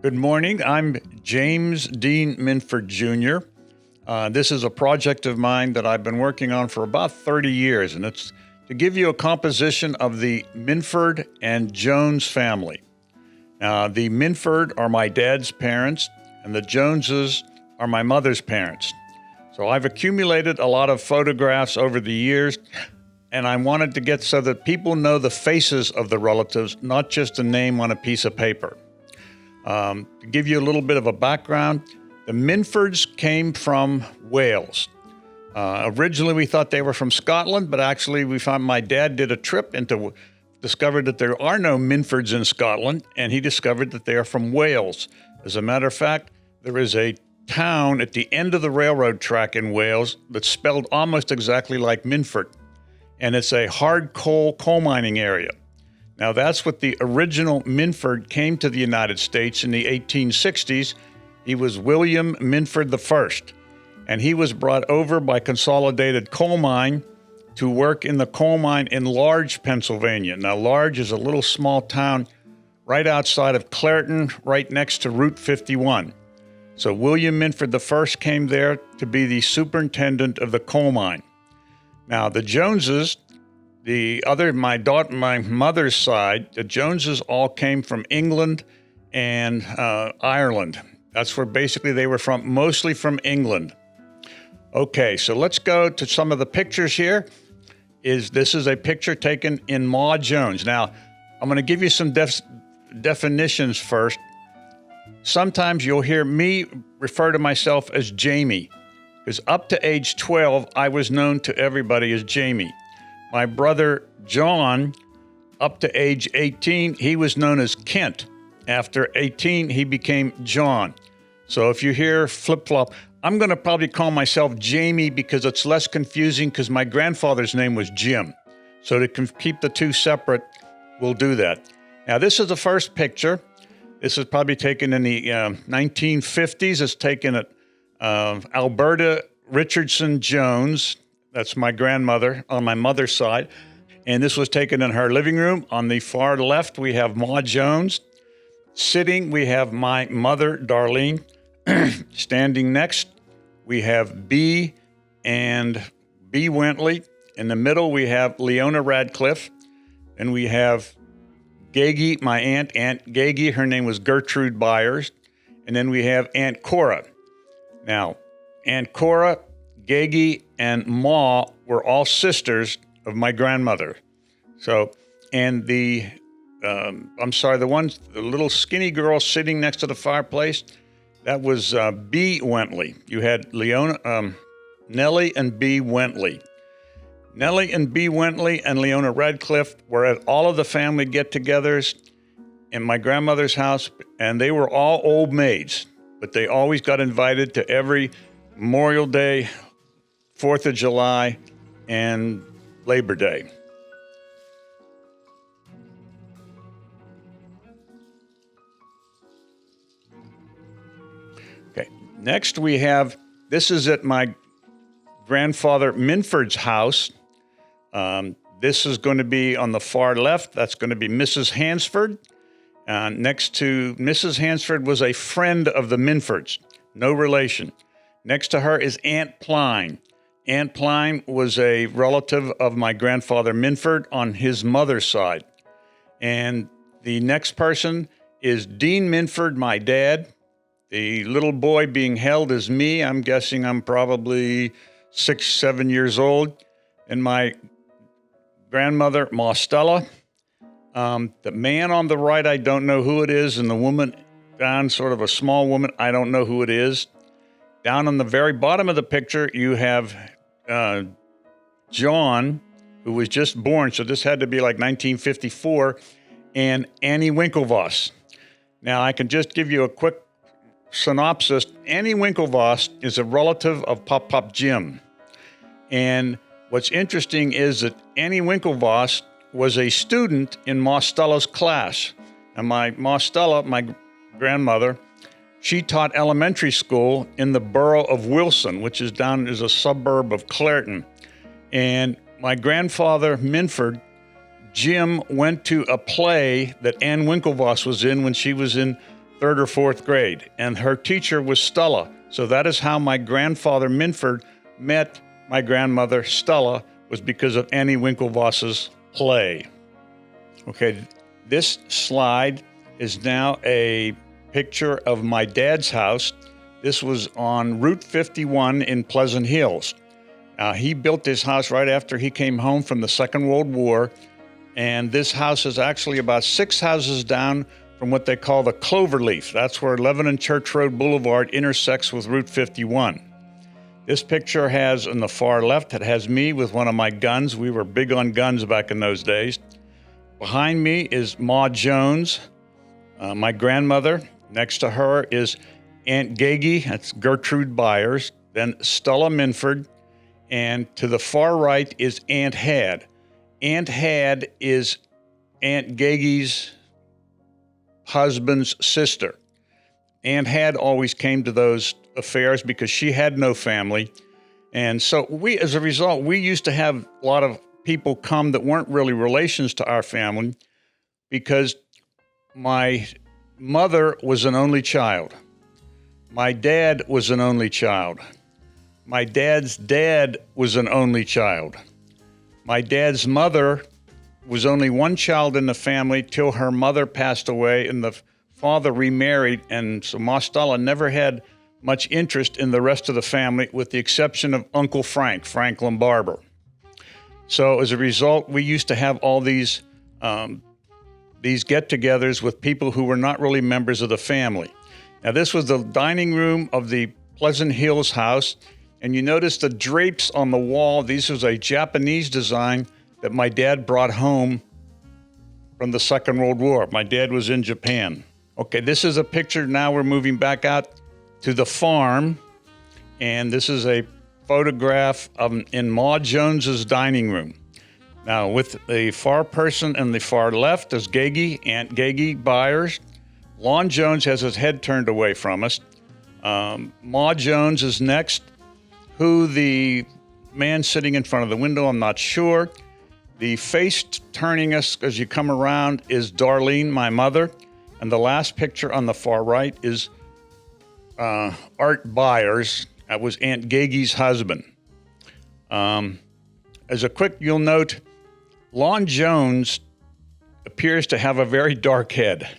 Good morning. I'm James Dean Minford Jr. This is a project of mine that I've been working on for about 30 years, and it's to give you a composition of the Minford and Jones family. The Minford are my dad's parents, and the Joneses are my mother's parents. So I've accumulated a lot of photographs over the years, and I wanted to get so that people know the faces of the relatives, not just a name on a piece of paper. To give you a little bit of a background, the Minfords came from Wales. Originally, we thought they were from Scotland, but actually we found my dad did a trip and discovered that there are no Minfords in Scotland, and he discovered that they are from Wales. As a matter of fact, there is a town at the end of the railroad track in Wales that's spelled almost exactly like Minford, and it's a hard coal mining area. Now, that's what the original Minford came to the United States in the 1860s. He was William Minford I, and he was brought over by Consolidated Coal Mine to work in the coal mine in Large, Pennsylvania. Now, Large is a little small town right outside of Clairton, right next to Route 51. So William Minford I came there to be the superintendent of the coal mine. Now, the Joneses, my mother's side, the Joneses all came from England and Ireland. That's where basically they were from, mostly from England. Okay, so let's go to some of the pictures here. This is a picture taken in Ma Jones. Now, I'm going to give you some definitions first. Sometimes you'll hear me refer to myself as Jamie, because up to age 12, I was known to everybody as Jamie. My brother John, up to age 18, he was known as Kent. After 18, he became John. So if you hear flip-flop, I'm going to probably call myself Jamie because it's less confusing because my grandfather's name was Jim. So to keep the two separate, we'll do that. Now, this is the first picture. This is probably taken in the 1950s. It's taken at Alberta Richardson Jones. That's my grandmother on my mother's side. And this was taken in her living room. On the far left, we have Ma Jones. Sitting, we have my mother, Darlene. Standing next, we have B and B. Wentley. In the middle, we have Leona Radcliffe. And we have Gagey, my Aunt Gagey. Her name was Gertrude Byers. And then we have Aunt Cora. Now, Aunt Cora, Gagey, and Ma were all sisters of my grandmother. So, and the little skinny girl sitting next to the fireplace, that was B. Wentley. You had Nellie and B. Wentley. Nellie and B. Wentley and Leona Radcliffe were at all of the family get-togethers in my grandmother's house, and they were all old maids, but they always got invited to every Memorial Day, 4th of July, and Labor Day. Okay, next we have, this is at my grandfather Minford's house. This is going to be on the far left. That's going to be Mrs. Hansford. Next to Mrs. Hansford was a friend of the Minfords, no relation. Next to her is Aunt Pline. Aunt Pline was a relative of my grandfather Minford on his mother's side. And the next person is Dean Minford, my dad. The little boy being held is me. I'm guessing I'm probably 6, 7 years old. And my grandmother, Ma Stella. The man on the right, I don't know who it is. And the woman down, sort of a small woman, I don't know who it is. Down on the very bottom of the picture, you have John, who was just born, so this had to be like 1954, and Annie Winklevoss. Now, I can just give you a quick synopsis. Annie Winklevoss is a relative of Pop Jim. And what's interesting is that Annie Winklevoss was a student in Ma Stella's class. And Ma Stella, my grandmother, she taught elementary school in the borough of Wilson, which is down as a suburb of Clairton. And my grandfather, Minford, Jim, went to a play that Anne Winklevoss was in when she was in 3rd or 4th grade, and her teacher was Stella. So that is how my grandfather Minford met my grandmother Stella, was because of Annie Winklevoss's play. Okay, this slide is now a picture of my dad's house. This was on Route 51 in Pleasant Hills. He built this house right after he came home from the Second World War, and this house is actually about 6 houses down from what they call the Cloverleaf. That's where Lebanon Church Road Boulevard intersects with Route 51. This picture has, on the far left, it has me with one of my guns. We were big on guns back in those days. Behind me is Ma Jones, my grandmother. Next to her is Aunt Gagey, that's Gertrude Byers, then Stella Minford, and to the far right is Aunt Had. Aunt Had is Aunt Gagey's husband's sister. Aunt Had always came to those affairs because she had no family. And so as a result, we used to have a lot of people come that weren't really relations to our family because my mother was an only child. My dad was an only child. My dad's dad was an only child. My dad's mother was only one child in the family till her mother passed away and the father remarried, and so Ma Stella never had much interest in the rest of the family with the exception of Uncle Franklin Barber. So as a result, we used to have all these get-togethers with people who were not really members of the family. Now this was the dining room of the Pleasant Hills house, and you notice the drapes on the wall. This was a Japanese design that my dad brought home from the Second World War. My dad was in Japan. Okay, this is a picture. Now we're moving back out to the farm, and this is a photograph in Ma Jones's dining room. Now, with the far person and the far left is Gagey, Aunt Gagey Byers. Lon Jones has his head turned away from us. Ma Jones is next. Who the man sitting in front of the window, I'm not sure. The face turning us as you come around is Darlene, my mother. And the last picture on the far right is Art Byers. That was Aunt Gagey's husband. As a quick, you'll note, Lon Jones appears to have a very dark head.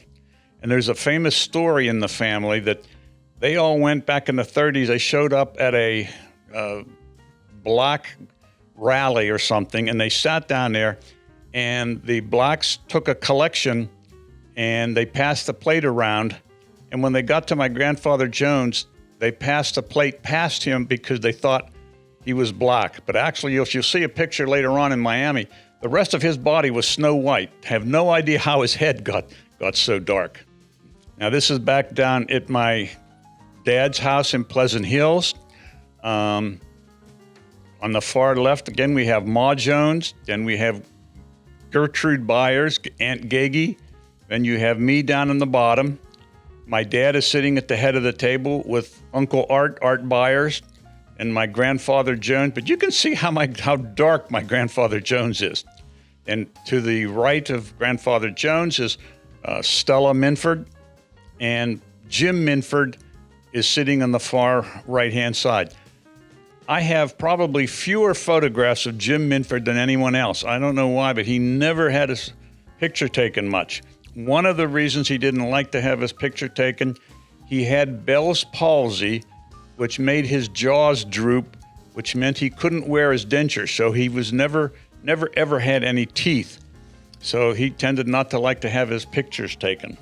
And there's a famous story in the family that they all went back in the 30s. They showed up at a black rally or something, and they sat down there, and the blacks took a collection, and they passed the plate around. And when they got to my grandfather Jones, they passed the plate past him because they thought he was black. But actually, you'll see a picture later on in Miami. The rest of his body was snow white. Have no idea how his head got so dark. Now, this is back down at my dad's house in Pleasant Hills. On the far left, again, we have Ma Jones. Then we have Gertrude Byers, Aunt Gagey. Then you have me down in the bottom. My dad is sitting at the head of the table with Uncle Art Byers, and my grandfather Jones. But you can see how dark my grandfather Jones is. And to the right of grandfather Jones is Stella Minford, and Jim Minford is sitting on the far right-hand side. I have probably fewer photographs of Jim Minford than anyone else. I don't know why, but he never had his picture taken much. One of the reasons he didn't like to have his picture taken, he had Bell's palsy, which made his jaws droop, which meant he couldn't wear his dentures. So he was never ever had any teeth. So he tended not to like to have his pictures taken.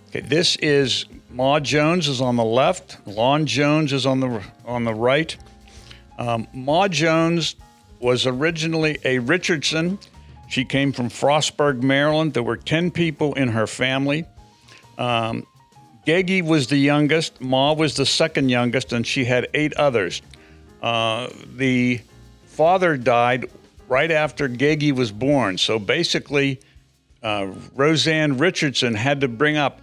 Okay, this is Ma Jones is on the left. Lon Jones is on the right. Ma Jones was originally a Richardson. She came from Frostburg, Maryland. There were 10 people in her family. Gagey was the youngest. Ma was the second youngest, and she had 8 others. The father died right after Gagey was born. So basically, Roseanne Richardson had to bring up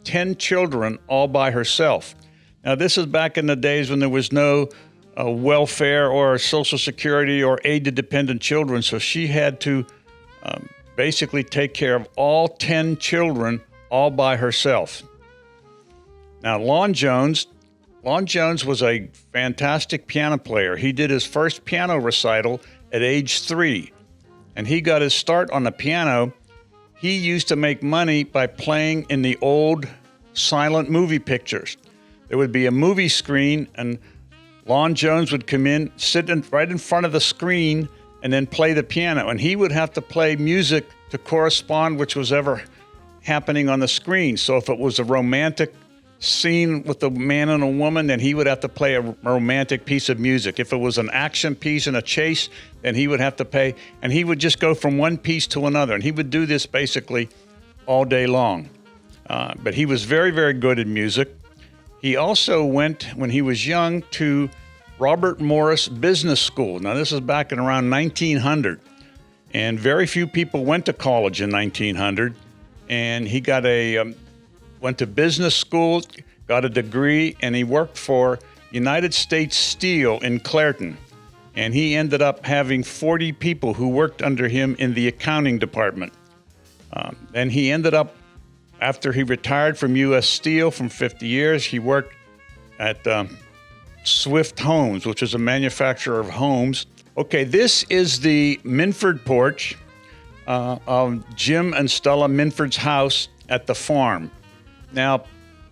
10 children all by herself. Now, this is back in the days when there was no welfare or Social Security or aid to dependent children. So she had to basically take care of all 10 children all by herself. Now, Lon Jones was a fantastic piano player. He did his first piano recital at age 3, and he got his start on the piano. He used to make money by playing in the old silent movie pictures. There would be a movie screen, and Lon Jones would come in, right in front of the screen, and then play the piano. And he would have to play music to correspond which was ever happening on the screen. So if it was a romantic scene with a man and a woman, then he would have to play a romantic piece of music. If it was an action piece and a chase, then he would have to play, and he would just go from one piece to another. And he would do this basically all day long. But he was very, very good at music. He also went, when he was young, to Robert Morris Business School. Now, this is back in around 1900, and very few people went to college in 1900. And he got went to business school, got a degree, and he worked for United States Steel in Clairton. And he ended up having 40 people who worked under him in the accounting department. And he ended up, after he retired from U.S. Steel from 50 years, he worked at Swift Homes, which is a manufacturer of homes. Okay, this is the Minford porch of Jim and Stella Minford's house at the farm. Now,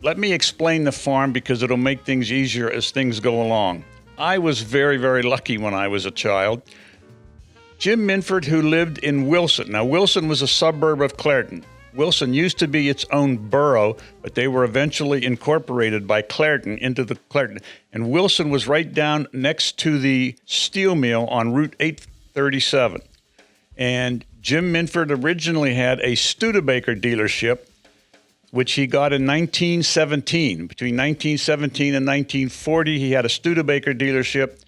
let me explain the farm because it'll make things easier as things go along. I was very, very lucky when I was a child. Jim Minford, who lived in Wilson. Now, Wilson was a suburb of Clairton. Wilson used to be its own borough, but they were eventually incorporated by Clairton into the Clairton. And Wilson was right down next to the steel mill on Route 837. And Jim Minford originally had a Studebaker dealership, which he got in 1917. Between 1917 and 1940, he had a Studebaker dealership.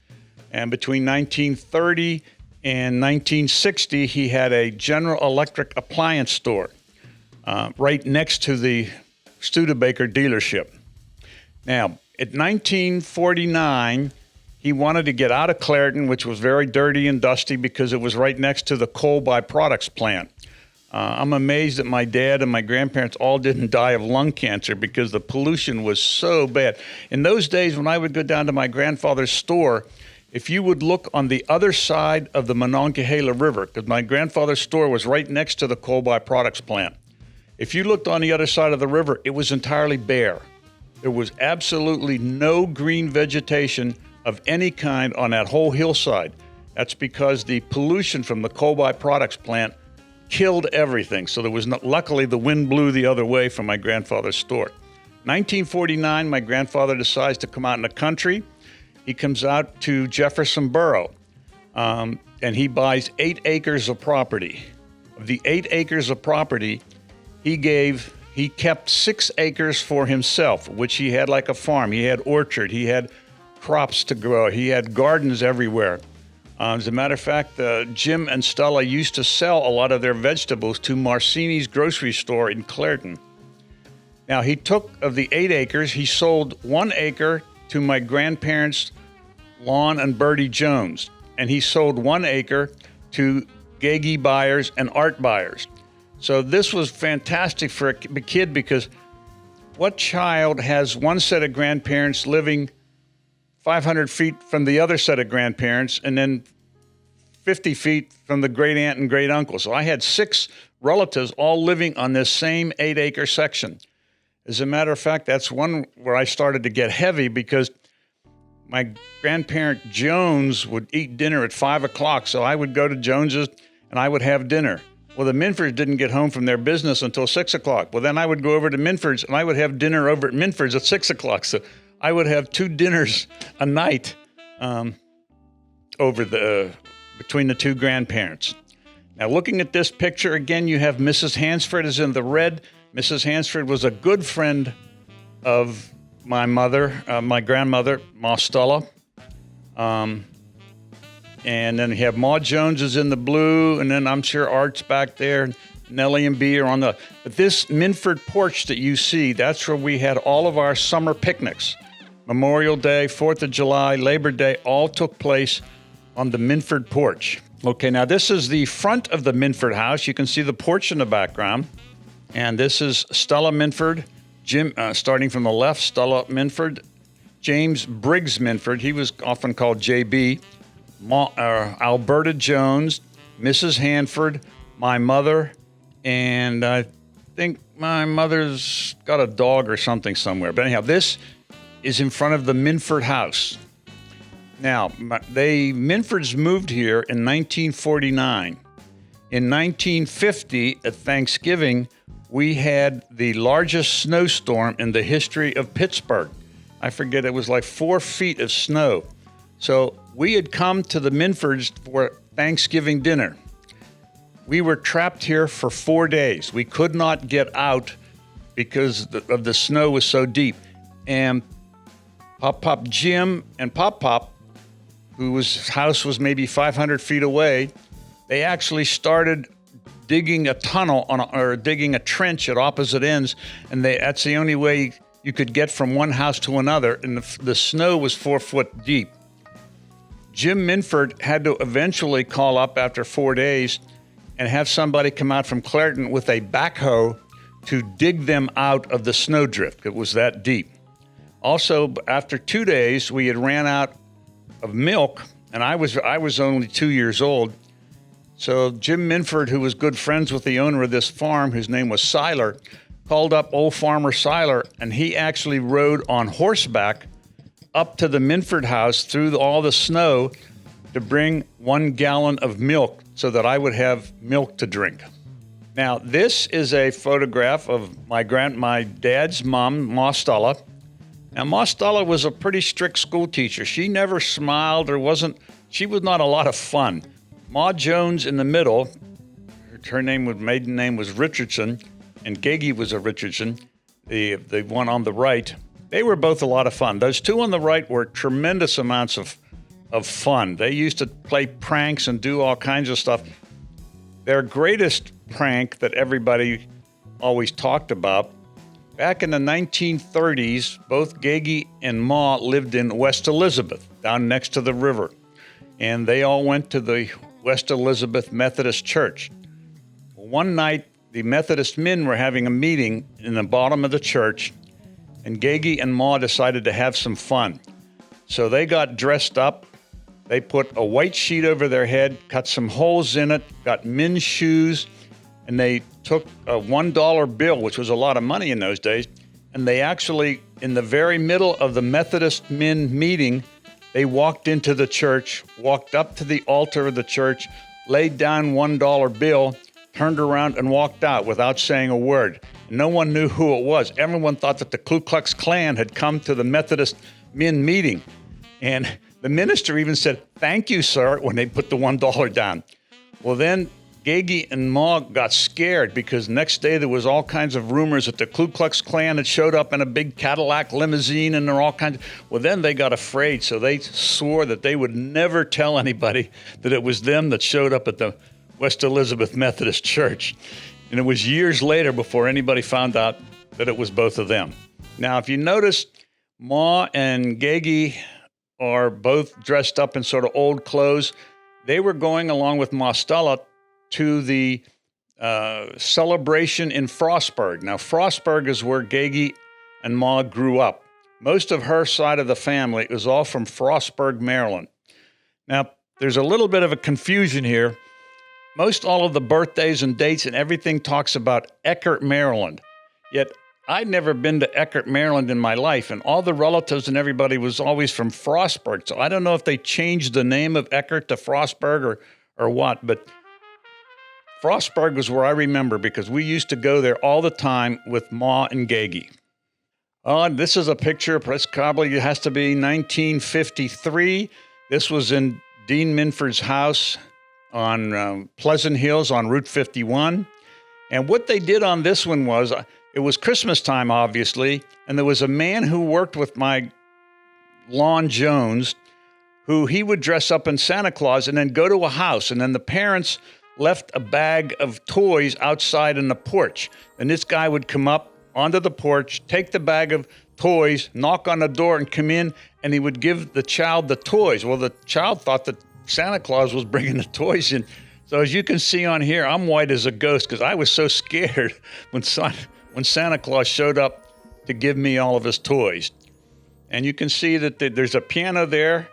And between 1930 and 1960, he had a General Electric appliance store right next to the Studebaker dealership. Now, at 1949, he wanted to get out of Clairton, which was very dirty and dusty because it was right next to the coal byproducts plant. I'm amazed that my dad and my grandparents all didn't die of lung cancer because the pollution was so bad. In those days, when I would go down to my grandfather's store, if you would look on the other side of the Monongahela River, because my grandfather's store was right next to the coal byproducts plant. If you looked on the other side of the river, it was entirely bare. There was absolutely no green vegetation of any kind on that whole hillside. That's because the pollution from the coal byproducts plant killed everything. So there was luckily the wind blew the other way from my grandfather's store. 1949, my grandfather decides to come out in the country. He comes out to Jefferson Borough, and he buys 8 acres of property. Of the 8 acres of property, he kept 6 acres for himself, which he had like a farm. He had orchard, he had crops to grow, he had gardens everywhere. As a matter of fact, Jim and Stella used to sell a lot of their vegetables to Marcini's grocery store in Clairton. Now, he took, of the 8 acres, he sold 1 acre to my grandparents, Lon and Bertie Jones, and he sold 1 acre to Gagey buyers and art buyers. So this was fantastic for a kid because what child has one set of grandparents living 500 feet from the other set of grandparents, and then 50 feet from the great aunt and great uncle? So I had 6 relatives all living on this same 8-acre section. As a matter of fact, that's one where I started to get heavy because my grandparent Jones would eat dinner at 5 o'clock. So I would go to Jones's and I would have dinner. Well, the Minfords didn't get home from their business until 6 o'clock. Well, then I would go over to Minfords and I would have dinner over at Minfords at 6 o'clock. So I would have 2 dinners a night between the 2 grandparents. Now, looking at this picture again, you have Mrs. Hansford is in the red. Mrs. Hansford was a good friend of my mother, my grandmother, Ma Stella. And then you have Ma Jones is in the blue, and then I'm sure Art's back there. Nellie and B are on the... But this Minford porch that you see, that's where we had all of our summer picnics. Memorial Day, 4th of July, Labor Day, all took place on the Minford porch. Okay, now this is the front of the Minford house. You can see the porch in the background. And this is Stella Minford, Jim, starting from the left, Stella Minford, James Briggs Minford, he was often called JB, Alberta Jones, Mrs. Hanford, my mother, and I think my mother's got a dog or something somewhere. But anyhow, this is in front of the Minford house. Now, Minfords moved here in 1949. In 1950, at Thanksgiving, we had the largest snowstorm in the history of Pittsburgh. I forget, it was like 4 feet of snow. So we had come to the Minfords for Thanksgiving dinner. We were trapped here for 4 days. We could not get out because of the snow was so deep. And Pop Jim and Pop, whose house was maybe 500 feet away, they actually started digging a tunnel or digging a trench at opposite ends, and that's the only way you could get from one house to another, and the snow was 4 foot deep. Jim Minford had to eventually call up after 4 days and have somebody come out from Clairton with a backhoe to dig them out of the snowdrift. It was that deep. Also, after 2 days, we had ran out of milk, and I was only 2 years old. So Jim Minford, who was good friends with the owner of this farm, whose name was Seiler, called up old farmer Seiler, and he actually rode on horseback up to the Minford house through all the snow to bring 1 gallon of milk so that I would have milk to drink. Now, this is a photograph of my dad's mom, Ma Stella. Now, Ma Stella was a pretty strict school teacher. She never smiled she was not a lot of fun. Ma Jones in the middle, her maiden name was Richardson, and Gagey was a Richardson, the one on the right. They were both a lot of fun. Those two on the right were tremendous amounts of fun. They used to play pranks and do all kinds of stuff. Their greatest prank that everybody always talked about, back in the 1930s, both Gagey and Ma lived in West Elizabeth, down next to the river. And they all went to the West Elizabeth Methodist Church. One night, the Methodist men were having a meeting in the bottom of the church, and Gagey and Ma decided to have some fun. So they got dressed up. They put a white sheet over their head, cut some holes in it, got men's shoes, and they took a $1 bill, which was a lot of money in those days, and they actually, in the very middle of the Methodist men meeting, they walked into the church, walked up to the altar of the church, laid down $1 bill, turned around and walked out without saying a word. No one knew who it was. Everyone thought that the Ku Klux Klan had come to the Methodist men meeting. And the minister even said, "Thank you, sir," when they put the $1 down. Well, then Gagey and Ma got scared because next day there was all kinds of rumors that the Ku Klux Klan had showed up in a big Cadillac limousine, and there were all kinds of, well, then they got afraid, so they swore that they would never tell anybody that it was them that showed up at the West Elizabeth Methodist Church. And it was years later before anybody found out that it was both of them. Now, if you notice, Ma and Gagey are both dressed up in sort of old clothes. They were going along with Ma Stella to the celebration in Frostburg. Now, Frostburg is where Gagey and Ma grew up. Most of her side of the family is all from Frostburg, Maryland. Now, there's a little bit of a confusion here. Most all of the birthdays and dates and everything talks about Eckert, Maryland. Yet, I'd never been to Eckert, Maryland in my life, and all the relatives and everybody was always from Frostburg. So I don't know if they changed the name of Eckert to Frostburg or what, but Frostburg was where I remember because we used to go there all the time with Ma and Gagey. This is a picture, it has to be 1953. This was in Dean Minford's house on Pleasant Hills on Route 51. And what they did on this one was, it was Christmas time, obviously, and there was a man who worked with my Lon Jones, who he would dress up in Santa Claus and then go to a house, and then the parents left a bag of toys outside in the porch. And this guy would come up onto the porch, take the bag of toys, knock on the door and come in, and he would give the child the toys. Well, the child thought that Santa Claus was bringing the toys in. So as you can see on here, I'm white as a ghost because I was so scared when Santa Claus showed up to give me all of his toys. And you can see that there's a piano there.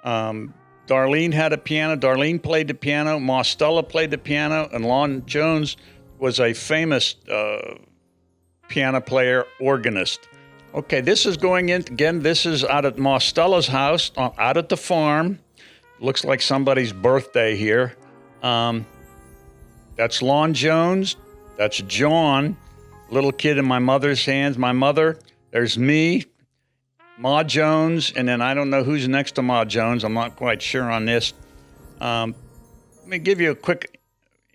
Darlene had a piano. Darlene played the piano. Ma Stella played the piano. And Lon Jones was a famous piano player, organist. Okay, this is going in, again, this is out at Ma Stella's house, out at the farm. Looks like somebody's birthday here. That's Lon Jones. That's John, little kid in my mother's hands. My mother, there's me, Ma Jones, and then I don't know who's next to Ma Jones. I'm not quite sure on this. Let me give you a quick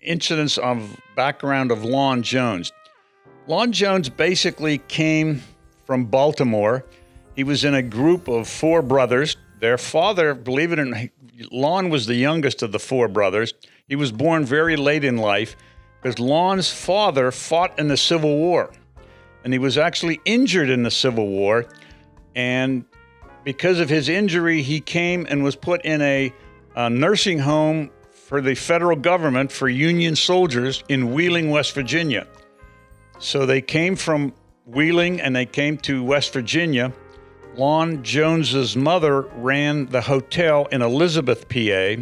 incidence of background of Lon Jones. Lon Jones basically came from Baltimore. He was in a group of 4 brothers. Their father, believe it or not, Lon was the youngest of the 4 brothers. He was born very late in life because Lon's father fought in the Civil War. And he was actually injured in the Civil War. And because of his injury, he came and was put in a nursing home for the federal government for Union soldiers in Wheeling, West Virginia. So they came from Wheeling and they came to West Virginia. Lon Jones's mother ran the hotel in Elizabeth, PA,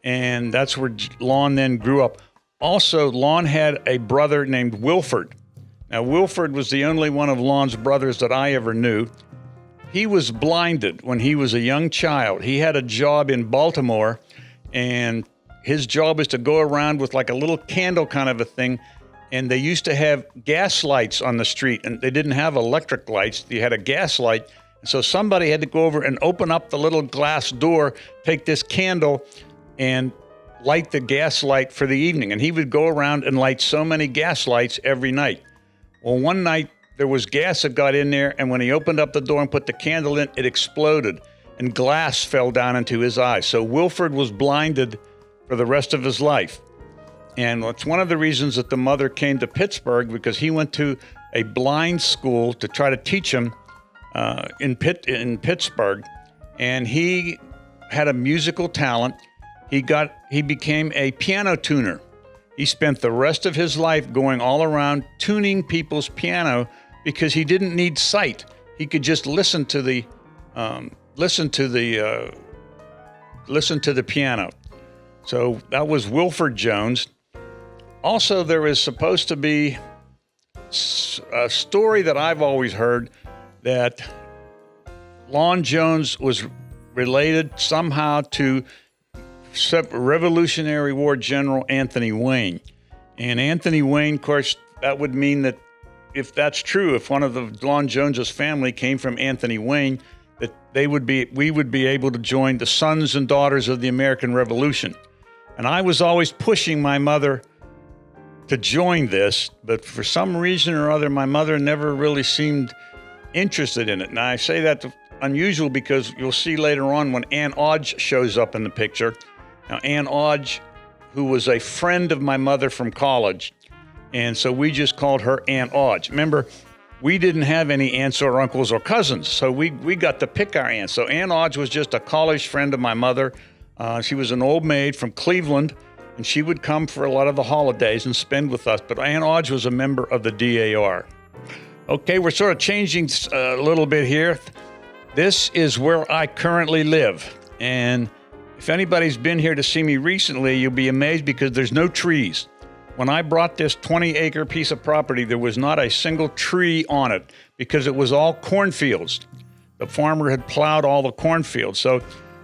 and that's where Lon then grew up. Also, Lon had a brother named Wilford. Now, Wilford was the only one of Lon's brothers that I ever knew. He was blinded when he was a young child. He had a job in Baltimore, and his job was to go around with like a little candle kind of a thing, and they used to have gas lights on the street, and they didn't have electric lights. They had a gas light, and so somebody had to go over and open up the little glass door, take this candle, and light the gas light for the evening. And he would go around and light so many gas lights every night. Well, one night there was gas that got in there, and when he opened up the door and put the candle in, it exploded, and glass fell down into his eyes. So Wilford was blinded for the rest of his life. And it's one of the reasons that the mother came to Pittsburgh, because he went to a blind school to try to teach him in Pittsburgh. And he had a musical talent. He became a piano tuner. He spent the rest of his life going all around tuning people's piano because he didn't need sight. He could just listen to the piano. So that was Wilford Jones. Also, there is supposed to be a story that I've always heard that Lon Jones was related somehow to Revolutionary War General Anthony Wayne. And Anthony Wayne, of course, that would mean that if that's true, if one of the Lon Jones's family came from Anthony Wayne, that we would be able to join the sons and daughters of the American Revolution. And I was always pushing my mother to join this, but for some reason or other, my mother never really seemed interested in it. Now, I say that's unusual because you'll see later on when Ann Odge shows up in the picture. Now, Ann Odge, who was a friend of my mother from college, and so we just called her Aunt Odge. Remember, we didn't have any aunts or uncles or cousins, so we got to pick our aunts. So Aunt Odge was just a college friend of my mother. She was an old maid from Cleveland, and she would come for a lot of the holidays and spend with us. But Aunt Odge was a member of the DAR. Okay, we're sort of changing a little bit here. This is where I currently live. And if anybody's been here to see me recently, you'll be amazed because there's no trees. When I brought this 20-acre piece of property, there was not a single tree on it because it was all cornfields. The farmer had plowed all the cornfields. So,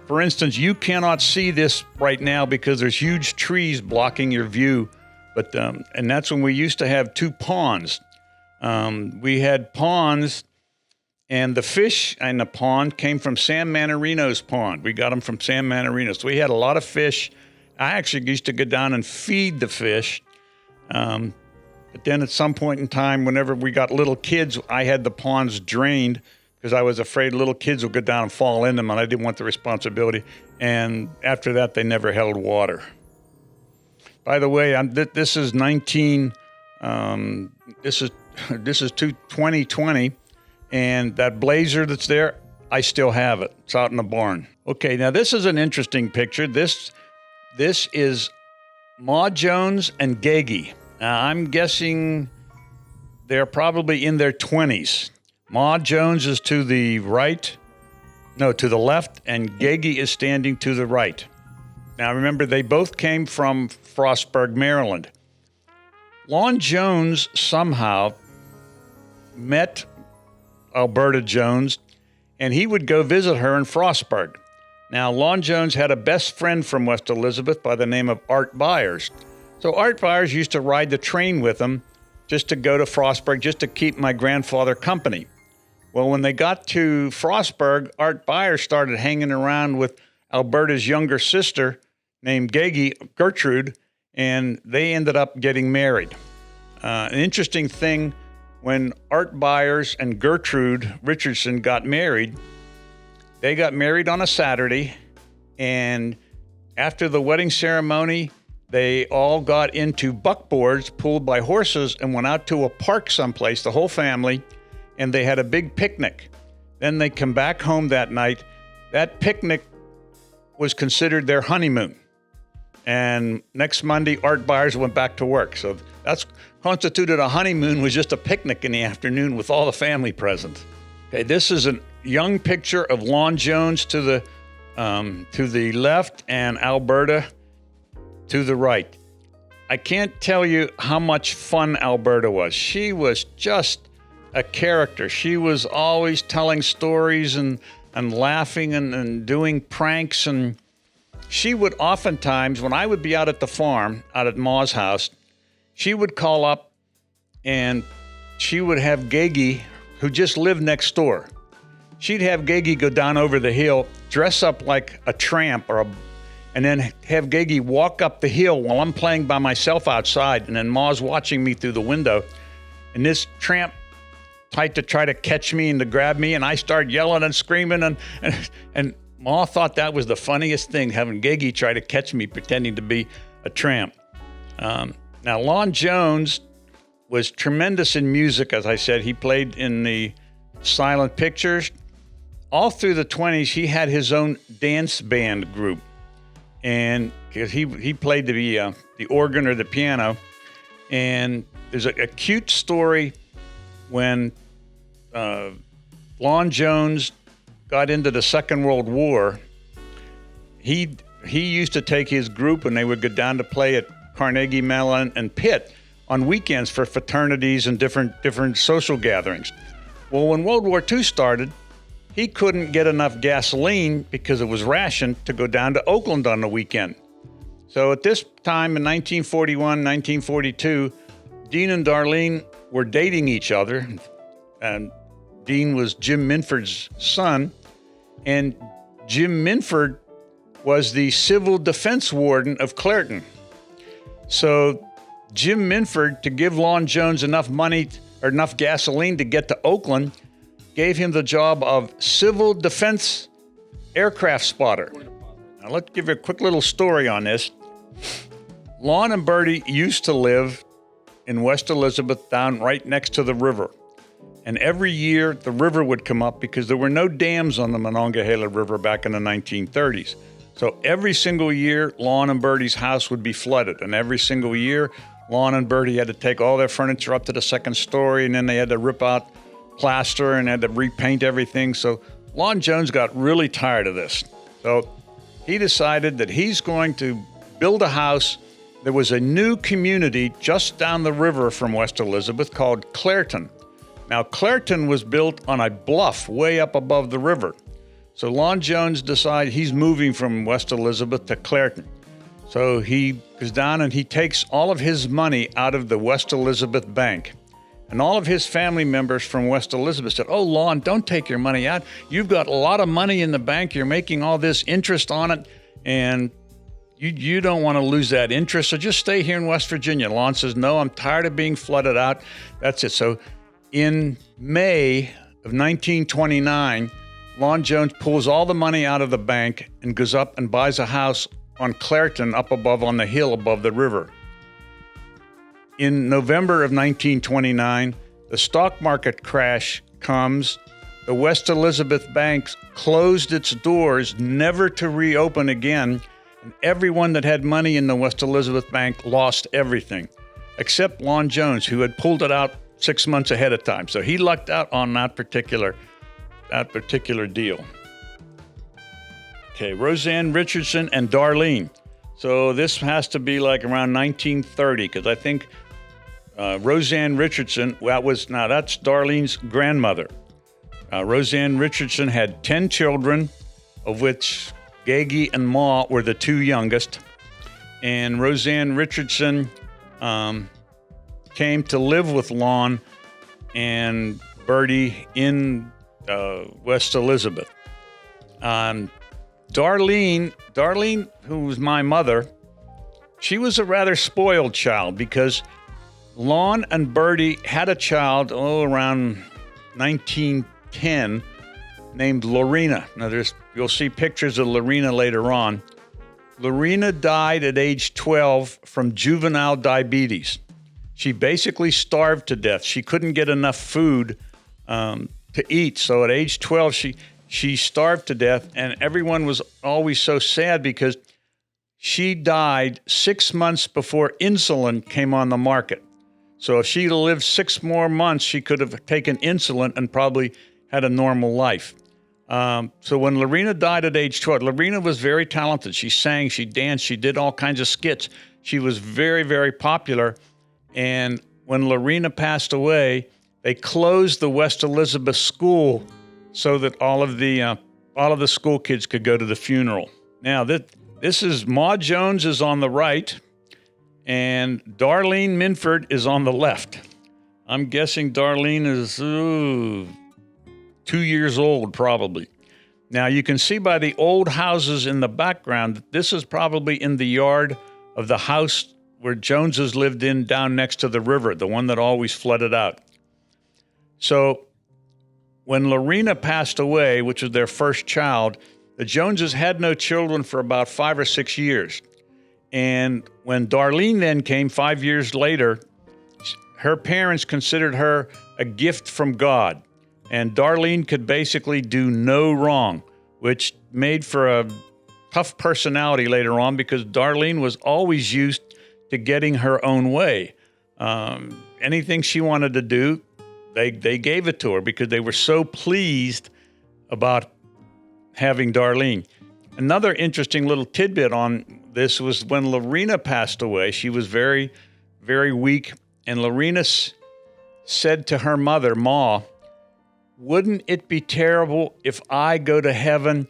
for instance, you cannot see this right now because there's huge trees blocking your view. But and that's when we used to have 2 ponds. We had ponds, and the fish in the pond came from Sam Manarino's pond. We got them from Sam Manarino. So we had a lot of fish. I actually used to go down and feed the fish. But then at some point in time, whenever we got little kids, I had the ponds drained because I was afraid little kids would go down and fall in them, and I didn't want the responsibility. And after that, they never held water. By the way, this is 2020, and that blazer that's there, I still have it. It's out in the barn. Okay, now this is an interesting picture. This is Ma Jones and Gagey. Now, I'm guessing they're probably in their 20s. Ma Jones is to the left, and Gagey is standing to the right. Now, remember, they both came from Frostburg, Maryland. Lon Jones somehow met Alberta Jones, and he would go visit her in Frostburg. Now, Lon Jones had a best friend from West Elizabeth by the name of Art Byers. So Art Byers used to ride the train with him just to go to Frostburg, just to keep my grandfather company. Well, when they got to Frostburg, Art Byers started hanging around with Alberta's younger sister named Gertrude, and they ended up getting married. An interesting thing, when Art Byers and Gertrude Richardson got married, they got married on a Saturday, and after the wedding ceremony, they all got into buckboards pulled by horses and went out to a park someplace, the whole family, and they had a big picnic. Then they come back home that night. That picnic was considered their honeymoon. And next Monday, Art Byers went back to work. So that's constituted a honeymoon, was just a picnic in the afternoon with all the family present. Okay, this is a young picture of Lon Jones to the left and Alberta to the right. I can't tell you how much fun Alberta was. She was just a character. She was always telling stories and laughing and doing pranks, and she would oftentimes, when I would be out at the farm, out at Ma's house, she would call up and she would have Gagey, who just lived next door. She'd have Gagey go down over the hill, dress up like a tramp and then have Gagey walk up the hill while I'm playing by myself outside, and then Ma's watching me through the window. And this tramp tried to catch me and to grab me, and I started yelling and screaming, and Ma thought that was the funniest thing, having Gagey try to catch me pretending to be a tramp. Now, Lon Jones was tremendous in music, as I said. He played in the silent pictures. All through the 20s, he had his own dance band group, and because he played the organ or the piano. And there's a cute story when Lon Jones got into the Second World War. He used to take his group, and they would go down to play at Carnegie Mellon and Pitt on weekends for fraternities and different social gatherings. Well, when World War II started, he couldn't get enough gasoline because it was rationed to go down to Oakland on the weekend. So at this time in 1941, 1942, Dean and Darlene were dating each other, and Dean was Jim Minford's son, and Jim Minford was the civil defense warden of Clairton. So Jim Minford, to give Lon Jones enough money or enough gasoline to get to Oakland, gave him the job of civil defense aircraft spotter. Now let's give you a quick little story on this. Lon and Bertie used to live in West Elizabeth, down right next to the river. And every year the river would come up because there were no dams on the Monongahela River back in the 1930s. So every single year, Lon and Bertie's house would be flooded. And every single year, Lon and Bertie had to take all their furniture up to the second story, and then they had to rip out plaster and had to repaint everything. So Lon Jones got really tired of this. So he decided that he's going to build a house. There was a new community just down the river from West Elizabeth called Clairton. Now, Clairton was built on a bluff way up above the river. So Lon Jones decided he's moving from West Elizabeth to Clairton. So he goes down and he takes all of his money out of the West Elizabeth Bank. And all of his family members from West Elizabeth said, "Oh, Lon, don't take your money out. You've got a lot of money in the bank. You're making all this interest on it, and you don't want to lose that interest, so just stay here in West Virginia." Lon says, "No, I'm tired of being flooded out." That's it. So in May of 1929, Lon Jones pulls all the money out of the bank and goes up and buys a house on Clairton up above on the hill above the river. In November of 1929, the stock market crash comes. The West Elizabeth Bank closed its doors, never to reopen again, And everyone that had money in the West Elizabeth Bank lost everything, except Lon Jones, who had pulled it out 6 months ahead of time. So he lucked out on that particular deal. Okay, Roseanne Richardson and Darlene. So this has to be like around 1930, because I think Roseanne Richardson, that's Darlene's grandmother. Roseanne Richardson had 10 children, of which Gagey and Ma were the two youngest. And Roseanne Richardson came to live with Lon and Bertie in West Elizabeth. Darlene, who was my mother, she was a rather spoiled child because Lon and Bertie had a child around 1910 named Lorena. Now you'll see pictures of Lorena later on. Lorena died at age 12 from juvenile diabetes. She basically starved to death. She couldn't get enough food to eat. So at age 12, she starved to death, and everyone was always so sad because she died 6 months before insulin came on the market. So if she'd lived 6 more months, she could have taken insulin and probably had a normal life. So when Lorena died at age 12, Lorena was very talented. She sang, she danced, she did all kinds of skits. She was very, very popular. And when Lorena passed away, they closed the West Elizabeth School so that all of the school kids could go to the funeral. Now, this is Ma Jones is on the right, and Darlene Minford is on the left. I'm guessing Darlene is 2 years old, probably. Now, you can see by the old houses in the background that this is probably in the yard of the house where Joneses lived in down next to the river, the one that always flooded out. So when Lorena passed away, which was their first child, the Joneses had no children for about 5 or 6 years. And when Darlene then came 5 years later, her parents considered her a gift from God. And Darlene could basically do no wrong, which made for a tough personality later on because Darlene was always used to getting her own way. Anything she wanted to do, they gave it to her because they were so pleased about having Darlene. Another interesting little tidbit on this was when Lorena passed away, she was very, very weak, and Lorena said to her mother, Ma, wouldn't it be terrible if I go to heaven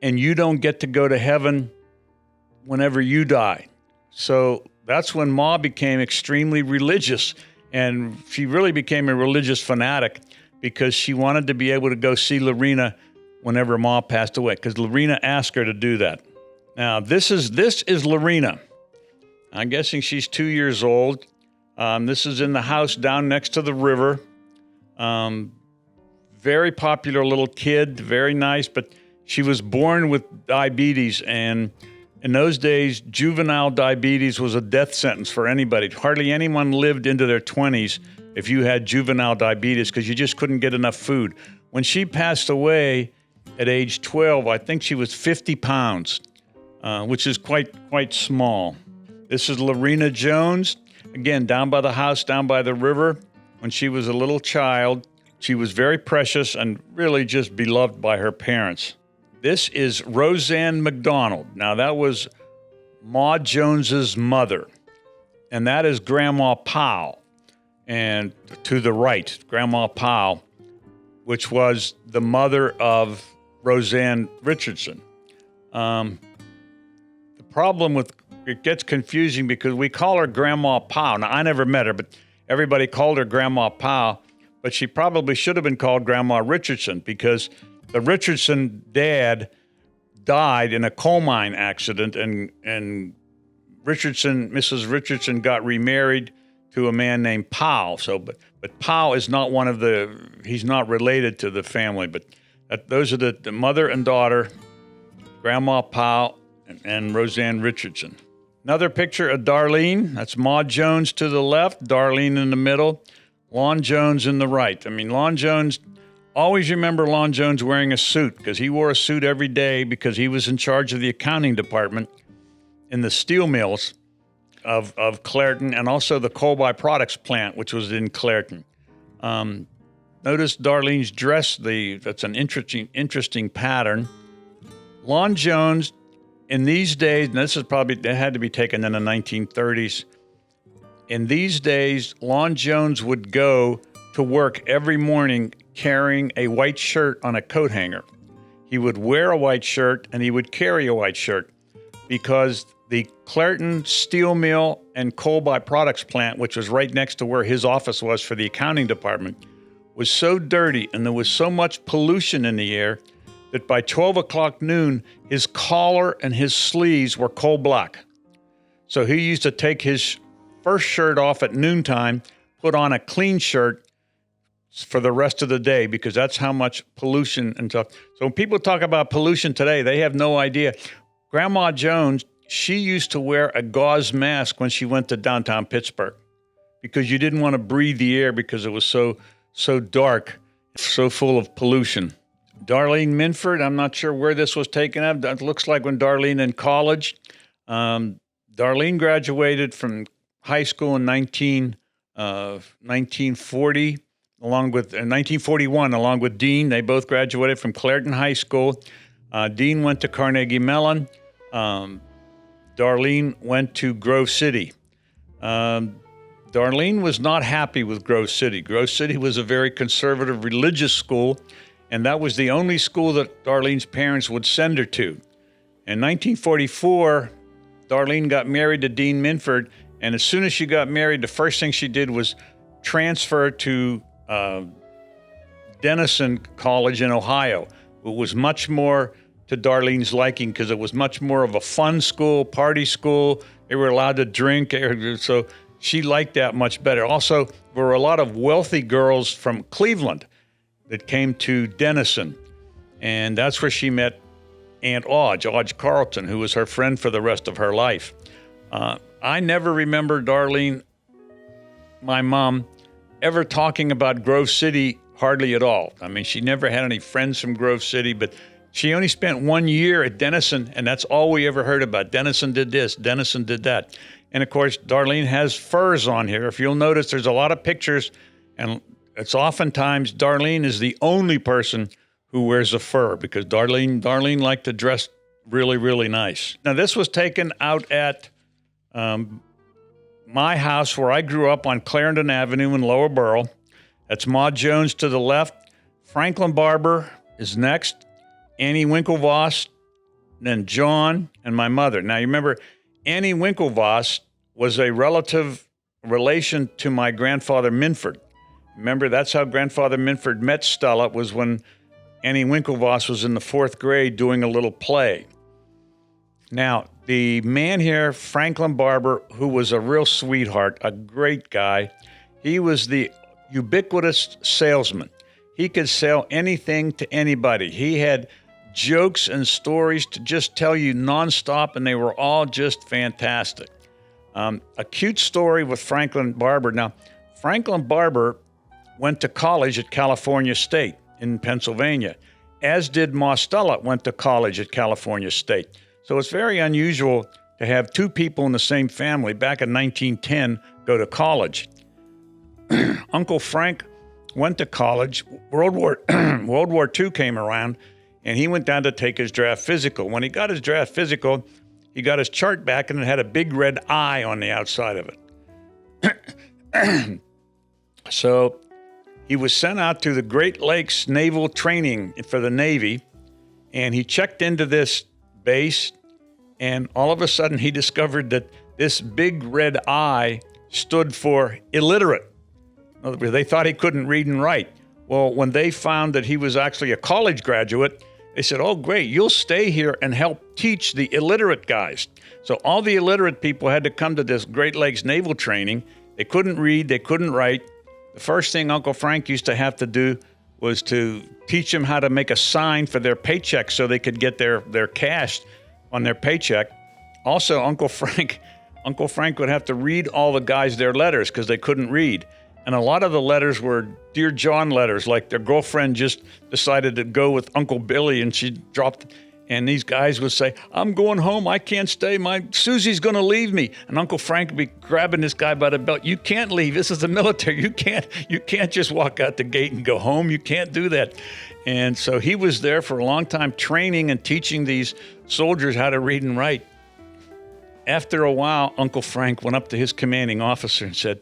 and you don't get to go to heaven whenever you die? So that's when Ma became extremely religious, and she really became a religious fanatic because she wanted to be able to go see Lorena whenever Ma passed away, because Lorena asked her to do that. Now, this is Lorena. I'm guessing she's 2 years old. This is in the house down next to the river. Very popular little kid, very nice, but she was born with diabetes, and in those days, juvenile diabetes was a death sentence for anybody. Hardly anyone lived into their 20s if you had juvenile diabetes because you just couldn't get enough food. When she passed away at age 12, I think she was 50 pounds, which is quite small. This is Lorena Jones, again, down by the house, down by the river. When she was a little child, she was very precious and really just beloved by her parents. This is Roseanne McDonald. Now, that was Ma Jones's mother, and that is Grandma Powell. And to the right, Grandma Powell, which was the mother of Roseanne Richardson. The problem with it gets confusing because we call her Grandma Powell. Now, I never met her, but everybody called her Grandma Powell, but she probably should have been called Grandma Richardson because the Richardson dad died in a coal mine accident, and Mrs. Richardson got remarried to a man named Powell. So, but Powell is not he's not related to the family, but those are the mother and daughter, Grandma Powell and Roseanne Richardson. Another picture of Darlene. That's Ma Jones to the left, Darlene in the middle, Lon Jones in the right. I mean, Lon Jones, always remember Lon Jones wearing a suit because he wore a suit every day because he was in charge of the accounting department. in the steel mills of Clairton, and also the coal byproducts plant, which was in Clairton. Notice Darlene's dress. That's an interesting pattern. Lon Jones, in these days, and this is probably, it had to be taken in the 1930s. In these days, Lon Jones would go to work every morning carrying a white shirt on a coat hanger. He would wear a white shirt and he would carry a white shirt because the Clairton steel mill and coal byproducts plant, which was right next to where his office was for the accounting department, was so dirty and there was so much pollution in the air that by 12 o'clock noon, his collar and his sleeves were coal black. So he used to take his first shirt off at noontime, put on a clean shirt for the rest of the day, because that's how much pollution and stuff. So when people talk about pollution today, they have no idea. Grandma Jones, she used to wear a gauze mask when she went to downtown Pittsburgh because you didn't want to breathe the air because it was so dark, so full of pollution. Darlene Minford, I'm not sure where this was taken up. It looks like when Darlene in college. Darlene graduated from high school in 1940, along with 1941, along with Dean. They both graduated from Clairton High School. Dean went to Carnegie Mellon. Darlene went to Grove City. Darlene was not happy with Grove City. Grove City was a very conservative religious school, and that was the only school that Darlene's parents would send her to. In 1944, Darlene got married to Dean Minford, and as soon as she got married, the first thing she did was transfer to Denison College in Ohio. It was much more to Darlene's liking because it was much more of a fun school, party school. They were allowed to drink, so she liked that much better. Also, there were a lot of wealthy girls from Cleveland that came to Denison, and that's where she met Aunt Auge Carlton, who was her friend for the rest of her life. I never remember Darlene, my mom, ever talking about Grove City hardly at all. I mean, she never had any friends from Grove City, but she only spent 1 year at Denison, and that's all we ever heard about. Denison did this, Denison did that. And of course, Darlene has furs on here. If you'll notice, there's a lot of pictures, and it's oftentimes Darlene is the only person who wears a fur because Darlene liked to dress really, really nice. Now, this was taken out at my house where I grew up on Clarendon Avenue in Lower Borough. That's Ma Jones to the left. Franklin Barber is next. Annie Winklevoss, then John, and my mother. Now, you remember, Annie Winklevoss was a relation to my grandfather Minford. Remember, that's how grandfather Minford met Stella, was when Annie Winklevoss was in the 4th grade doing a little play. Now, the man here, Franklin Barber, who was a real sweetheart, a great guy, he was the ubiquitous salesman. He could sell anything to anybody. He had jokes and stories to just tell you nonstop, and they were all just fantastic. A cute story with Franklin Barber. Now, Franklin Barber went to college at California State in Pennsylvania, as did Ma Stella went to college at California State. So it's very unusual to have two people in the same family back in 1910 go to college. Uncle Frank went to college. World War II came around, and he went down to take his draft physical. When he got his draft physical, he got his chart back, and it had a big red eye on the outside of it. So he was sent out to the Great Lakes Naval Training for the Navy, and he checked into this base, and all of a sudden he discovered that this big red eye stood for illiterate. In other words, they thought he couldn't read and write. Well, when they found that he was actually a college graduate, they said, "Oh, great, you'll stay here and help teach the illiterate guys." So all the illiterate people had to come to this Great Lakes Naval Training. They couldn't read, they couldn't write. The first thing Uncle Frank used to have to do was to teach them how to make a sign for their paycheck so they could get their cash on their paycheck. Also, Uncle Frank would have to read all the guys their letters because they couldn't read. And a lot of the letters were Dear John letters, like their girlfriend just decided to go with Uncle Billy and she dropped. And these guys would say, I'm going home. I can't stay. Susie's going to leave me. And Uncle Frank would be grabbing this guy by the belt. You can't leave. This is the military. You can't just walk out the gate and go home. You can't do that. And so he was there for a long time training and teaching these soldiers how to read and write. After a while, Uncle Frank went up to his commanding officer and said,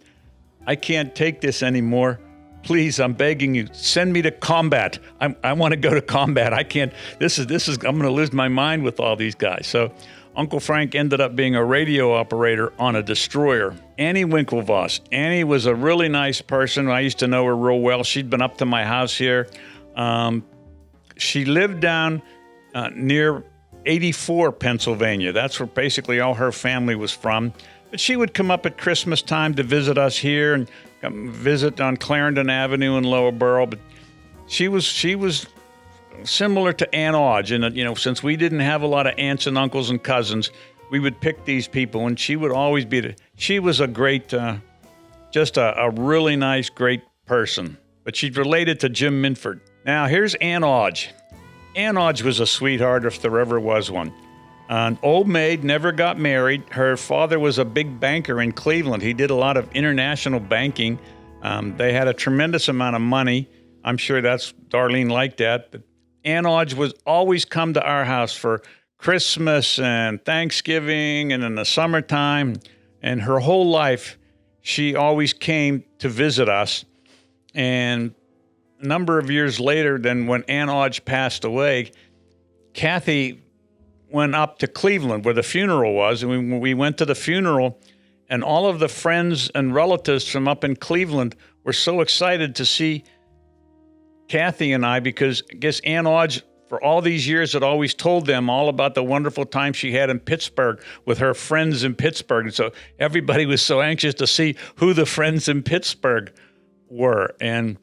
I can't take this anymore. Please, I'm begging you, send me to combat. I want to go to combat. I can't, I'm going to lose my mind with all these guys. So Uncle Frank ended up being a radio operator on a destroyer. Annie Winklevoss. Annie was a really nice person. I used to know her real well. She'd been up to my house here. She lived down near 84, Pennsylvania. That's where basically all her family was from. But she would come up at Christmas time to visit us here and come visit on Clarendon Avenue in Lower Borough. But she was similar to Aunt Audge. And, since we didn't have a lot of aunts and uncles and cousins, we would pick these people. And she would always she was a great, just a really nice, great person. But she's related to Jim Minford. Now, here's Aunt Audge. Aunt Audge was a sweetheart if there ever was one. An old maid, never got married. Her father was a big banker in Cleveland. He did a lot of international banking. They had a tremendous amount of money. I'm sure Darlene liked that. But Aunt Audge would always come to our house for Christmas and Thanksgiving and in the summertime. And her whole life, she always came to visit us. And a number of years later, then when Aunt Audge passed away, Kathy went up to Cleveland where the funeral was, and we went to the funeral, and all of the friends and relatives from up in Cleveland were so excited to see Kathy and I, because I guess Aunt Audge, for all these years, had always told them all about the wonderful time she had in Pittsburgh with her friends in Pittsburgh. And so everybody was so anxious to see who the friends in Pittsburgh were. And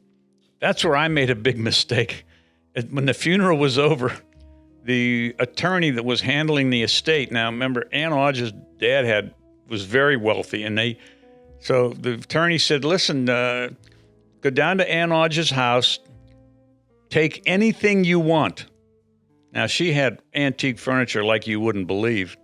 that's where I made a big mistake. When the funeral was over, the attorney that was handling the estate, now remember, Aunt Audge's dad was very wealthy, and so the attorney said, listen, go down to Aunt Audge's house, take anything you want. Now, she had antique furniture like you wouldn't believe.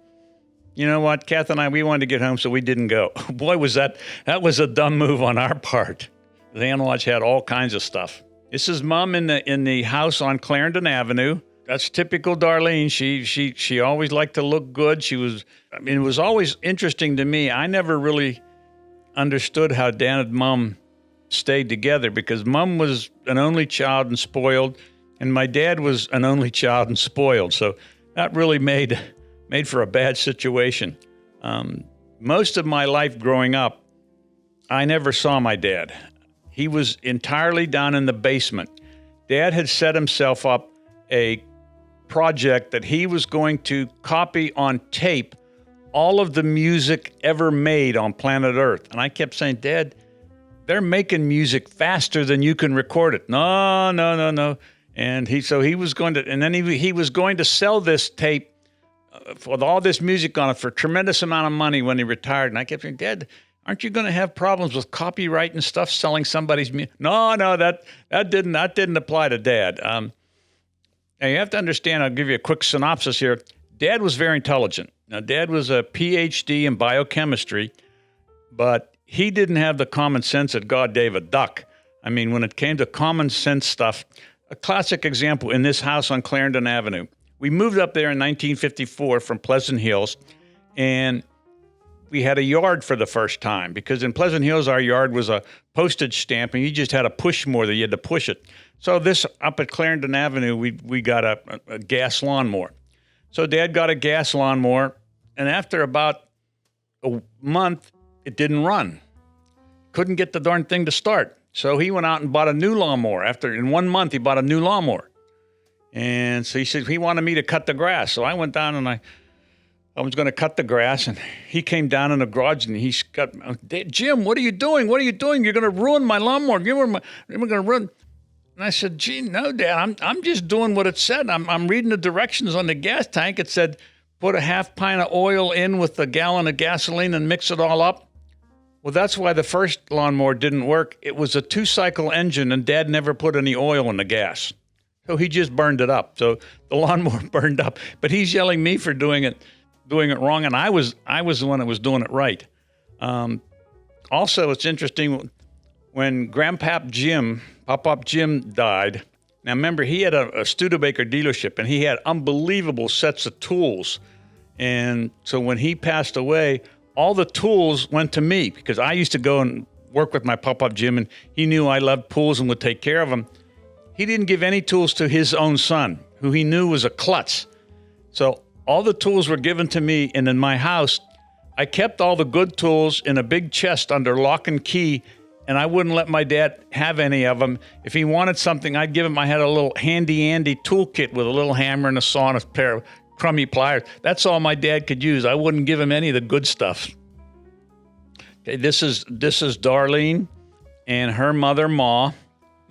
You know what, Kath and I, we wanted to get home, so we didn't go. Boy, that was a dumb move on our part. Aunt Audge had all kinds of stuff. This is Mom in the house on Clarendon Avenue. That's typical Darlene. She always liked to look good. It was always interesting to me. I never really understood how Dad and Mom stayed together, because Mom was an only child and spoiled, and my dad was an only child and spoiled. So that really made for a bad situation. Most of my life growing up, I never saw my dad. He was entirely down in the basement. Dad had set himself up a project that he was going to copy on tape all of the music ever made on planet Earth. And I kept saying, Dad, they're making music faster than you can record it. No. And he was going to, and then he was going to sell this tape with all this music on it for a tremendous amount of money when he retired. And I kept saying, Dad, aren't you going to have problems with copyright and stuff selling somebody's music? No, that didn't apply to Dad. Now, you have to understand, I'll give you a quick synopsis here. Dad was very intelligent. Now, Dad was a PhD in biochemistry, but he didn't have the common sense that God gave a duck. I mean, when it came to common sense stuff, a classic example in this house on Clarendon Avenue. We moved up there in 1954 from Pleasant Hills, and we had a yard for the first time, because in Pleasant Hills, our yard was a postage stamp, and you just had to push more than you had to push it. So this up at Clarendon Avenue, we got a gas lawnmower. So Dad got a gas lawnmower, and after about a month, it didn't run. Couldn't get the darn thing to start. So he went out and bought a new lawnmower. In 1 month, he bought a new lawnmower. And so he said he wanted me to cut the grass. So I went down and I was going to cut the grass, and he came down in the garage and he's got, Jim, what are you doing? What are you doing? You're going to ruin my lawnmower. You're going to ruin. And I said, gee, no, Dad, I'm just doing what it said. I'm reading the directions on the gas tank. It said, put a half pint of oil in with a gallon of gasoline and mix it all up. Well, that's why the first lawnmower didn't work. It was a 2-cycle engine, and Dad never put any oil in the gas. So he just burned it up. So the lawnmower burned up, but he's yelling at me for doing it wrong, and I was the one that was doing it right. Also, it's interesting when Pop-Pop Jim died. Now remember, he had a Studebaker dealership, and he had unbelievable sets of tools. And so when he passed away, all the tools went to me because I used to go and work with my Pop-Pop Jim, and he knew I loved pools and would take care of them. He didn't give any tools to his own son, who he knew was a klutz. So all the tools were given to me, and in my house, I kept all the good tools in a big chest under lock and key, and I wouldn't let my dad have any of them. If he wanted something, I'd give him. I had a little handy-andy toolkit with a little hammer and a saw and a pair of crummy pliers. That's all my dad could use. I wouldn't give him any of the good stuff. Okay, this is Darlene and her mother, Ma.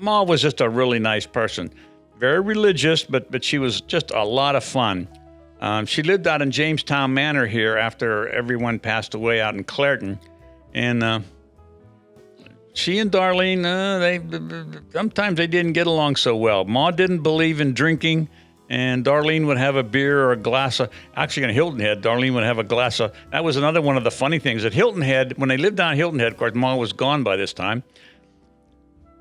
Ma was just a really nice person. Very religious, but she was just a lot of fun. She lived out in Jamestown Manor here after everyone passed away out in Clairton. And she and Darlene, sometimes they didn't get along so well. Ma didn't believe in drinking, and Darlene would have a beer or a glass of, actually in Hilton Head, Darlene would have a glass of, that was another one of the funny things. At Hilton Head, when they lived down Hilton Head, of course, Ma was gone by this time,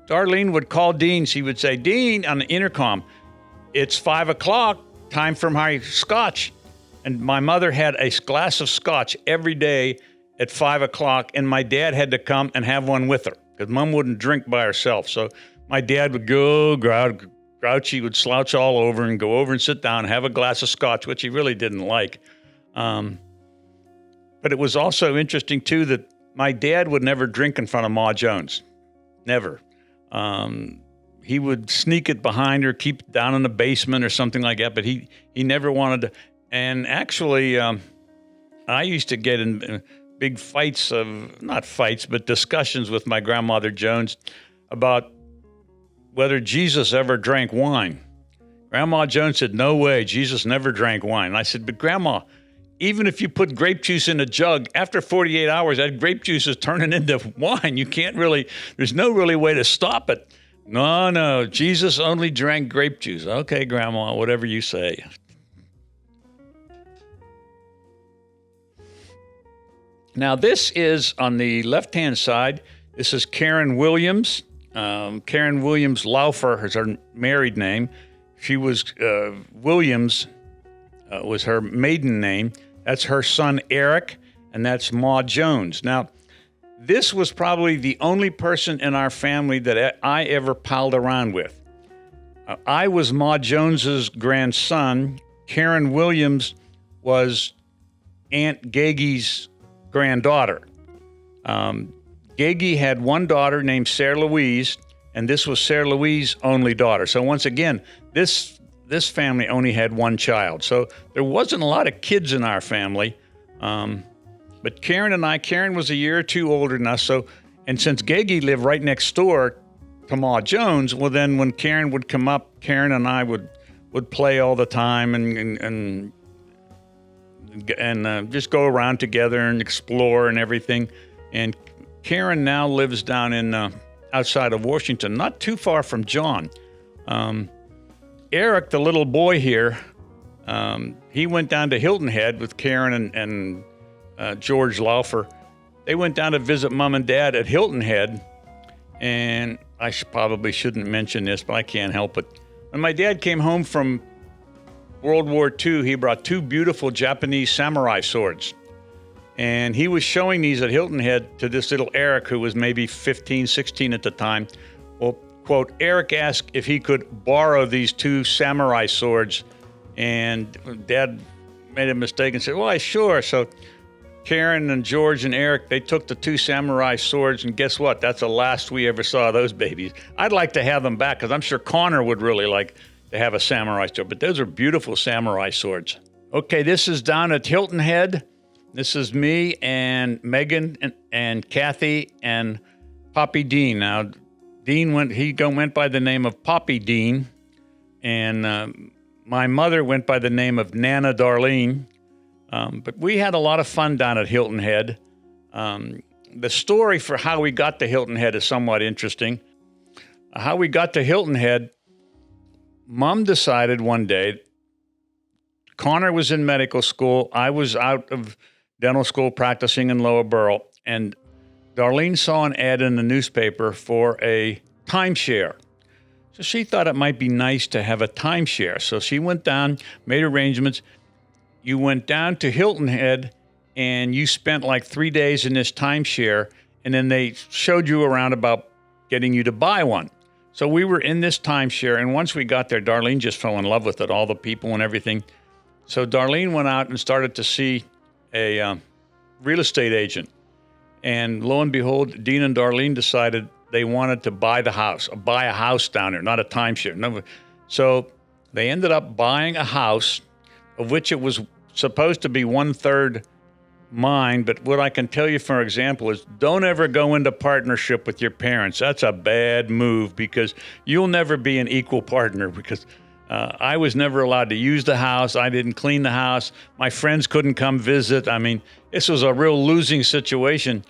Darlene would call Dean. She would say, Dean, on the intercom, it's 5 o'clock, time for my scotch. And my mother had a glass of scotch every day at 5 o'clock, and my dad had to come and have one with her because Mom wouldn't drink by herself. So my dad would go grouchy, would slouch all over and go over and sit down and have a glass of scotch, which he really didn't like. But it was also interesting, too, that my dad would never drink in front of Ma Jones. Never. He would sneak it behind her, keep it down in the basement or something like that, but he never wanted to. And actually, I used to get in big fights not fights, but discussions with my grandmother Jones about whether Jesus ever drank wine. Grandma Jones said, no way, Jesus never drank wine. And I said, but Grandma, even if you put grape juice in a jug, after 48 hours, that grape juice is turning into wine. You can't really, there's no really way to stop it. No, Jesus only drank grape juice. Okay, Grandma, whatever you say. Now, this is on the left-hand side. This is Karen Williams. Karen Williams Laufer is her married name. She was, Williams was her maiden name. That's her son, Eric, and that's Ma Jones. Now, this was probably the only person in our family that I ever palled around with. I was Ma Jones's grandson. Karen Williams was Aunt Gagy's granddaughter. Gaggy had one daughter named Sarah Louise, and this was Sarah Louise's only daughter. So once again, this family only had one child. So there wasn't a lot of kids in our family. But Karen was a year or two older than us. And since Gaggy lived right next door to Ma Jones, well, then when Karen would come up, Karen and I would play all the time and just go around together and explore and everything. And Karen now lives down in outside of Washington, not too far from John. Eric, the little boy here, he went down to Hilton Head with Karen and George Laufer. They went down to visit Mom and Dad at Hilton Head, and I probably shouldn't mention this, but I can't help it. When my dad came home from World War II, he brought two beautiful Japanese samurai swords, and he was showing these at Hilton Head to this little Eric, who was maybe 15, 16 at the time. Well, quote, Eric asked if he could borrow these two samurai swords, and Dad made a mistake and said, well, sure. So Karen and George and Eric, they took the two samurai swords, and guess what? That's the last we ever saw of those babies. I'd like to have them back because I'm sure Connor would really like to have a samurai sword, but those are beautiful samurai swords. Okay, this is down at Hilton Head. This is me and Megan and Kathy and Poppy Dean. Now, Dean went by the name of Poppy Dean, and my mother went by the name of Nana Darlene. But we had a lot of fun down at Hilton Head. The story for how we got to Hilton Head is somewhat interesting. How we got to Hilton Head, Mom decided one day, Connor was in medical school. I was out of dental school practicing in Lower Borough, and Darlene saw an ad in the newspaper for a timeshare. So she thought it might be nice to have a timeshare. So she went down, made arrangements. You went down to Hilton Head and you spent like 3 days in this timeshare, and then they showed you around about getting you to buy one. So we were in this timeshare, and once we got there, Darlene just fell in love with it, all the people and everything. So Darlene went out and started to see a real estate agent. And lo and behold, Dean and Darlene decided they wanted to buy a house down there, not a timeshare. No, so they ended up buying a house, of which it was supposed to be 1/3 mine. But what I can tell you, for example, is don't ever go into partnership with your parents. That's a bad move, because you'll never be an equal partner, because I was never allowed to use the house. I didn't clean the house. My friends couldn't come visit. I mean, this was a real losing situation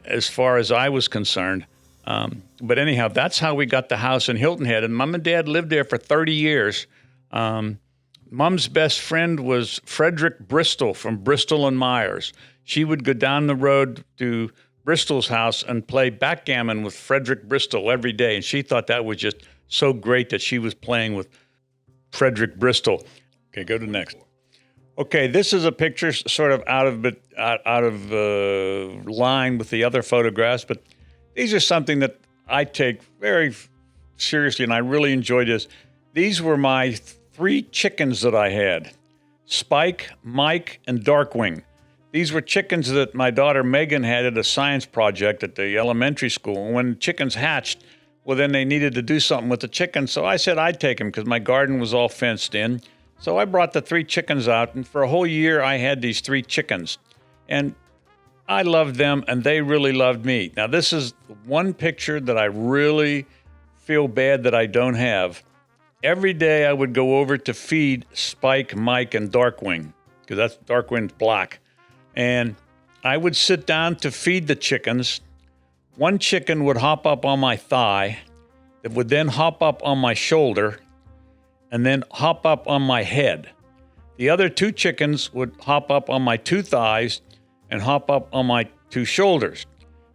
as far as I was concerned. But anyhow, that's how we got the house in Hilton Head. And Mom and Dad lived there for 30 years. Mom's best friend was Frederick Bristol from Bristol and Myers. She would go down the road to Bristol's house and play backgammon with Frederick Bristol every day. And she thought that was just so great that she was playing with Frederick Bristol. Okay, go to next. Okay, this is a picture sort of out of line with the other photographs, but these are something that I take very seriously, and I really enjoyed this. These were my 3 chickens that I had: Spike, Mike, and Darkwing. These were chickens that my daughter Megan had at a science project at the elementary school. And when chickens hatched, well, then they needed to do something with the chickens. So I said I'd take them because my garden was all fenced in. So I brought the 3 chickens out, and for a whole year I had these 3 chickens. And I loved them, and they really loved me. Now, this is one picture that I really feel bad that I don't have. Every day I would go over to feed Spike, Mike, and Darkwing, because that's Darkwing's black. And I would sit down to feed the chickens. One chicken would hop up on my thigh, that would then hop up on my shoulder, and then hop up on my head. The other 2 chickens would hop up on my 2 thighs and hop up on my 2 shoulders.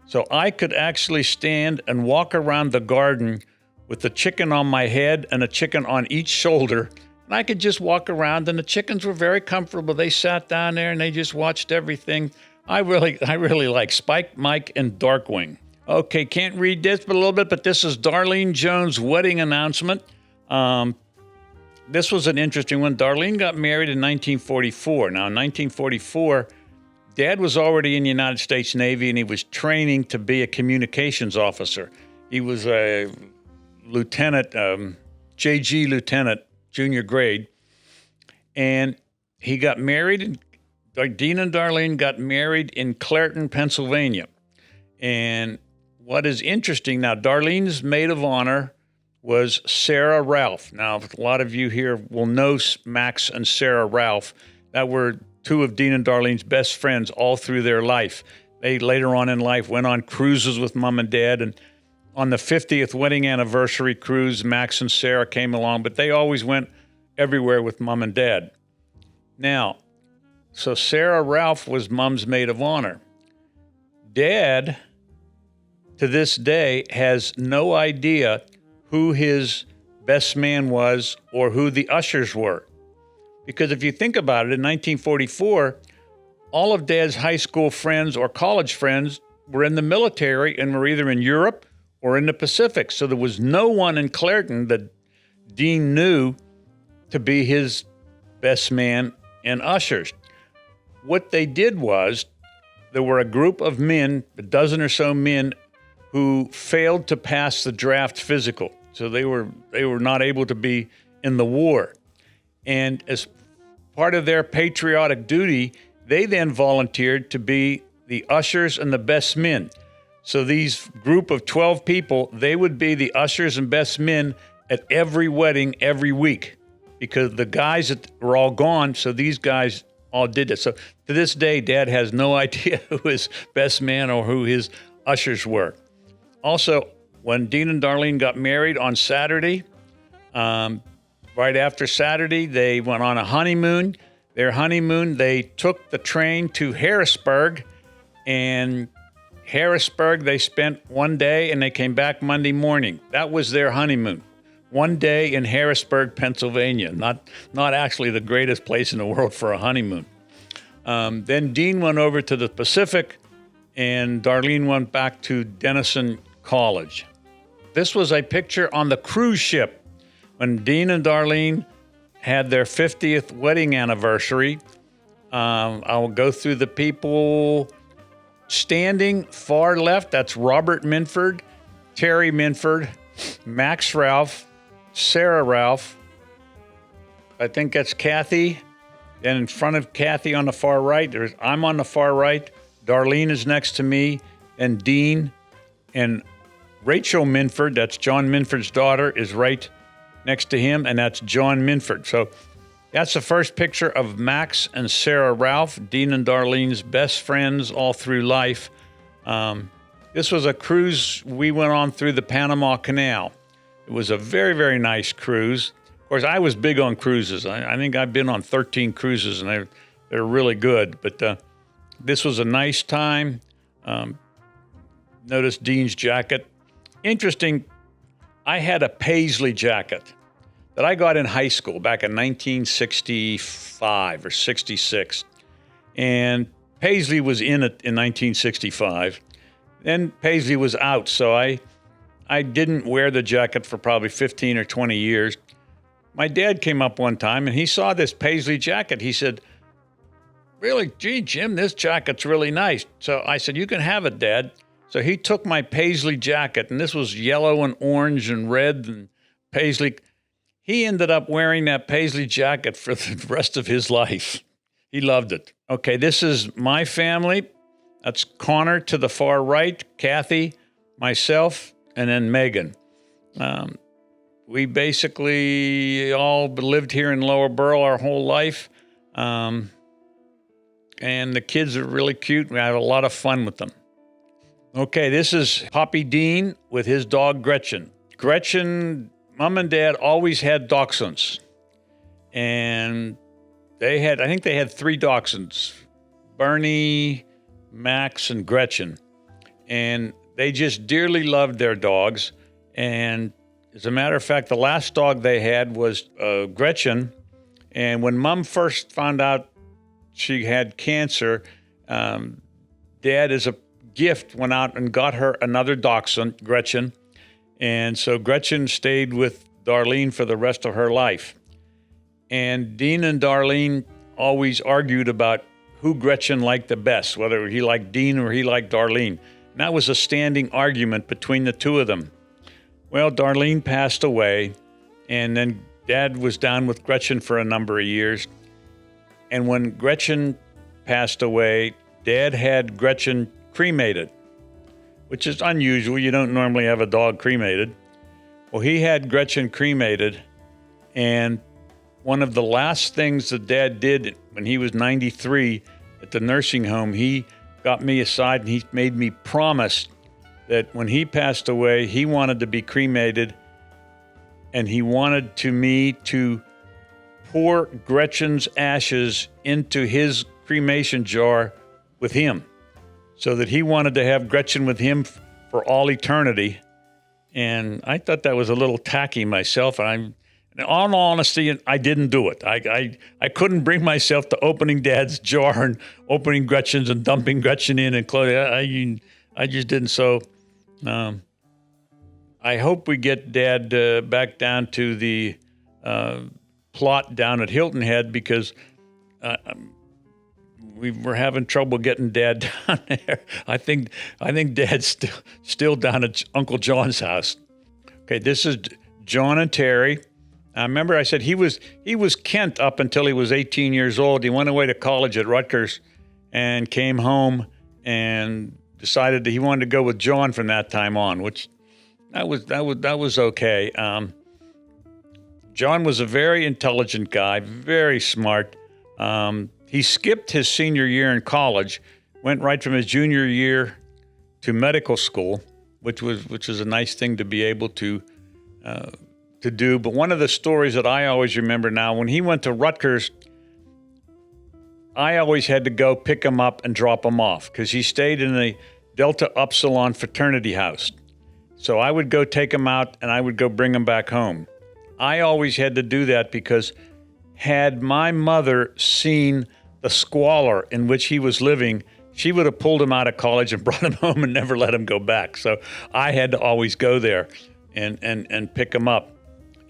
So I could actually stand and walk around the garden with the chicken on my head and a chicken on each shoulder. And I could just walk around, and the chickens were very comfortable. They sat down there and they just watched everything. I really like Spike, Mike, and Darkwing. Okay, can't read this but a little bit, but this is Darlene Jones' wedding announcement. This was an interesting one. Darlene got married in 1944. Now, in 1944, Dad was already in the United States Navy, and he was training to be a communications officer. He was a lieutenant, JG lieutenant, junior grade. And he got married, Dean and Darlene got married in Clairton, Pennsylvania. And what is interesting, now Darlene's maid of honor was Sarah Ralph. Now, a lot of you here will know Max and Sarah Ralph. That were 2 of Dean and Darlene's best friends all through their life. They later on in life went on cruises with Mom and Dad, and on the 50th wedding anniversary cruise, Max and Sarah came along, but they always went everywhere with Mom and Dad. Now, so Sarah Ralph was Mom's maid of honor. Dad, to this day, has no idea who his best man was or who the ushers were. Because if you think about it, in 1944, all of Dad's high school friends or college friends were in the military and were either in Europe or in the Pacific. So there was no one in Clairton that Dean knew to be his best man and ushers. What they did was, there were a group of men, a dozen or so men, who failed to pass the draft physical. So they were not able to be in the war. And as part of their patriotic duty, they then volunteered to be the ushers and the best men. So these group of 12 people, they would be the ushers and best men at every wedding every week, because the guys that were all gone, so these guys all did it. So to this day, Dad has no idea who his best man or who his ushers were. Also, when Dean and Darlene got married on Saturday, Right after Saturday, they went on a honeymoon. Their honeymoon, they took the train to Harrisburg, and Harrisburg, they spent one day, and they came back Monday morning. That was their honeymoon. One day in Harrisburg, Pennsylvania. Not actually the greatest place in the world for a honeymoon. Then Dean went over to the Pacific, and Darlene went back to Denison College. This was a picture on the cruise ship when Dean and Darlene had their 50th wedding anniversary. I'll go through the people standing far left. That's Robert Minford, Terry Minford, Max Ralph, Sarah Ralph. I think that's Kathy. Then in front of Kathy on the far right, I'm on the far right. Darlene is next to me, and Dean and Rachel Minford, that's John Minford's daughter, is right next to him, and that's John Minford. So that's the first picture of Max and Sarah Ralph, Dean and Darlene's best friends all through life. This was a cruise we went on through the Panama Canal. It was a very, very nice cruise. Of course, I was big on cruises. I think I've been on 13 cruises, and they're really good. But this was a nice time. Notice Dean's jacket. Interesting, I had a Paisley jacket that I got in high school back in 1965 or 66. And Paisley was in it in 1965. Then Paisley was out, so I didn't wear the jacket for probably 15 or 20 years. My dad came up one time, and he saw this Paisley jacket. He said, "Really, gee, Jim, this jacket's really nice." So I said, "You can have it, Dad." So he took my Paisley jacket, and this was yellow and orange and red and Paisley. He ended up wearing that Paisley jacket for the rest of his life. He loved it. Okay, this is my family. That's Connor to the far right, Kathy, myself, and then Megan. We basically all lived here in Lower Burl our whole life. And the kids are really cute. We have a lot of fun with them. Okay, this is Poppy Dean with his dog Gretchen. Gretchen, Mom and Dad always had dachshunds. And I think they had 3 dachshunds, Bernie, Max, and Gretchen. And they just dearly loved their dogs. And as a matter of fact, the last dog they had was Gretchen. And when Mom first found out she had cancer, Dad, as a gift, went out and got her another dachshund, Gretchen. And so Gretchen stayed with Darlene for the rest of her life. And Dean and Darlene always argued about who Gretchen liked the best, whether he liked Dean or he liked Darlene. And that was a standing argument between the two of them. Well, Darlene passed away, and then Dad was down with Gretchen for a number of years. And when Gretchen passed away, Dad had Gretchen cremated, which is unusual. You don't normally have a dog cremated. Well, he had Gretchen cremated, and one of the last things that Dad did when he was 93 at the nursing home, he got me aside and he made me promise that when he passed away, he wanted to be cremated, and he wanted me to pour Gretchen's ashes into his cremation jar with him, so that he wanted to have Gretchen with him for all eternity. And I thought that was a little tacky myself, and in all honesty, I didn't do it. I couldn't bring myself to opening Dad's jar and opening Gretchen's and dumping Gretchen in and closing. I just didn't. So I hope we get Dad back down to the plot down at Hilton Head, because we were having trouble getting Dad down there. I think Dad's still down at Uncle John's house. Okay, this is John and Terry. I remember I said he was Kent up until he was 18 years old. He went away to college at Rutgers and came home and decided that he wanted to go with John from that time on, which that was okay. John was a very intelligent guy, very smart. He skipped his senior year in college, went right from his junior year to medical school, which was a nice thing to be able to to do, but one of the stories that I always remember now, when he went to Rutgers, I always had to go pick him up and drop him off because he stayed in the Delta Upsilon fraternity house. So I would go take him out and I would go bring him back home. I always had to do that because had my mother seen the squalor in which he was living, she would have pulled him out of college and brought him home and never let him go back. So I had to always go there and pick him up.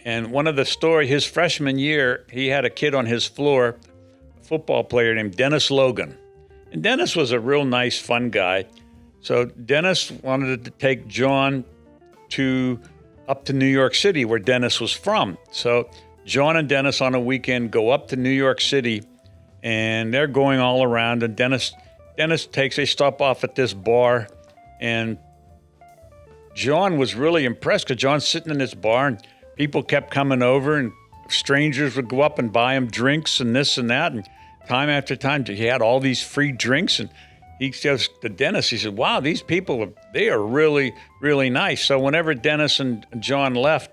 And one of the stories, his freshman year, he had a kid on his floor, a football player named Dennis Logan. And Dennis was a real nice, fun guy. So Dennis wanted to take John up to New York City, where Dennis was from. So John and Dennis on a weekend go up to New York City, and they're going all around. And Dennis they stop off at this bar, and John was really impressed because John's sitting in this bar, and people kept coming over, and strangers would go up and buy him drinks and this and that. And time after time, he had all these free drinks, and he says to Dennis, he said, wow, these people, they are really, really nice. So whenever Dennis and John left,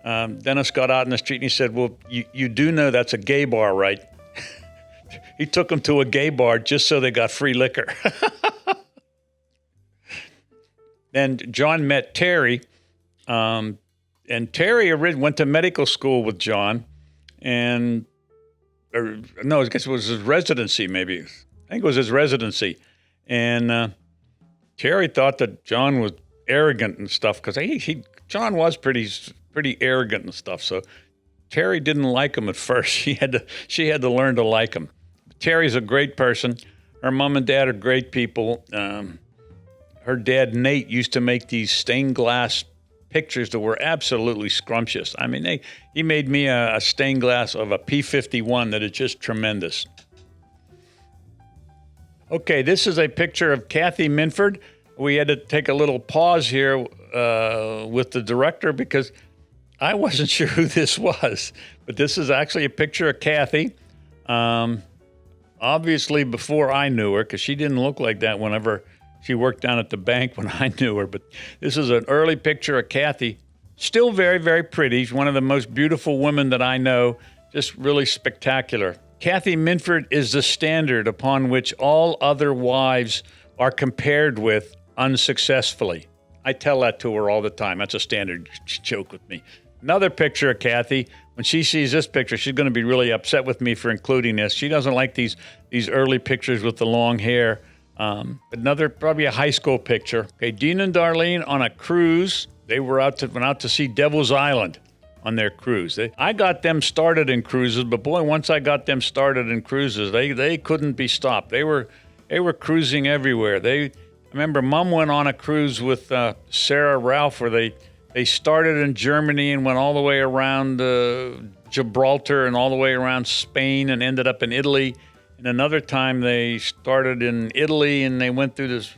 Dennis got out in the street and he said, well, you do know that's a gay bar, right? He took them to a gay bar just so they got free liquor. Then John met Terry, and Terry went to medical school with John, I guess it was his residency maybe. I think it was his residency. And Terry thought that John was arrogant and stuff because John was pretty arrogant and stuff. So Terry didn't like him at first. She had to learn to like him. Terry's a great person. Her mom and dad are great people. Her dad, Nate, used to make these stained glass pictures that were absolutely scrumptious. I mean, he made me a stained glass of a P-51 that is just tremendous. Okay, this is a picture of Kathy Minford. We had to take a little pause here with the director because I wasn't sure who this was. But this is actually a picture of Kathy. Obviously before I knew her, because she didn't look like that whenever she worked down at the bank when I knew her. But this is an early picture of Kathy. Still very, very pretty. She's one of the most beautiful women that I know. Just really spectacular. Kathy Minford is the standard upon which all other wives are compared with unsuccessfully. I tell that to her all the time. That's a standard joke with me. Another picture of Kathy. When she sees this picture, she's going to be really upset with me for including this. She doesn't like these early pictures with the long hair. Another, probably a high school picture. Okay, Dean and Darlene on a cruise. They went out to see Devil's Island on their cruise. I got them started in cruises, but boy, once I got them started in cruises, they couldn't be stopped. They were cruising everywhere. I remember Mom went on a cruise with Sarah Ralph where they started in Germany and went all the way around Gibraltar and all the way around Spain and ended up in Italy. And another time they started in Italy and they went through this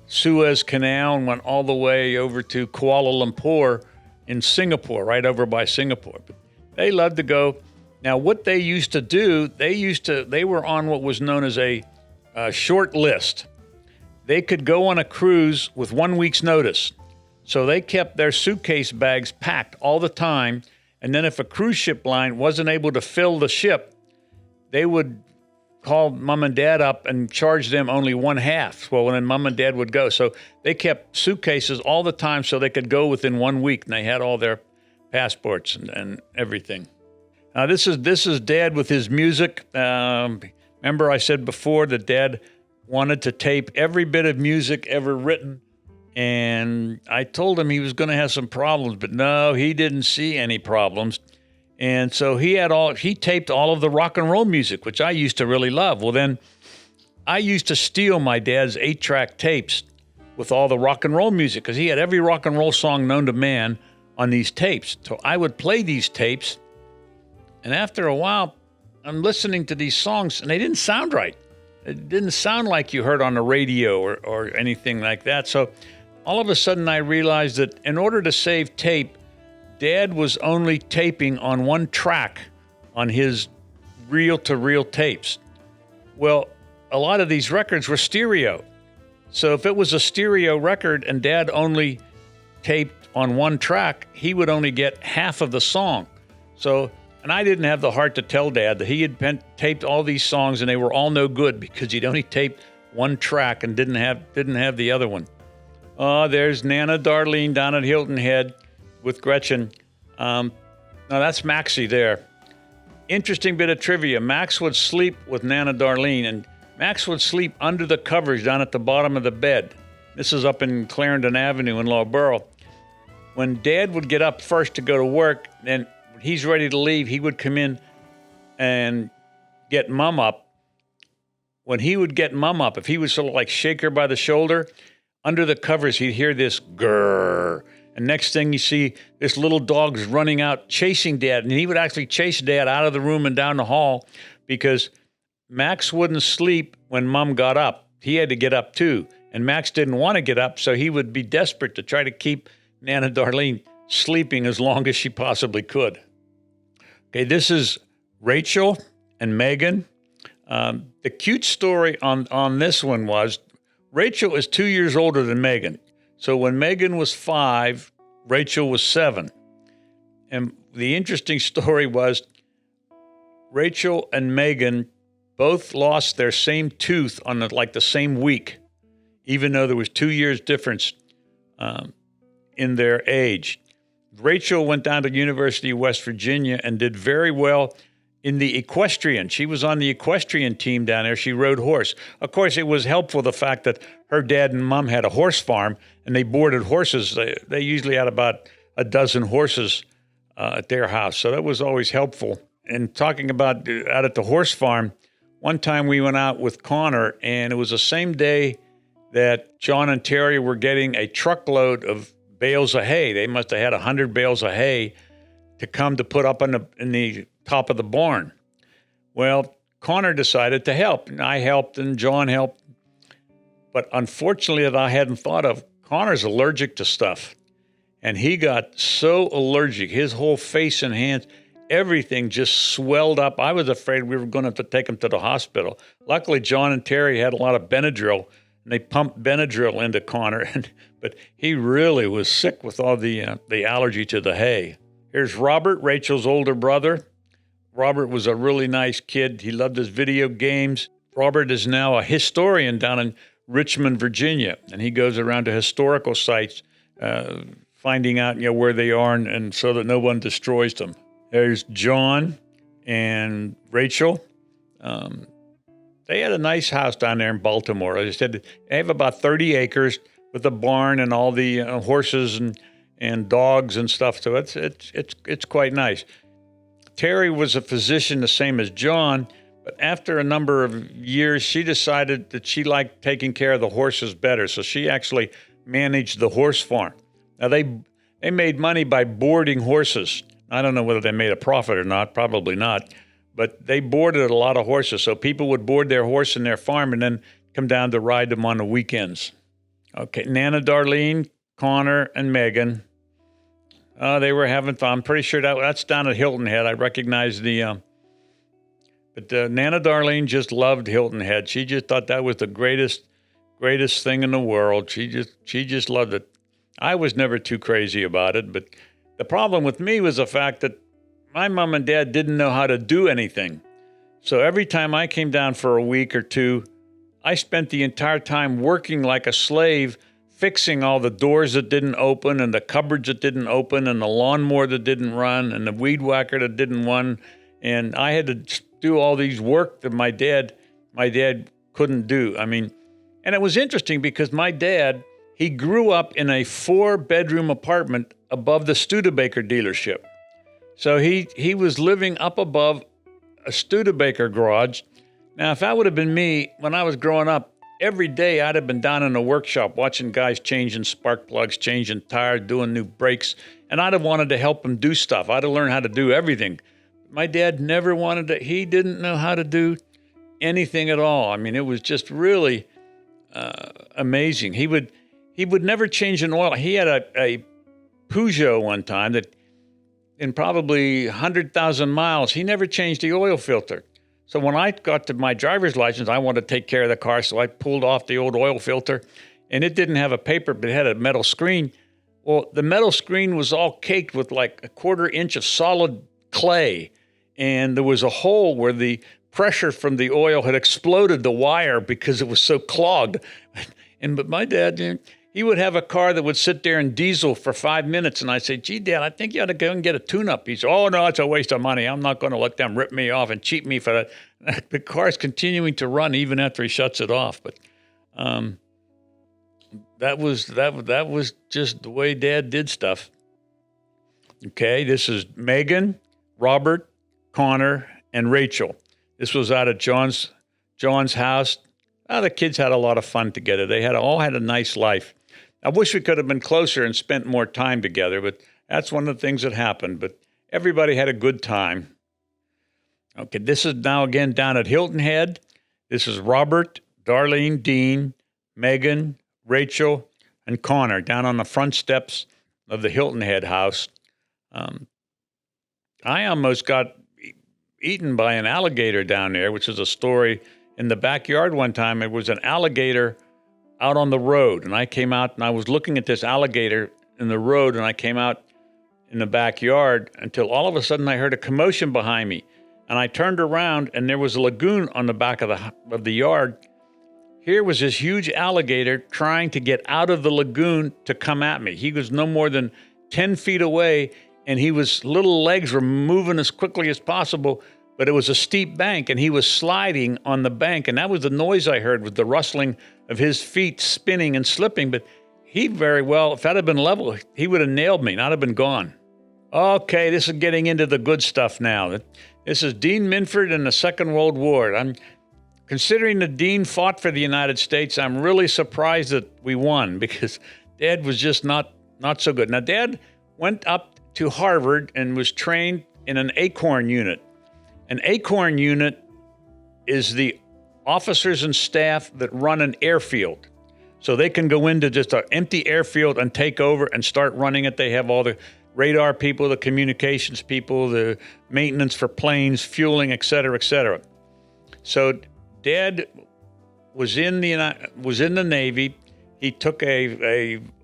Suez Canal and went all the way over to Kuala Lumpur in Singapore, right over by Singapore. But they loved to go. Now, what they used to do, they were on what was known as a short list. They could go on a cruise with 1 week's notice. So they kept their suitcase bags packed all the time. And then if a cruise ship line wasn't able to fill the ship, they would call Mom and Dad up and charge them only one half. Well, then Mom and Dad would go. So they kept suitcases all the time so they could go within 1 week, and they had all their passports and everything. This is Dad with his music. Remember I said before that Dad wanted to tape every bit of music ever written, and I told him he was going to have some problems, but no, he didn't see any problems. And so he taped all of the rock and roll music, which I used to really love. Well, then I used to steal my dad's 8-track tapes with all the rock and roll music because he had every rock and roll song known to man on these tapes. So I would play these tapes, and after a while, I'm listening to these songs, and they didn't sound right. It didn't sound like you heard on the radio or anything like that. So all of a sudden, I realized that in order to save tape, Dad was only taping on one track on his reel-to-reel tapes. Well, a lot of these records were stereo. So if it was a stereo record and Dad only taped on one track, he would only get half of the song. So, and I didn't have the heart to tell Dad that he had taped all these songs and they were all no good because he'd only taped one track and didn't have the other one. Oh, there's Nana Darlene down at Hilton Head with Gretchen. Now that's Maxie there. Interesting bit of trivia. Max would sleep with Nana Darlene, and Max would sleep under the covers down at the bottom of the bed. This is up in Clarendon Avenue in Loughborough. When Dad would get up first to go to work, and when he's ready to leave, he would come in and get Mom up. When he would get Mom up, if he would sort of like shake her by the shoulder, under the covers, he'd hear this grrr. And next thing you see, this little dog's running out, chasing Dad. And he would actually chase Dad out of the room and down the hall because Max wouldn't sleep when Mom got up. He had to get up too. And Max didn't want to get up, so he would be desperate to try to keep Nana Darlene sleeping as long as she possibly could. Okay, this is Rachel and Megan. The cute story on this one was Rachel is 2 years older than Megan. So when Megan was 5, Rachel was 7. And the interesting story was Rachel and Megan both lost their same tooth on the same week, even though there was 2 years difference in their age. Rachel went down to University of West Virginia and did very well in the equestrian. She was on the equestrian team down there. She rode horse. Of course, it was helpful the fact that her dad and mom had a horse farm and they boarded horses. They usually had about a dozen horses at their house. So that was always helpful. And talking about out at the horse farm, one time we went out with Connor and it was the same day that John and Terry were getting a truckload of bales of hay. They must have had 100 bales of hay to come to put up in the top of the barn. Well, Connor decided to help, and I helped, and John helped. But unfortunately, that I hadn't thought of, Connor's allergic to stuff. And he got so allergic, his whole face and hands, everything just swelled up. I was afraid we were going to have to take him to the hospital. Luckily, John and Terry had a lot of Benadryl, and they pumped Benadryl into Connor. But he really was sick with all the allergy to the hay. Here's Robert, Rachel's older brother. Robert was a really nice kid. He loved his video games. Robert is now a historian down in Richmond, Virginia, and he goes around to historical sites, finding out where they are, and so that no one destroys them. There's John and Rachel. They had a nice house down there in Baltimore. As I said, they have about 30 acres with a barn and all the horses and dogs and stuff. So it's quite nice. Terry was a physician, the same as John, but after a number of years, she decided that she liked taking care of the horses better. So she actually managed the horse farm. Now they made money by boarding horses. I don't know whether they made a profit or not, probably not, but they boarded a lot of horses. So people would board their horse in their farm and then come down to ride them on the weekends. Okay, Nana Darlene, Connor, and Megan. They were having fun. I'm pretty sure that's down at Hilton Head. I recognize but Nana Darlene just loved Hilton Head. She just thought that was the greatest thing in the world. She just loved it. I was never too crazy about it, but the problem with me was the fact that my mom and dad didn't know how to do anything. So every time I came down for a week or two, I spent the entire time working like a slave, fixing all the doors that didn't open and the cupboards that didn't open and the lawnmower that didn't run and the weed whacker that didn't run. And I had to do all these work that my dad couldn't do. I mean, and it was interesting because my dad, he grew up in a 4-bedroom apartment above the Studebaker dealership. So he was living up above a Studebaker garage. Now, if that would have been me when I was growing up, every day I'd have been down in a workshop watching guys changing spark plugs, changing tires, doing new brakes, and I'd have wanted to help them do stuff. I'd have learned how to do everything. My dad never wanted to. He didn't know how to do anything at all. I mean, it was just really amazing. He would never change an oil. He had a Peugeot one time that in probably 100,000 miles, he never changed the oil filter. So when I got to my driver's license, I wanted to take care of the car, so I pulled off the old oil filter, and it didn't have a paper, but it had a metal screen. Well, the metal screen was all caked with like a 1/4 inch of solid clay, and there was a hole where the pressure from the oil had exploded the wire because it was so clogged. But my dad, he would have a car that would sit there in diesel for 5 minutes, and I'd say, "Gee, Dad, I think you ought to go and get a tune-up." He said, "Oh, no, it's a waste of money. I'm not going to let them rip me off and cheat me for that." The car's continuing to run even after he shuts it off. But that was just the way Dad did stuff. Okay, this is Megan, Robert, Connor, and Rachel. This was out at John's house. The kids had a lot of fun together. They all had a nice life. I wish we could have been closer and spent more time together, but that's one of the things that happened. But everybody had a good time. Okay, this is now again down at Hilton Head. This is Robert, Darlene, Dean, Megan, Rachel, and Connor down on the front steps of the Hilton Head house. I almost got eaten by an alligator down there, which is a story. In the backyard one time, it was an alligator out on the road, and I came out and I was looking at this alligator in the road, and I came out in the backyard until all of a sudden I heard a commotion behind me, and I turned around and there was a lagoon on the back of the yard. Here was this huge alligator trying to get out of the lagoon to come at me. He was no more than 10 feet away, and his little legs were moving as quickly as possible, but it was a steep bank, and he was sliding on the bank, and that was the noise I heard, with the rustling of his feet spinning and slipping. But he very well, if that had been level, he would have nailed me, not have been gone. Okay, this is getting into the good stuff now. This is Dean Minford in the Second World War. I'm considering that Dean fought for the United States. I'm really surprised that we won, because Dad was just not so good. Now, Dad went up to Harvard and was trained in an Acorn unit. An Acorn unit is the officers and staff that run an airfield. So they can go into just an empty airfield and take over and start running it. They have all the radar people, the communications people, the maintenance for planes, fueling, et cetera, et cetera. So Dad was in the Navy. He took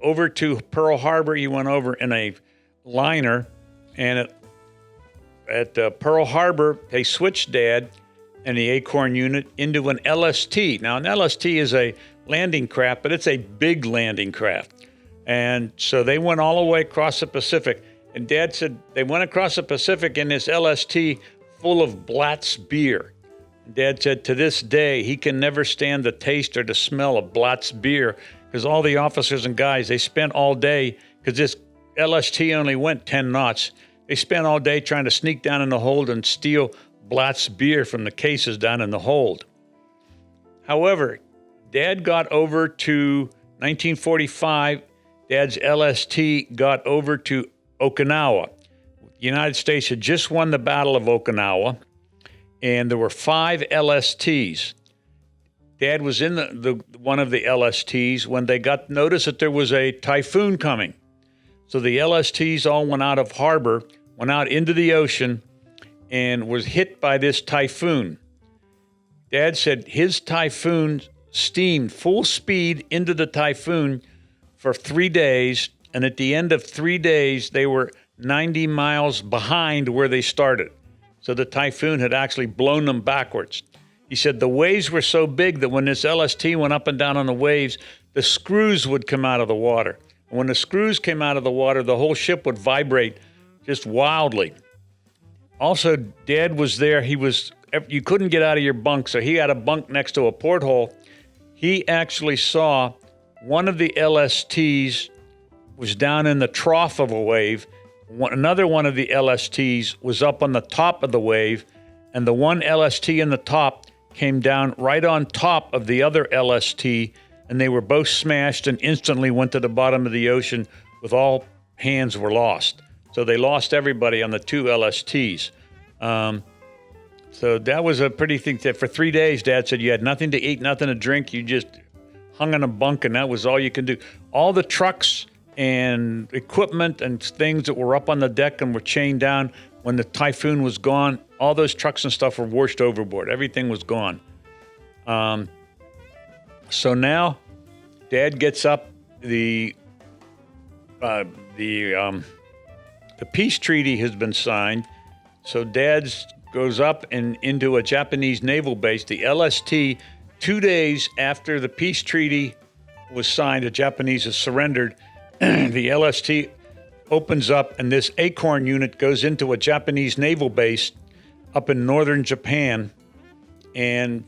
over to Pearl Harbor. He went over in a liner, and at Pearl Harbor, they switched Dad and the Acorn unit into an LST. Now, an LST is a landing craft, but it's a big landing craft. And so they went all the way across the Pacific. And Dad said they went across the Pacific in this LST full of Blatt's beer. And Dad said to this day, he can never stand the taste or the smell of Blatt's beer, because all the officers and guys, they spent all day, because this LST only went 10 knots. They spent all day trying to sneak down in the hold and steal Blatt's beer from the cases down in the hold. However, Dad got over to 1945. Dad's LST got over to Okinawa. The United States had just won the Battle of Okinawa, and there were 5 LSTs. Dad was in one of the LSTs when they got notice that there was a typhoon coming. So the LSTs all went out of harbor, went out into the ocean, and was hit by this typhoon. Dad said his typhoon steamed full speed into the typhoon for 3 days, and at the end of 3 days, they were 90 miles behind where they started. So the typhoon had actually blown them backwards. He said the waves were so big that when this LST went up and down on the waves, the screws would come out of the water. And when the screws came out of the water, the whole ship would vibrate just wildly. Also, Dad was there. You couldn't get out of your bunk, so he had a bunk next to a porthole. He actually saw one of the LSTs was down in the trough of a wave. Another one of the LSTs was up on the top of the wave, and the one LST in the top came down right on top of the other LST, and they were both smashed and instantly went to the bottom of the ocean with all hands were lost. So they lost everybody on the 2 LSTs. So that was a pretty thing. That for 3 days, Dad said you had nothing to eat, nothing to drink. You just hung in a bunk, and that was all you could do. All the trucks and equipment and things that were up on the deck and were chained down when the typhoon was gone, all those trucks and stuff were washed overboard. Everything was gone. So now Dad gets up. The the peace treaty has been signed. So Dad goes up and into a Japanese naval base, the LST, 2 days after the peace treaty was signed. The Japanese have surrendered. The LST opens up, and this Acorn unit goes into a Japanese naval base up in northern Japan, and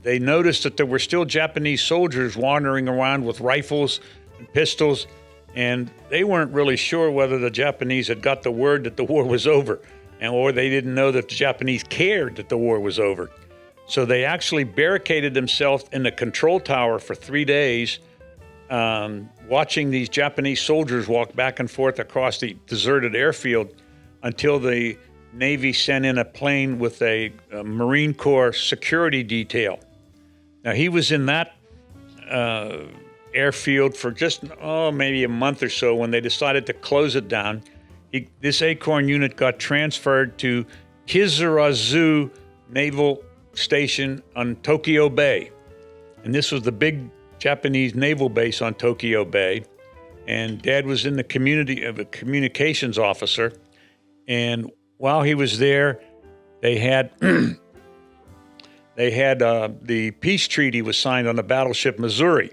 they noticed that there were still Japanese soldiers wandering around with rifles and pistols, and they weren't really sure whether the Japanese had got the word that the war was over, or they didn't know that the Japanese cared that the war was over. So they actually barricaded themselves in the control tower for 3 days, watching these Japanese soldiers walk back and forth across the deserted airfield until the Navy sent in a plane with a Marine Corps security detail. Now, he was in that airfield for just, maybe a month or so when they decided to close it down. This Acorn unit got transferred to Kizurazu Naval Station on Tokyo Bay. And this was the big Japanese naval base on Tokyo Bay. And Dad was in the community of a communications officer. And while he was there, they had the peace treaty was signed on the battleship Missouri.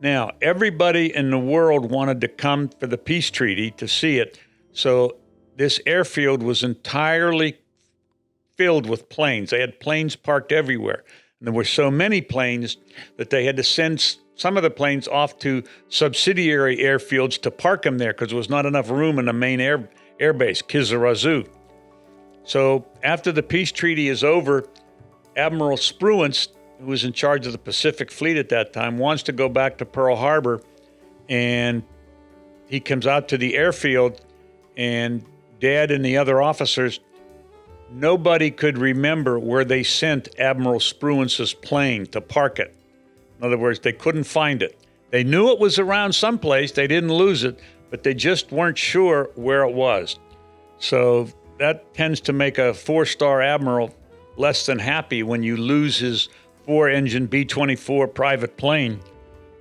Now, everybody in the world wanted to come for the peace treaty to see it. So this airfield was entirely filled with planes. They had planes parked everywhere. And there were so many planes that they had to send some of the planes off to subsidiary airfields to park them there because there was not enough room in the main air base, Kizurazu. So after the peace treaty is over, Admiral Spruance, who was in charge of the Pacific Fleet at that time, wants to go back to Pearl Harbor, and he comes out to the airfield, and Dad and the other officers, nobody could remember where they sent Admiral Spruance's plane to park it. In other words, they couldn't find it. They knew it was around someplace, they didn't lose it, but they just weren't sure where it was. So that tends to make a 4-star admiral less than happy when you lose his 4-engine B-24 private plane.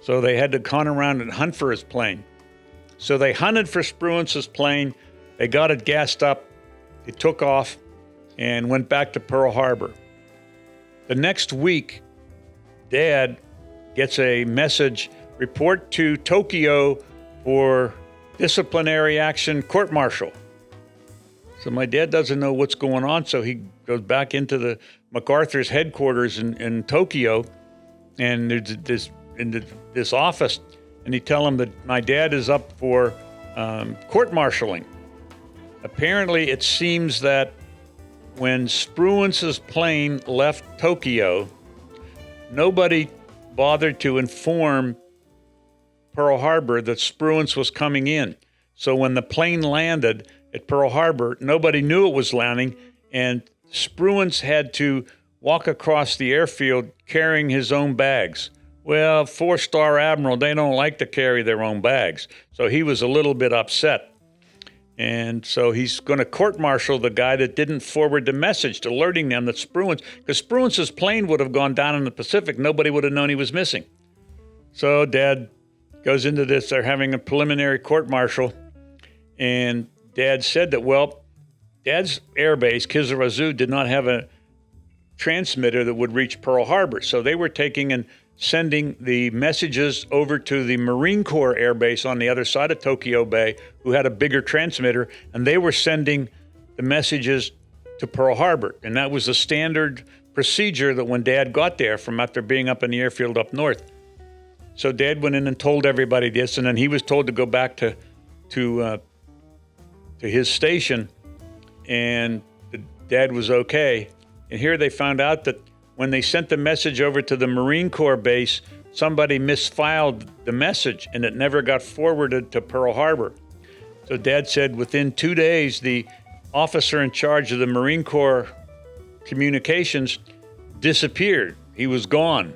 So they had to hunt around and hunt for his plane. So they hunted for Spruance's plane. They got it gassed up. It took off and went back to Pearl Harbor. The next week, Dad gets a message, report to Tokyo for disciplinary action court-martial. So my dad doesn't know what's going on, so he goes back into the MacArthur's headquarters in Tokyo, and there's this office, and he tell him that my dad is up for court-martialing. Apparently, it seems that when Spruance's plane left Tokyo, nobody bothered to inform Pearl Harbor that Spruance was coming in. So when the plane landed at Pearl Harbor, nobody knew it was landing, and Spruance had to walk across the airfield carrying his own bags. Well, 4-star admiral, they don't like to carry their own bags. So he was a little bit upset. And so he's going to court-martial the guy that didn't forward the message, alerting them that Spruance, because Spruance's plane would have gone down in the Pacific, nobody would have known he was missing. So Dad goes into this, they're having a preliminary court-martial, and Dad said that, well, Dad's airbase, Kizurazu, did not have a transmitter that would reach Pearl Harbor. So they were taking and sending the messages over to the Marine Corps Air Base on the other side of Tokyo Bay, who had a bigger transmitter, and they were sending the messages to Pearl Harbor. And that was the standard procedure that when Dad got there from after being up in the airfield up north. So Dad went in and told everybody this, and then he was told to go back to his station, and Dad was okay. And here they found out that when they sent the message over to the Marine Corps base, somebody misfiled the message and it never got forwarded to Pearl Harbor. So Dad said within 2 days, the officer in charge of the Marine Corps communications disappeared. He was gone.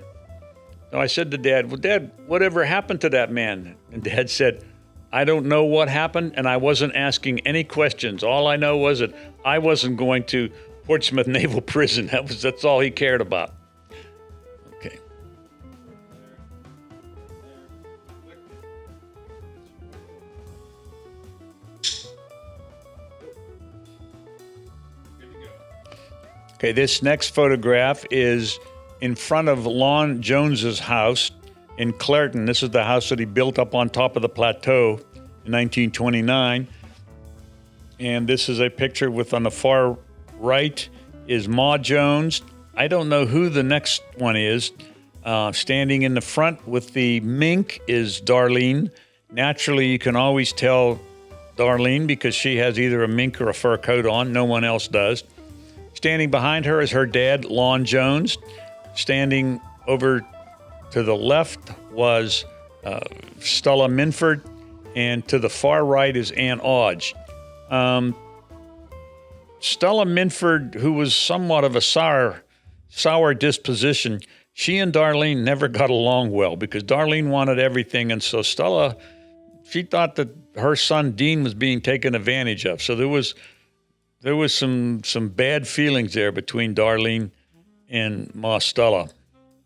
So I said to Dad, well, Dad, whatever happened to that man? And Dad said, I don't know what happened, and I wasn't asking any questions. All I know was that I wasn't going to Portsmouth Naval Prison. That's all he cared about. Okay. Okay, this next photograph is in front of Lon Jones's house in Clairton. This is the house that he built up on top of the plateau in 1929. And this is a picture with, on the far right is Ma Jones. I don't know who the next one is. Standing in the front with the mink is Darlene. Naturally, you can always tell Darlene because she has either a mink or a fur coat on. No one else does. Standing behind her is her dad, Lon Jones. Standing over to the left was Stella Minford, and to the far right is Aunt Odge. Stella Minford, who was somewhat of a sour disposition, she and Darlene never got along well because Darlene wanted everything, and so Stella, she thought that her son Dean was being taken advantage of. So there was some bad feelings there between Darlene and Ma Stella.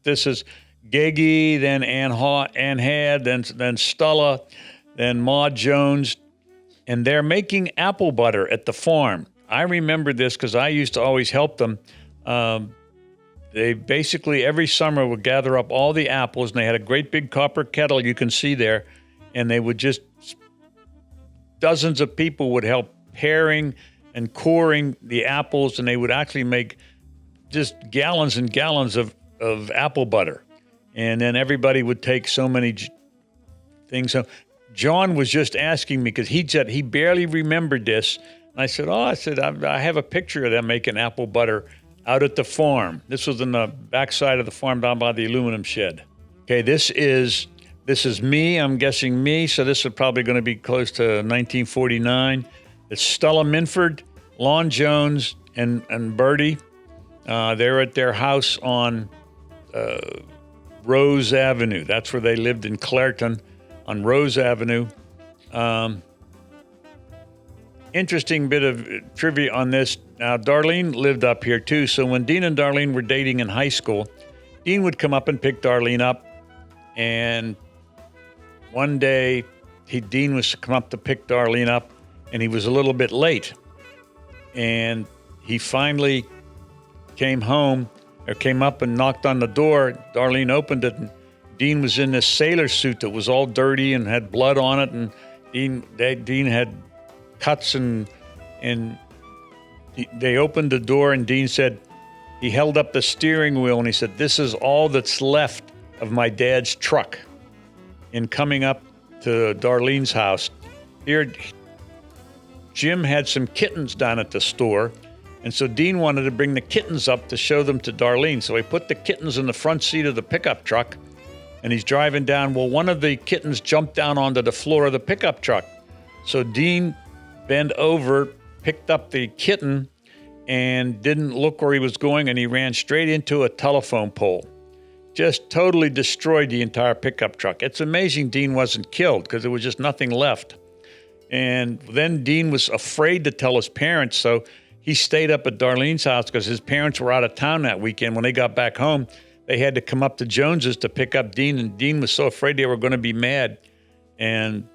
This is Gagey, then Ann Had, then Stella, then Ma Jones, and they're making apple butter at the farm. I remember this because I used to always help them. They basically every summer would gather up all the apples, and they had a great big copper kettle you can see there, and they would just, dozens of people would help paring and coring the apples, and they would actually make just gallons and gallons of apple butter. And then everybody would take so many things. So John was just asking me because he said he barely remembered this. And I said, I have a picture of them making apple butter out at the farm. This was in the backside of the farm down by the aluminum shed. Okay, this is me. I'm guessing me. So this is probably going to be close to 1949. It's Stella Minford, Lon Jones, and Bertie. They're at their house on Rose Avenue. That's where they lived in Clairton on Rose Avenue. Interesting bit of trivia on this. Now, Darlene lived up here too. So when Dean and Darlene were dating in high school, Dean would come up and pick Darlene up. And one day, Dean was to come up to pick Darlene up, and he was a little bit late. And he finally came up and knocked on the door. Darlene opened it, and Dean was in this sailor suit that was all dirty and had blood on it, and Dean had cuts, and they opened the door, and Dean said, he held up the steering wheel, and he said, "This is all that's left of my dad's truck." In coming up to Darlene's house, here, Jim had some kittens down at the store, and so Dean wanted to bring the kittens up to show them to Darlene. So he put the kittens in the front seat of the pickup truck, and he's driving down. Well, one of the kittens jumped down onto the floor of the pickup truck. So Dean bent over, picked up the kitten, and didn't look where he was going, and he ran straight into a telephone pole. Just totally destroyed the entire pickup truck. It's amazing Dean wasn't killed because there was just nothing left. And then Dean was afraid to tell his parents, so he stayed up at Darlene's house because his parents were out of town that weekend. When they got back home, they had to come up to Jones's to pick up Dean, and Dean was so afraid they were going to be mad. And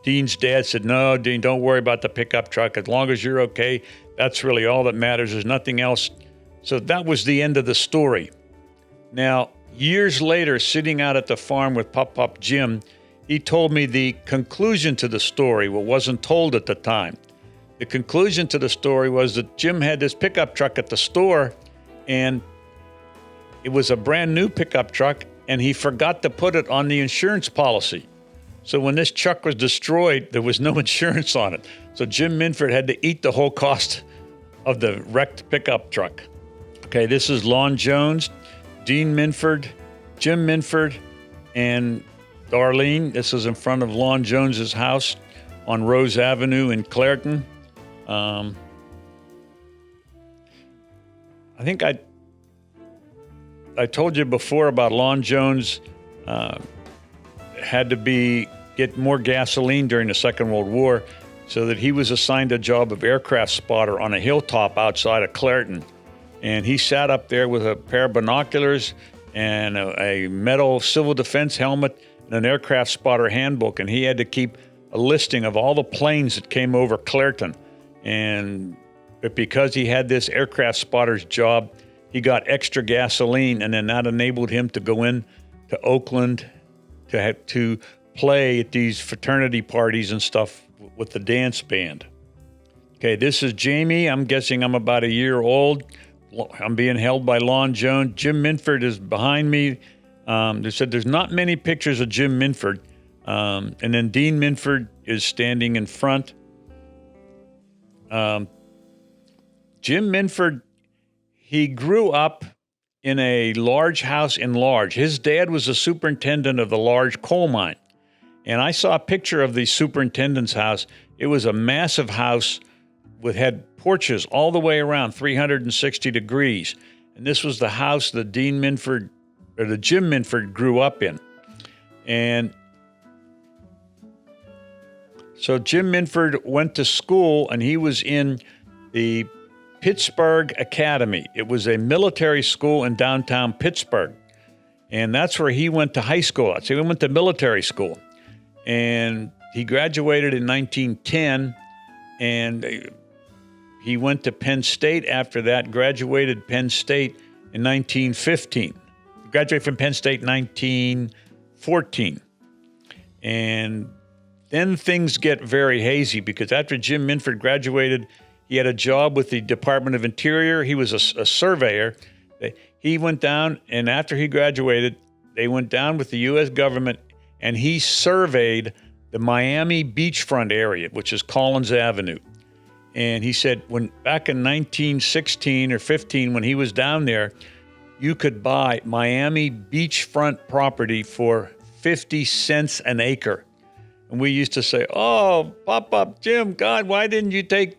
Dean's dad said, "No, Dean, don't worry about the pickup truck. As long as you're okay, that's really all that matters. There's nothing else." So that was the end of the story. Now, years later, sitting out at the farm with Pop Jim, he told me the conclusion to the story, what wasn't told at the time. The conclusion to the story was that Jim had this pickup truck at the store, and it was a brand new pickup truck, and he forgot to put it on the insurance policy. So when this truck was destroyed, there was no insurance on it. So Jim Minford had to eat the whole cost of the wrecked pickup truck. Okay, this is Lon Jones, Dean Minford, Jim Minford, and Darlene. This is in front of Lon Jones's house on Rose Avenue in Clairton. I think I told you before about Lon Jones had to get more gasoline during the Second World War, so that he was assigned a job of aircraft spotter on a hilltop outside of Clairton. And he sat up there with a pair of binoculars and a metal civil defense helmet and an aircraft spotter handbook, and he had to keep a listing of all the planes that came over Clairton. And but because he had this aircraft spotter's job, he got extra gasoline, and then that enabled him to go in to Oakland to play at these fraternity parties and stuff with the dance band. Okay, this is Jamie. I'm guessing I'm about a year old. I'm being held by Lon Jones. Jim Minford is behind me. They said there's not many pictures of Jim Minford. And then Dean Minford is standing in front. Jim Minford, he grew up in a large house in Large. His dad was a superintendent of the Large coal mine. And I saw a picture of the superintendent's house. It was a massive house had porches all the way around, 360 degrees. And this was the house that Jim Minford grew up in. And so Jim Minford went to school, and he was in the Pittsburgh Academy. It was a military school in downtown Pittsburgh. And that's where he went to high school. So he went to military school. And he graduated in 1910, and he went to Penn State after that, graduated Penn State in 1915. Graduated from Penn State in 1914. And then things get very hazy, because after Jim Minford graduated, he had a job with the Department of Interior. He was a surveyor. He went down, and after he graduated, they went down with the U.S. government, and he surveyed the Miami beachfront area, which is Collins Avenue. And he said back in 1916 or 15, when he was down there, you could buy Miami beachfront property for 50 cents an acre. And we used to say, oh, Pop, Jim, God, why didn't you take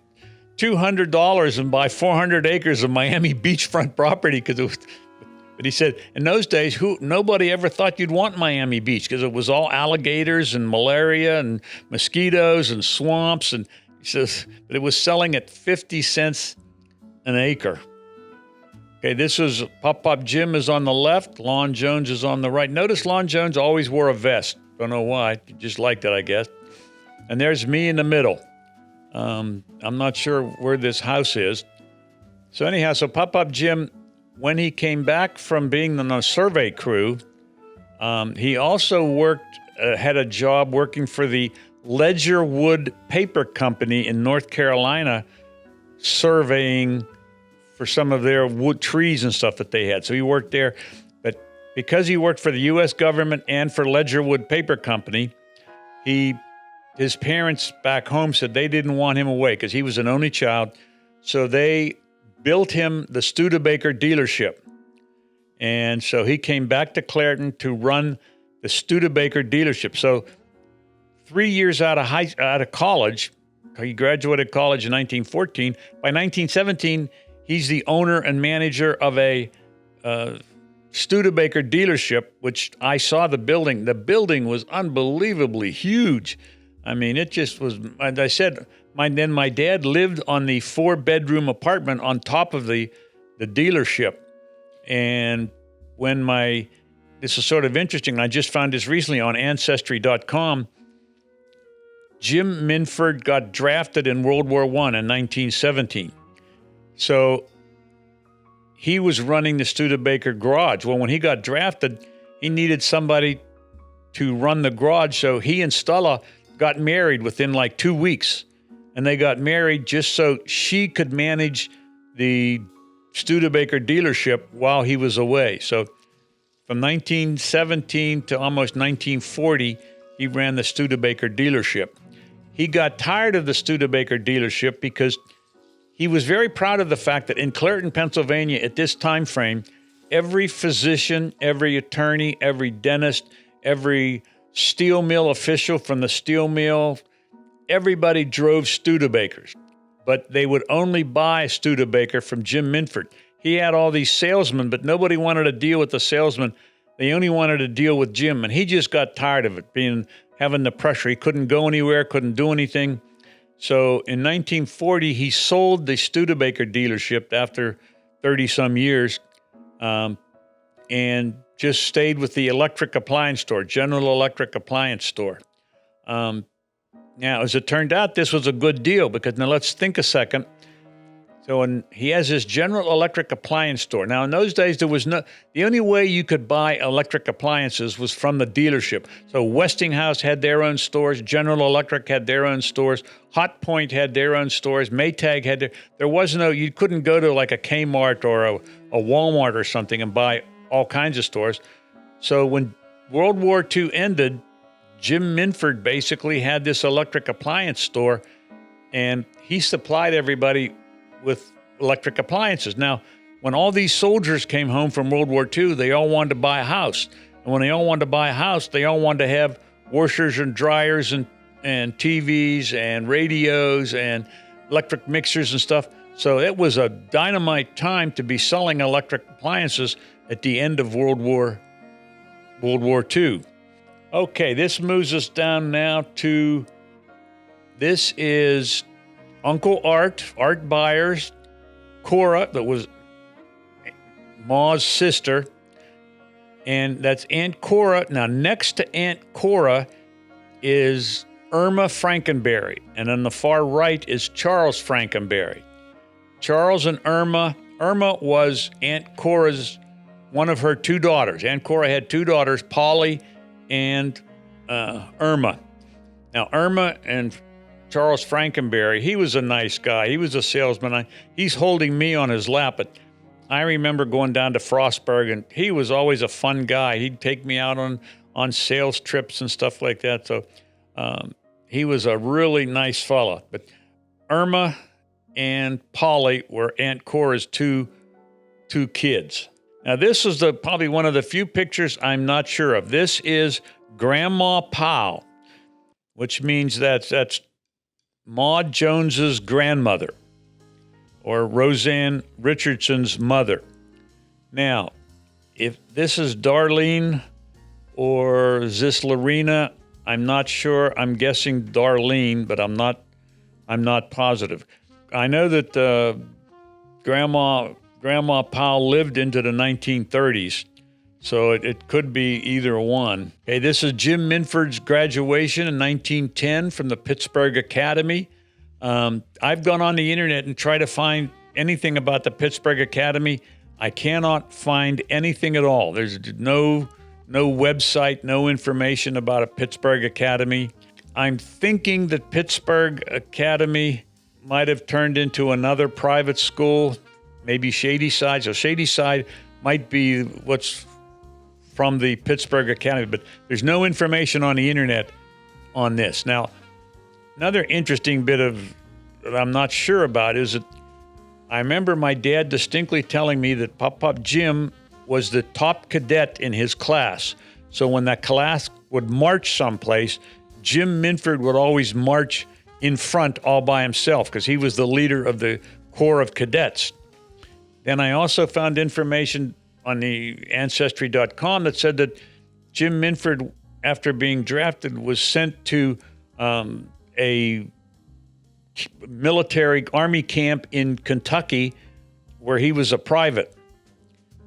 $200 and buy 400 acres of Miami beachfront property? But he said, in those days, nobody ever thought you'd want Miami Beach, because it was all alligators and malaria and mosquitoes and swamps. And he says, but it was selling at 50 cents an acre. Okay, this is Pop Jim is on the left. Lon Jones is on the right. Notice Lon Jones always wore a vest. Don't know why. He just liked it, I guess. And there's me in the middle. I'm not sure where this house is. So anyhow, Pop Jim, when he came back from being on the survey crew, he also had a job working for the Ledger Wood Paper Company in North Carolina, surveying for some of their wood trees and stuff that they had. So he worked there. But because he worked for the U.S. government and for Ledger Wood Paper Company, his parents back home said they didn't want him away because he was an only child. So they built him the Studebaker dealership. And so he came back to Clairton to run the Studebaker dealership. So 3 years out of college, he graduated college in 1914. By 1917, he's the owner and manager of a Studebaker dealership, which I saw the building. The building was unbelievably huge. I mean, it just was, as I said, my dad lived on the 4-bedroom apartment on top of the dealership. And this is sort of interesting, I just found this recently on Ancestry.com. Jim Minford got drafted in World War I in 1917. So he was running the Studebaker garage. Well, when he got drafted, he needed somebody to run the garage. So he and Stella got married within like 2 weeks. And they got married just so she could manage the Studebaker dealership while he was away. So from 1917 to almost 1940, he ran the Studebaker dealership. He got tired of the Studebaker dealership because he was very proud of the fact that in Clairton, Pennsylvania, at this time frame, every physician, every attorney, every dentist, every steel mill official from the steel mill, everybody drove Studebakers. But they would only buy a Studebaker from Jim Minford. He had all these salesmen, but nobody wanted to deal with the salesman. They only wanted to deal with Jim, and he just got tired of it, having the pressure. He couldn't go anywhere, couldn't do anything. So in 1940, he sold the Studebaker dealership after 30-some years, and just stayed with the electric appliance store, General Electric Appliance Store. Now, as it turned out, this was a good deal because now let's think a second. So he has this General Electric appliance store. Now, in those days, the only way you could buy electric appliances was from the dealership. So Westinghouse had their own stores, General Electric had their own stores, Hot Point had their own stores, Maytag had there was no, you couldn't go to like a Kmart or a Walmart or something and buy all kinds of stores. So when World War II ended, Jim Minford basically had this electric appliance store, and he supplied everybody with electric appliances. Now, when all these soldiers came home from World War II, they all wanted to buy a house. And when they all wanted to buy a house, they all wanted to have washers and dryers and TVs and radios and electric mixers and stuff. So it was a dynamite time to be selling electric appliances at the end of World War II. Okay, this moves us down now to, this is Uncle Art Byers, Cora, that was Ma's sister, and that's Aunt Cora. Now, next to Aunt Cora is Irma Frankenberry, and on the far right is Charles Frankenberry. Charles and Irma was Aunt Cora's, one of her two daughters. Aunt Cora had two daughters, Polly and Irma. Now, Irma and Charles Frankenberry, he was a nice guy. He was a salesman. He's holding me on his lap, but I remember going down to Frostburg, and he was always a fun guy. He'd take me out on sales trips and stuff like that. So he was a really nice fella. But Irma and Polly were Aunt Cora's two kids. Now, this is probably one of the few pictures I'm not sure of. This is Grandma Powell, which means that's Maud Jones's grandmother, or Roseanne Richardson's mother. Now, if this is Darlene or is this Lorena, I'm not sure. I'm guessing Darlene, but I'm not positive. I know that Grandma Powell lived into the 1930s, so it could be either one. Okay, this is Jim Minford's graduation in 1910 from the Pittsburgh Academy. I've gone on the internet and tried to find anything about the Pittsburgh Academy. I cannot find anything at all. There's no website, no information about a Pittsburgh Academy. I'm thinking that Pittsburgh Academy might have turned into another private school, maybe Shadyside. So Shadyside might be what's from the Pittsburgh Academy, but there's no information on the internet on this. Now, another interesting bit that I'm not sure about is that I remember my dad distinctly telling me that Pop Jim was the top cadet in his class. So when that class would march someplace, Jim Minford would always march in front all by himself because he was the leader of the Corps of Cadets. Then I also found information on the Ancestry.com that said that Jim Minford, after being drafted, was sent to a military army camp in Kentucky where he was a private.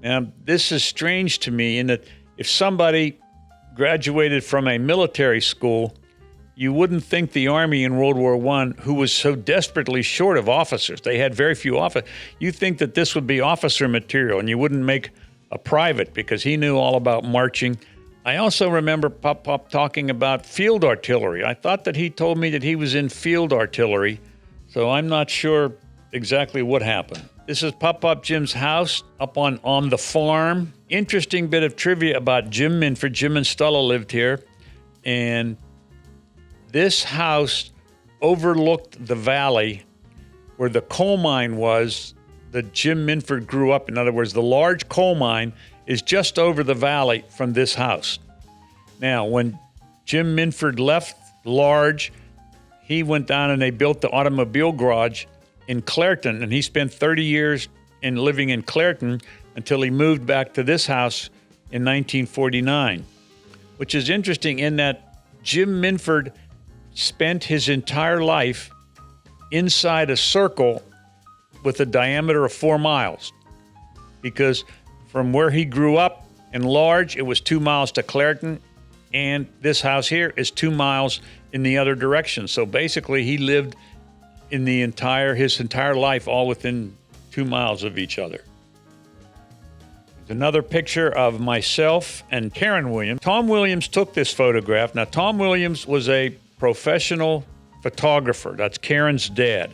Now, this is strange to me in that if somebody graduated from a military school, you wouldn't think the Army in World War I, who was so desperately short of officers, they had very few officers, you think that this would be officer material and you wouldn't make a private because he knew all about marching. I also remember Pop talking about field artillery. I thought that he told me that he was in field artillery, so I'm not sure exactly what happened. This is Pop Jim's house up on the farm. Interesting bit of trivia about Jim Minford. Jim and Stella lived here, and this house overlooked the valley where the coal mine was that Jim Minford grew up. In other words, the large coal mine is just over the valley from this house. Now, when Jim Minford left Large, he went down and they built the automobile garage in Clairton, and he spent 30 years living in Clairton until he moved back to this house in 1949, which is interesting in that Jim Minford spent his entire life inside a circle with a diameter of 4 miles, because from where he grew up in Large, it was 2 miles to Clairton, and this house here is 2 miles in the other direction. So basically, he lived in his entire life, all within 2 miles of each other. Another picture of myself and Karen Williams. Tom Williams took this photograph. Now, Tom Williams was a professional photographer. That's Karen's dad.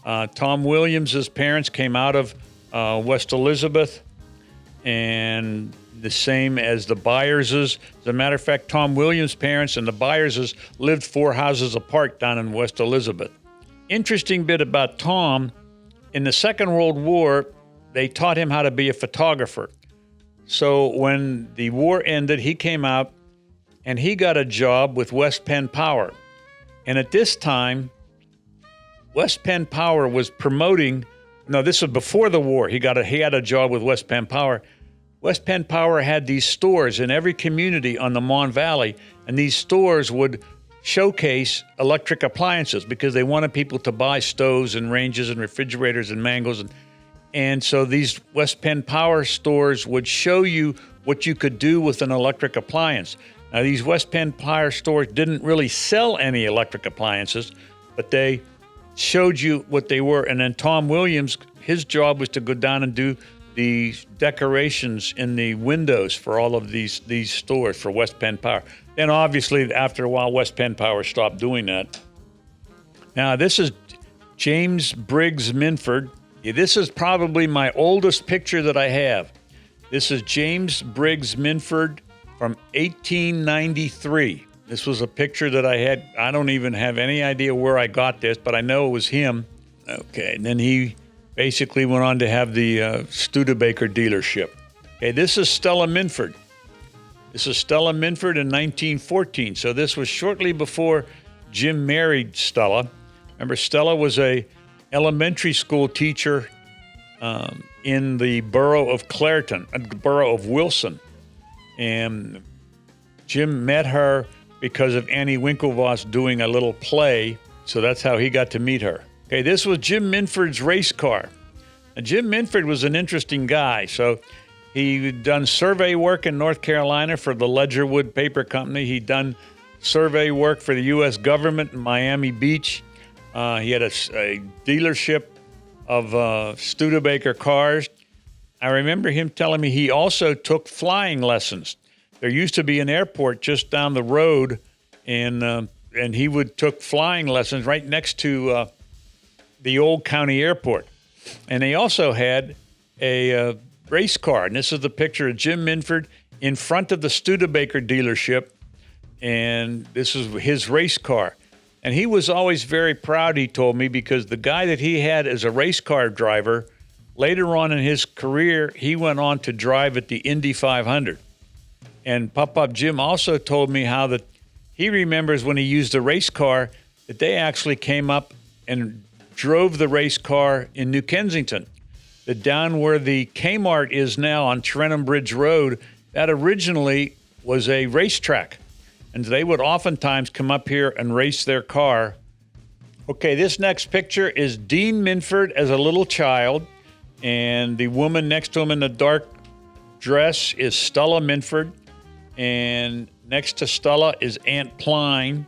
Tom Williams' parents came out of West Elizabeth, and the same as the Byerses. As a matter of fact, Tom Williams' parents and the Byerses lived 4 houses apart down in West Elizabeth. Interesting bit about Tom, in the Second World War, they taught him how to be a photographer. So when the war ended, he came out and he got a job with West Penn Power. And at this time, West Penn Power was promoting, no, this was before the war. He had a job with West Penn Power. West Penn Power had these stores in every community on the Mon Valley, and these stores would showcase electric appliances because they wanted people to buy stoves and ranges and refrigerators and mangles. And so these West Penn Power stores would show you what you could do with an electric appliance. Now, these West Penn Power stores didn't really sell any electric appliances, but they showed you what they were. And then Tom Williams, his job was to go down and do the decorations in the windows for all of these stores for West Penn Power. Then obviously, after a while, West Penn Power stopped doing that. Now, this is James Briggs Minford. This is probably my oldest picture that I have. This is James Briggs Minford from 1893. This was a picture that I had. I don't even have any idea where I got this, but I know it was him. Okay, and then he basically went on to have the Studebaker dealership. Okay, this is Stella Minford. This is Stella Minford in 1914. So this was shortly before Jim married Stella. Remember, Stella was a elementary school teacher in the borough of Clareton, borough of Wilson. And Jim met her because of Annie Winklevoss doing a little play. So that's how he got to meet her. Okay, this was Jim Minford's race car. Now, Jim Minford was an interesting guy. So he'd done survey work in North Carolina for the Ledgerwood Paper Company. He'd done survey work for the U.S. government in Miami Beach. He had a dealership of Studebaker cars. I remember him telling me he also took flying lessons. There used to be an airport just down the road, and he took flying lessons right next to the old county airport. And he also had a race car. And this is the picture of Jim Minford in front of the Studebaker dealership, and this is his race car. And he was always very proud, he told me, because the guy that he had as a race car driver, later on in his career, he went on to drive at the Indy 500. And Pop-Up Jim also told me how that he remembers when he used a race car that they actually came up and drove the race car in New Kensington. That down where the Kmart is now on Trenham Bridge Road, that originally was a racetrack. And they would oftentimes come up here and race their car. Okay, this next picture is Dean Minford as a little child. And the woman next to him in the dark dress is Stella Minford. And next to Stella is Aunt Pline.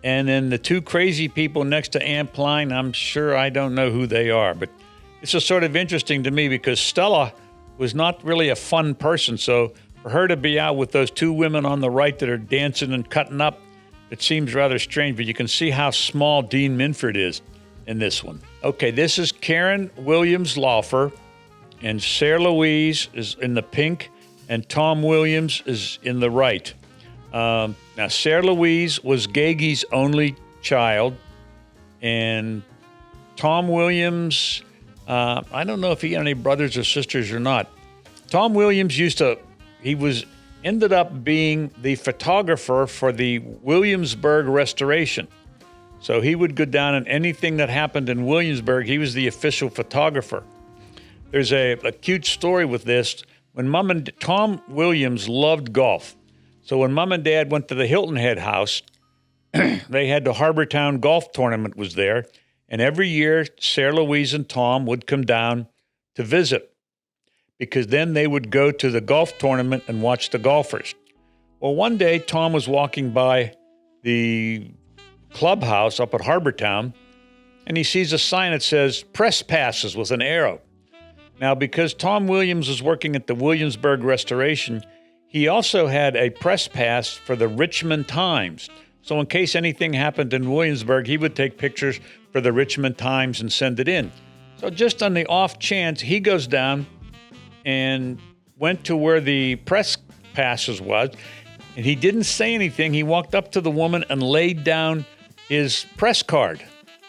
And then the two crazy people next to Aunt Pline, I'm sure I don't know who they are. But this is sort of interesting to me because Stella was not really a fun person. So for her to be out with those two women on the right that are dancing and cutting up, it seems rather strange, but you can see how small Dean Minford is in this one. Okay, this is Karen Williams Laufer, and Sarah Louise is in the pink, and Tom Williams is in the right. Now, Sarah Louise was Gage's only child, and Tom Williams, I don't know if he had any brothers or sisters or not. Tom Williams ended up being the photographer for the Williamsburg restoration. So he would go down and anything that happened in Williamsburg, he was the official photographer. There's a cute story with this. When Tom Williams loved golf. So when Mom and Dad went to the Hilton Head house, they had the Harbortown golf tournament was there. And every year, Sarah Louise and Tom would come down to visit, because then they would go to the golf tournament and watch the golfers. Well, one day, Tom was walking by the clubhouse up at Harbortown, and he sees a sign that says press passes with an arrow. Now, because Tom Williams was working at the Williamsburg Restoration, he also had a press pass for the Richmond Times. So in case anything happened in Williamsburg, he would take pictures for the Richmond Times and send it in. So just on the off chance, he goes down and went to where the press passes was, and he didn't say anything. He walked up to the woman and laid down his press card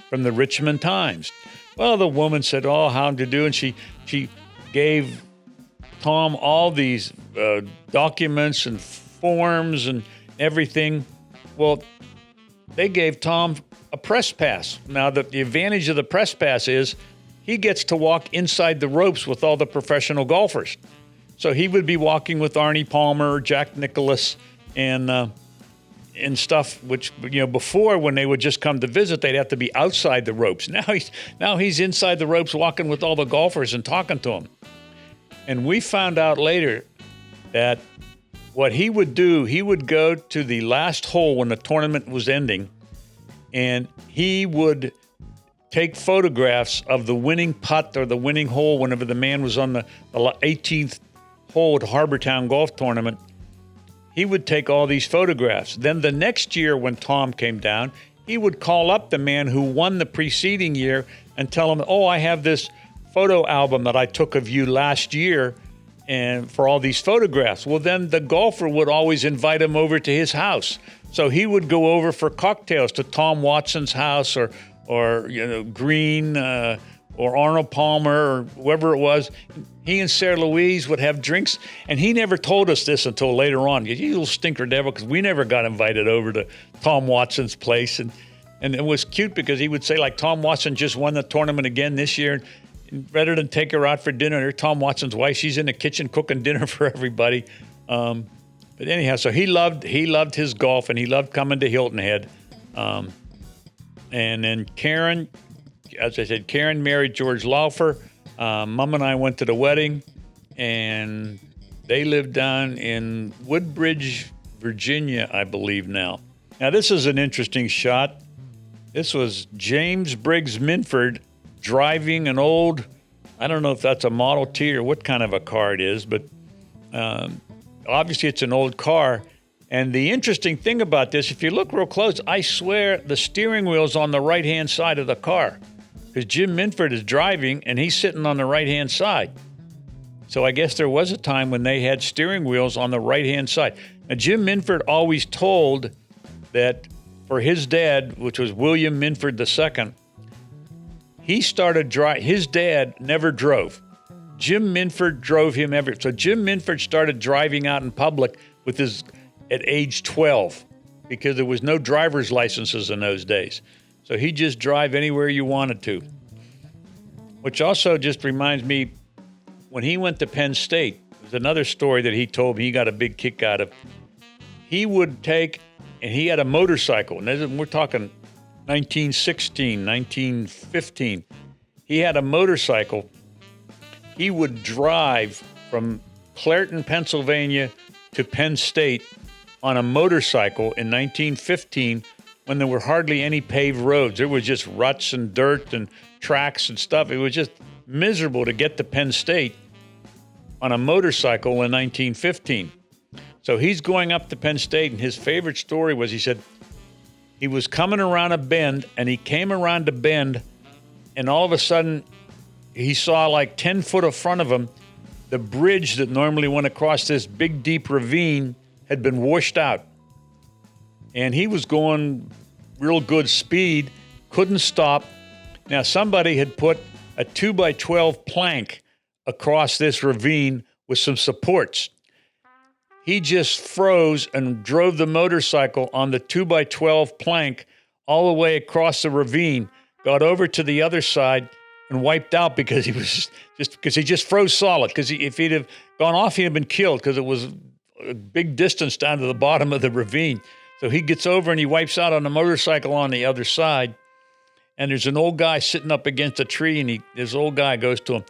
from the Richmond Times. Well, the woman said, "Oh, how to do?" And she gave Tom all these documents and forms and everything. Well, they gave Tom a press pass. Now, the advantage of the press pass is he gets to walk inside the ropes with all the professional golfers. So he would be walking with Arnie Palmer, Jack Nicklaus, and stuff, which, before when they would just come to visit, they'd have to be outside the ropes. Now he's inside the ropes walking with all the golfers and talking to them. And we found out later that what he would do, he would go to the last hole when the tournament was ending, and he would take photographs of the winning putt or the winning hole whenever the man was on the 18th hole at Harbortown Golf Tournament. He would take all these photographs. Then the next year when Tom came down, he would call up the man who won the preceding year and tell him, "Oh, I have this photo album that I took of you last year and for all these photographs." Well, then the golfer would always invite him over to his house. So he would go over for cocktails to Tom Watson's house or Green or Arnold Palmer or whoever it was. He and Sarah Louise would have drinks, and he never told us this until later on. You little stinker devil, because we never got invited over to Tom Watson's place. And it was cute because he would say, like, Tom Watson just won the tournament again this year. And rather than take her out for dinner, there's Tom Watson's wife. She's in the kitchen cooking dinner for everybody. But anyhow, so he loved his golf, and he loved coming to Hilton Head. And then Karen, as I said, Karen married George Laufer. Mom and I went to the wedding, and they live down in Woodbridge, Virginia, I believe now. Now, this is an interesting shot. This was James Briggs Minford driving an old, I don't know if that's a Model T or what kind of a car it is, but obviously it's an old car. And the interesting thing about this, if you look real close, I swear the steering wheel's on the right-hand side of the car, because Jim Minford is driving and he's sitting on the right-hand side. So I guess there was a time when they had steering wheels on the right-hand side. Now, Jim Minford always told that for his dad, which was William Minford II, he started his dad never drove. Jim Minford drove him everywhere. So Jim Minford started driving out in public at age 12, because there was no driver's licenses in those days. So he'd just drive anywhere you wanted to. Which also just reminds me, when he went to Penn State, there's another story that he told me he got a big kick out of. He would take, and he had a motorcycle, and we're talking 1916, 1915. He had a motorcycle. He would drive from Clairton, Pennsylvania to Penn State on a motorcycle in 1915 when there were hardly any paved roads. There was just ruts and dirt and tracks and stuff. It was just miserable to get to Penn State on a motorcycle in 1915. So he's going up to Penn State, and his favorite story was, he said, he was coming around a bend, and he came around a bend, and all of a sudden he saw like 10 foot in front of him, the bridge that normally went across this big, deep ravine had been washed out. And he was going real good speed, couldn't stop. Now, somebody had put a 2x12 plank across this ravine with some supports. He just froze and drove the motorcycle on the 2x12 plank all the way across the ravine, got over to the other side, and wiped out because he was because he just froze solid. Because if he'd have gone off, he'd have been killed, because it was a big distance down to the bottom of the ravine. So he gets over and he wipes out on the motorcycle on the other side. And there's an old guy sitting up against a tree, and this old guy goes to him,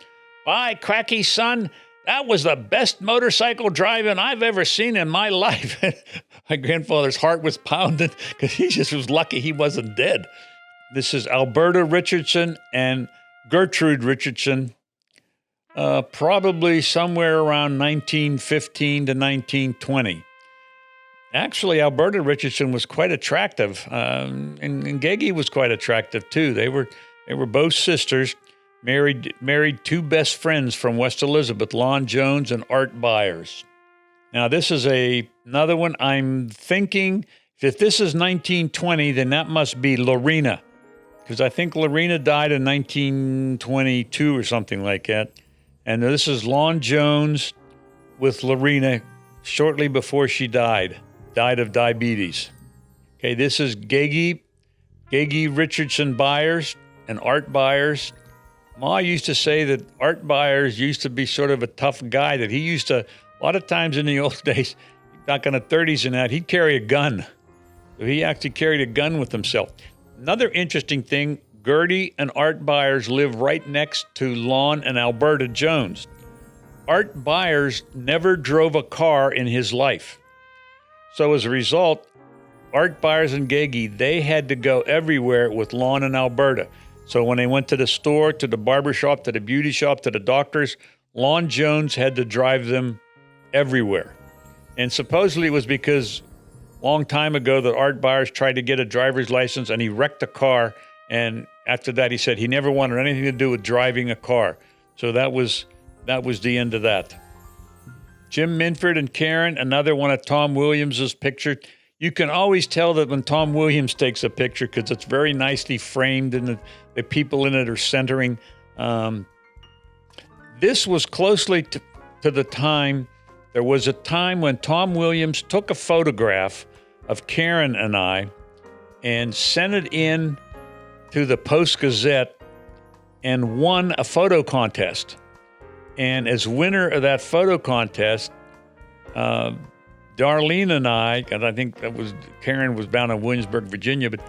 "By cracky, son, that was the best motorcycle driving I've ever seen in my life." My grandfather's heart was pounding because he just was lucky he wasn't dead. This is Alberta Richardson and Gertrude Richardson, probably somewhere around 1915 to 1920. Actually, Alberta Richardson was quite attractive, and Gagey was quite attractive too. They were both sisters, married two best friends from West Elizabeth, Lon Jones and Art Byers. Now, this is another one. I'm thinking if this is 1920, then that must be Lorena, because I think Lorena died in 1922 or something like that. And this is Lon Jones with Lorena shortly before she died of diabetes. Okay, this is Gagey Richardson Byers and Art Byers. Ma used to say that Art Byers used to be sort of a tough guy, that he used to, a lot of times in the old days, back in the 30s and that, he'd carry a gun. So he actually carried a gun with himself. Another interesting thing, Gertie and Art Byers live right next to Lon and Alberta Jones. Art Byers never drove a car in his life. So as a result, Art Byers and Gagey, they had to go everywhere with Lon and Alberta. So when they went to the store, to the barber shop, to the beauty shop, to the doctors, Lon Jones had to drive them everywhere. And supposedly it was because a long time ago that Art Byers tried to get a driver's license and he wrecked a car. And after that, he said he never wanted anything to do with driving a car. So that was the end of that. Jim Minford and Karen, another one of Tom Williams's picture. You can always tell that when Tom Williams takes a picture because it's very nicely framed and the people in it are centering. This was closely to the time. There was a time when Tom Williams took a photograph of Karen and I and sent it in to the Post-Gazette and won a photo contest. And as winner of that photo contest, Darlene and I think that was, Karen was down in Williamsburg, Virginia, but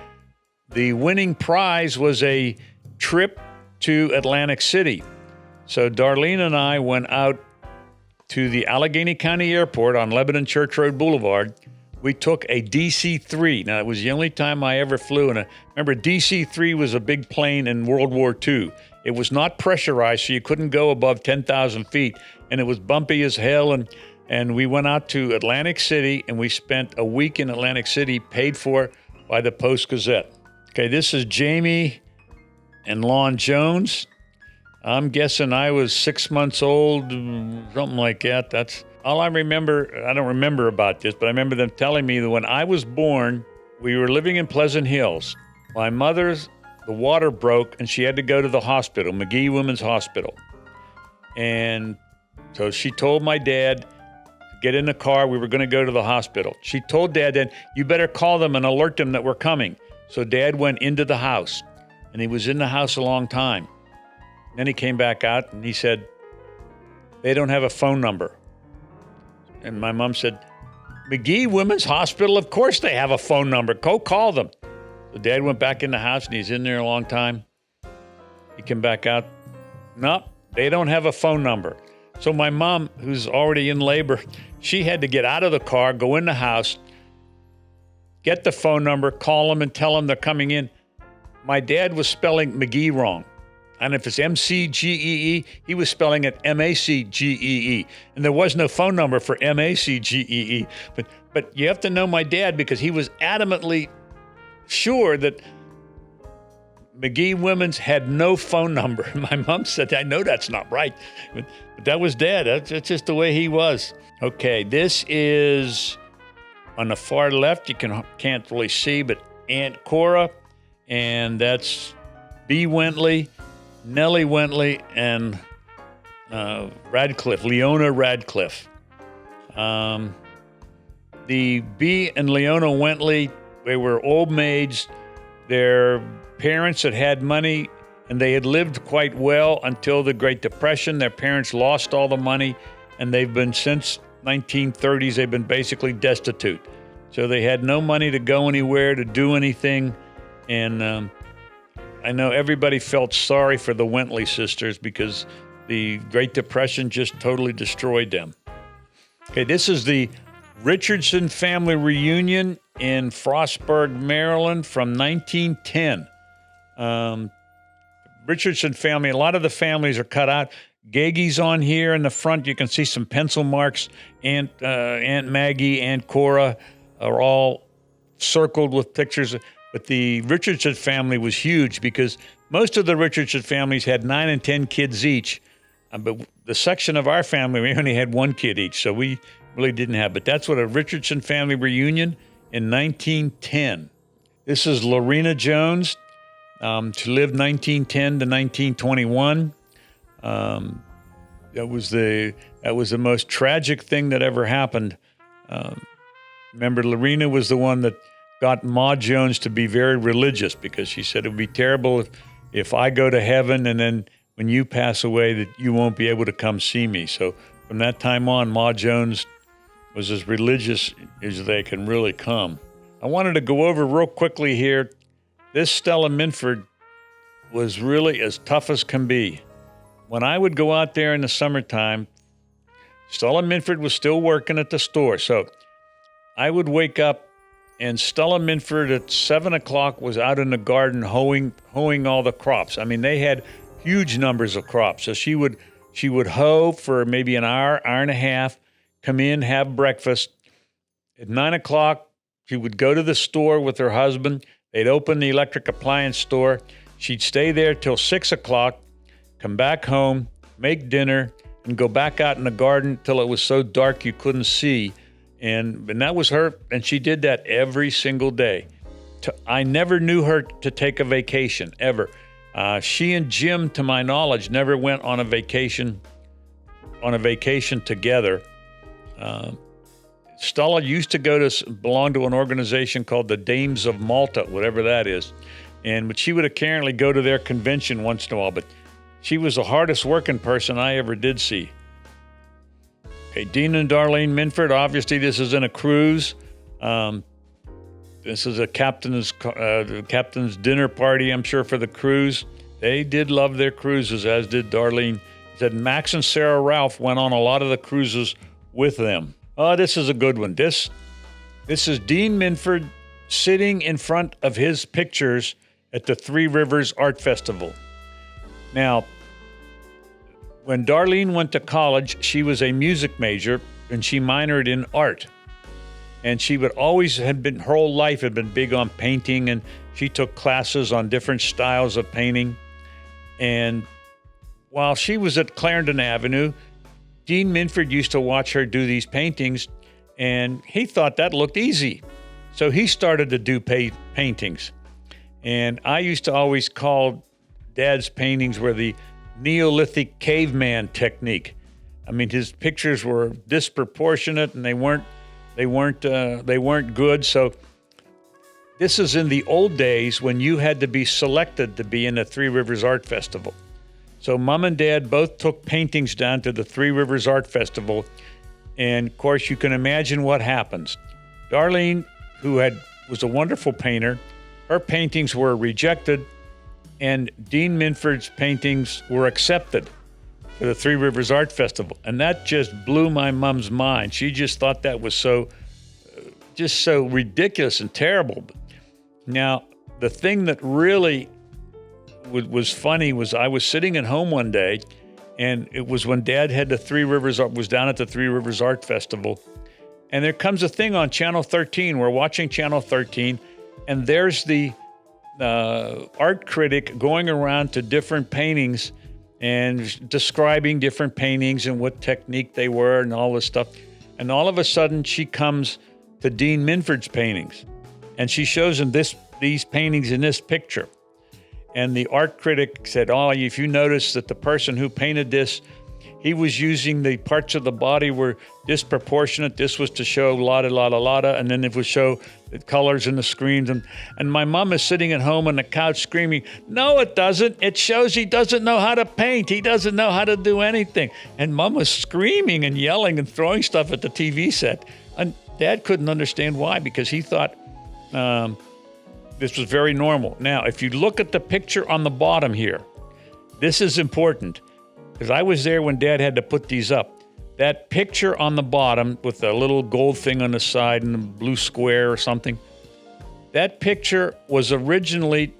the winning prize was a trip to Atlantic City. So Darlene and I went out to the Allegheny County Airport on Lebanon Church Road Boulevard. We took a DC-3. Now, it was the only time I ever flew. And remember, DC-3 was a big plane in World War II. It was not pressurized, so you couldn't go above 10,000 feet. And it was bumpy as hell. And we went out to Atlantic City, and we spent a week in Atlantic City, paid for by the Post-Gazette. Okay, this is Jamie and Lon Jones. I'm guessing I was 6 months old, something like that. That's all I remember. I don't remember about this, but I remember them telling me that when I was born, we were living in Pleasant Hills. My mother's, the water broke, and she had to go to the hospital, McGee Women's Hospital. And so she told my dad to get in the car. We were going to go to the hospital. She told Dad then, you better call them and alert them that we're coming. So Dad went into the house, and he was in the house a long time. Then he came back out, and he said, they don't have a phone number. And my mom said, McGee Women's Hospital, of course they have a phone number. Go call them. So Dad went back in the house, and he's in there a long time. He came back out. No, they don't have a phone number. So my mom, who's already in labor, she had to get out of the car, go in the house, get the phone number, call them, and tell them they're coming in. My dad was spelling McGee wrong. And if it's M-C-G-E-E, he was spelling it M-A-C-G-E-E. And there was no phone number for M-A-C-G-E-E. But you have to know my dad because he was adamantly sure that McGee Women's had no phone number. My mom said, I know that's not right. But that was Dad. That's just the way he was. Okay, this is on the far left. You can't really see, but Aunt Cora, and that's B. Wentley, Nellie Wentley, and Radcliffe, Leona Radcliffe. The B and Leona Wentley, they were old maids. Their parents had money, and they had lived quite well until the Great Depression. Their parents lost all the money, and they've been, since 1930s, they've been basically destitute. So they had no money to go anywhere, to do anything, and I know everybody felt sorry for the Wentley sisters because the Great Depression just totally destroyed them. Okay, this is the Richardson family reunion in Frostburg, Maryland from 1910. Richardson family, a lot of the families are cut out. Gage's on here in the front. You can see some pencil marks. Aunt Maggie, Aunt Cora are all circled with pictures. But the Richardson family was huge because most of the Richardson families had 9 and 10 kids each. But the section of our family, we only had 1 kid each, so we really didn't have. But that's what a Richardson family reunion in 1910. This is Lorena Jones. She lived 1910 to 1921. That was the most tragic thing that ever happened. Remember, Lorena was the one that got Ma Jones to be very religious because she said it would be terrible if I go to heaven and then when you pass away that you won't be able to come see me. So from that time on, Ma Jones was as religious as they can really come. I wanted to go over real quickly here. This Stella Minford was really as tough as can be. When I would go out there in the summertime, Stella Minford was still working at the store. So I would wake up and Stella Minford at 7 o'clock was out in the garden hoeing all the crops. I mean, they had huge numbers of crops. So she would hoe for maybe an hour and a half, come in, have breakfast. At 9 o'clock, she would go to the store with her husband. They'd open the electric appliance store. She'd stay there till 6 o'clock, come back home, make dinner, and go back out in the garden till it was so dark you couldn't see. And that was her, and she did that every single day. I never knew her to take a vacation, ever. She and Jim, to my knowledge, never went on a vacation together. Stella used to belong to an organization called the Dames of Malta, whatever that is. But she would apparently go to their convention once in a while. But she was the hardest working person I ever did see. Okay, Dean and Darlene Minford, obviously this is in a cruise. This is a captain's dinner party, I'm sure, for the cruise. They did love their cruises, as did Darlene. Said Max and Sarah Ralph went on a lot of the cruises with them. Oh, this is a good one. This is Dean Minford sitting in front of his pictures at the Three Rivers Art Festival. Now, when Darlene went to college, she was a music major and she minored in art. And she would always her whole life had been big on painting, and she took classes on different styles of painting. And while she was at Clarendon Avenue, Dean Minford used to watch her do these paintings, and he thought that looked easy. So he started to do paintings. And I used to always call Dad's paintings were the Neolithic caveman technique. I mean, his pictures were disproportionate and they weren't good. So this is in the old days when you had to be selected to be in the Three Rivers Art Festival. So Mom and Dad both took paintings down to the Three Rivers Art Festival. And of course, you can imagine what happens. Darlene, who was a wonderful painter, her paintings were rejected, and Dean Minford's paintings were accepted for the Three Rivers Art Festival. And that just blew my mom's mind. She just thought that was so ridiculous and terrible. Now, the thing that really was funny was I was sitting at home one day, and it was when Dad had was down at the Three Rivers Art Festival. And there comes a thing on Channel 13. We're watching Channel 13, and there's the art critic going around to different paintings and describing different paintings and what technique they were and all this stuff. And all of a sudden, she comes to Dean Minford's paintings, and she shows him these paintings in this picture. And the art critic said, "Oh, if you notice that the person who painted this, he was using the parts of the body were disproportionate. This was to show lotta, and then it would show the colors and the screens." And my mom is sitting at home on the couch screaming, "No, it doesn't. It shows he doesn't know how to paint. He doesn't know how to do anything." And Mom was screaming and yelling and throwing stuff at the TV set. And Dad couldn't understand why, because he thought this was very normal. Now, if you look at the picture on the bottom here, this is important, because I was there when Dad had to put these up. That picture on the bottom with the little gold thing on the side and the blue square or something, that picture was originally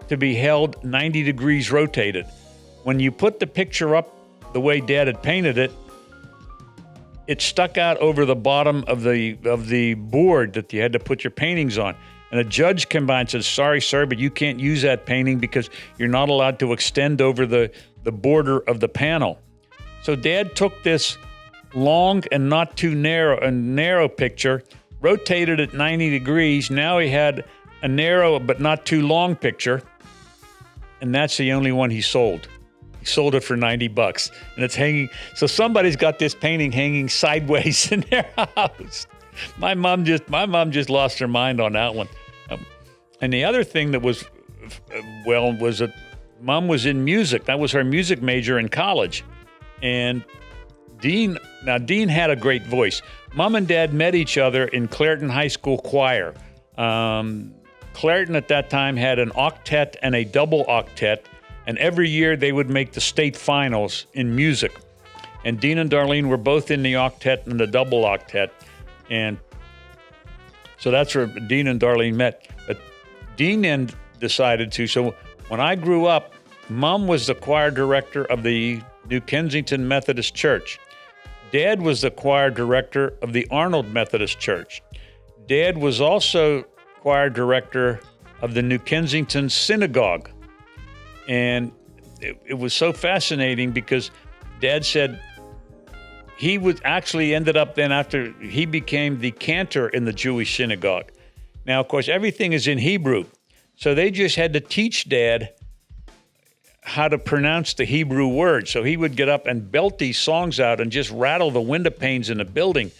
to be held 90 degrees rotated. When you put the picture up the way Dad had painted it, it stuck out over the bottom of the board that you had to put your paintings on. And a judge came by and said, "Sorry, sir, but you can't use that painting because you're not allowed to extend over the border of the panel." So Dad took this long and not too narrow picture, rotated it 90 degrees. Now he had a narrow but not too long picture, and that's the only one he sold. He sold it for $90, and it's hanging. So somebody's got this painting hanging sideways in their house. My mom just lost her mind on that one. And the other thing that was that Mom was in music. That was her music major in college. And Dean had a great voice. Mom and Dad met each other in Clairton High School choir. Clairton at that time had an octet and a double octet, and every year they would make the state finals in music. And Dean and Darlene were both in the octet and the double octet. And so that's where Dean and Darlene met. But Dean then decided to, so when I grew up, Mom was the choir director of the New Kensington Methodist Church. Dad was the choir director of the Arnold Methodist Church. Dad was also choir director of the New Kensington Synagogue. And it was so fascinating because Dad said he would actually ended up then after he became the cantor in the Jewish synagogue. Now, of course, everything is in Hebrew. So they just had to teach Dad how to pronounce the Hebrew words. So he would get up and belt these songs out and just rattle the window panes in the building.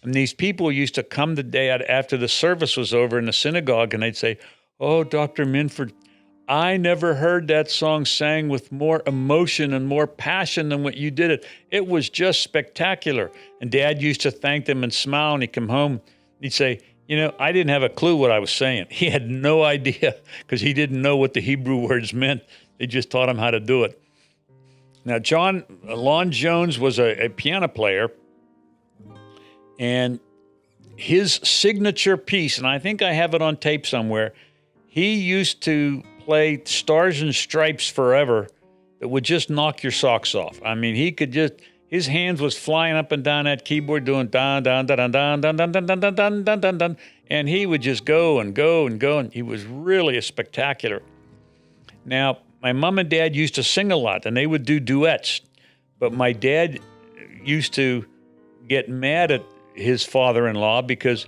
And these people used to come the day after the service was over in the synagogue, and they'd say, "Oh, Dr. Minford, I never heard that song sang with more emotion and more passion than what you did it. It was just spectacular." And Dad used to thank them and smile, and he'd come home. He'd say, I didn't have a clue what I was saying. He had no idea because he didn't know what the Hebrew words meant. They just taught him how to do it. Now, Lon Jones was a piano player, and his signature piece, and I think I have it on tape somewhere, he used to play Stars and Stripes Forever that would just knock your socks off. I mean, his hands was flying up and down that keyboard doing dun dun dun dun dun dun dun dun dun dun dun dun dun, and he would just go and go and go, and he was really a spectacular. Now, my mom and dad used to sing a lot, and they would do duets, but my dad used to get mad at his father-in-law because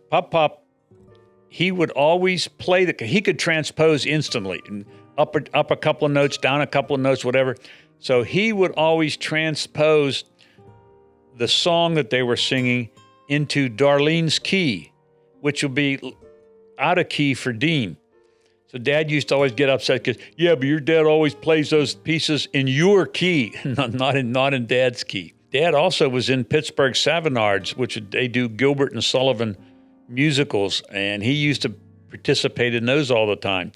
Pop, he would always play he could transpose instantly, up a couple of notes, down a couple of notes, whatever. So he would always transpose the song that they were singing into Darlene's key, which would be out of key for Dean. So Dad used to always get upset because, yeah, but your dad always plays those pieces in your key, not in Dad's key. Dad also was in Pittsburgh Savonards, which they do Gilbert and Sullivan musicals, and he used to participate in those all the time.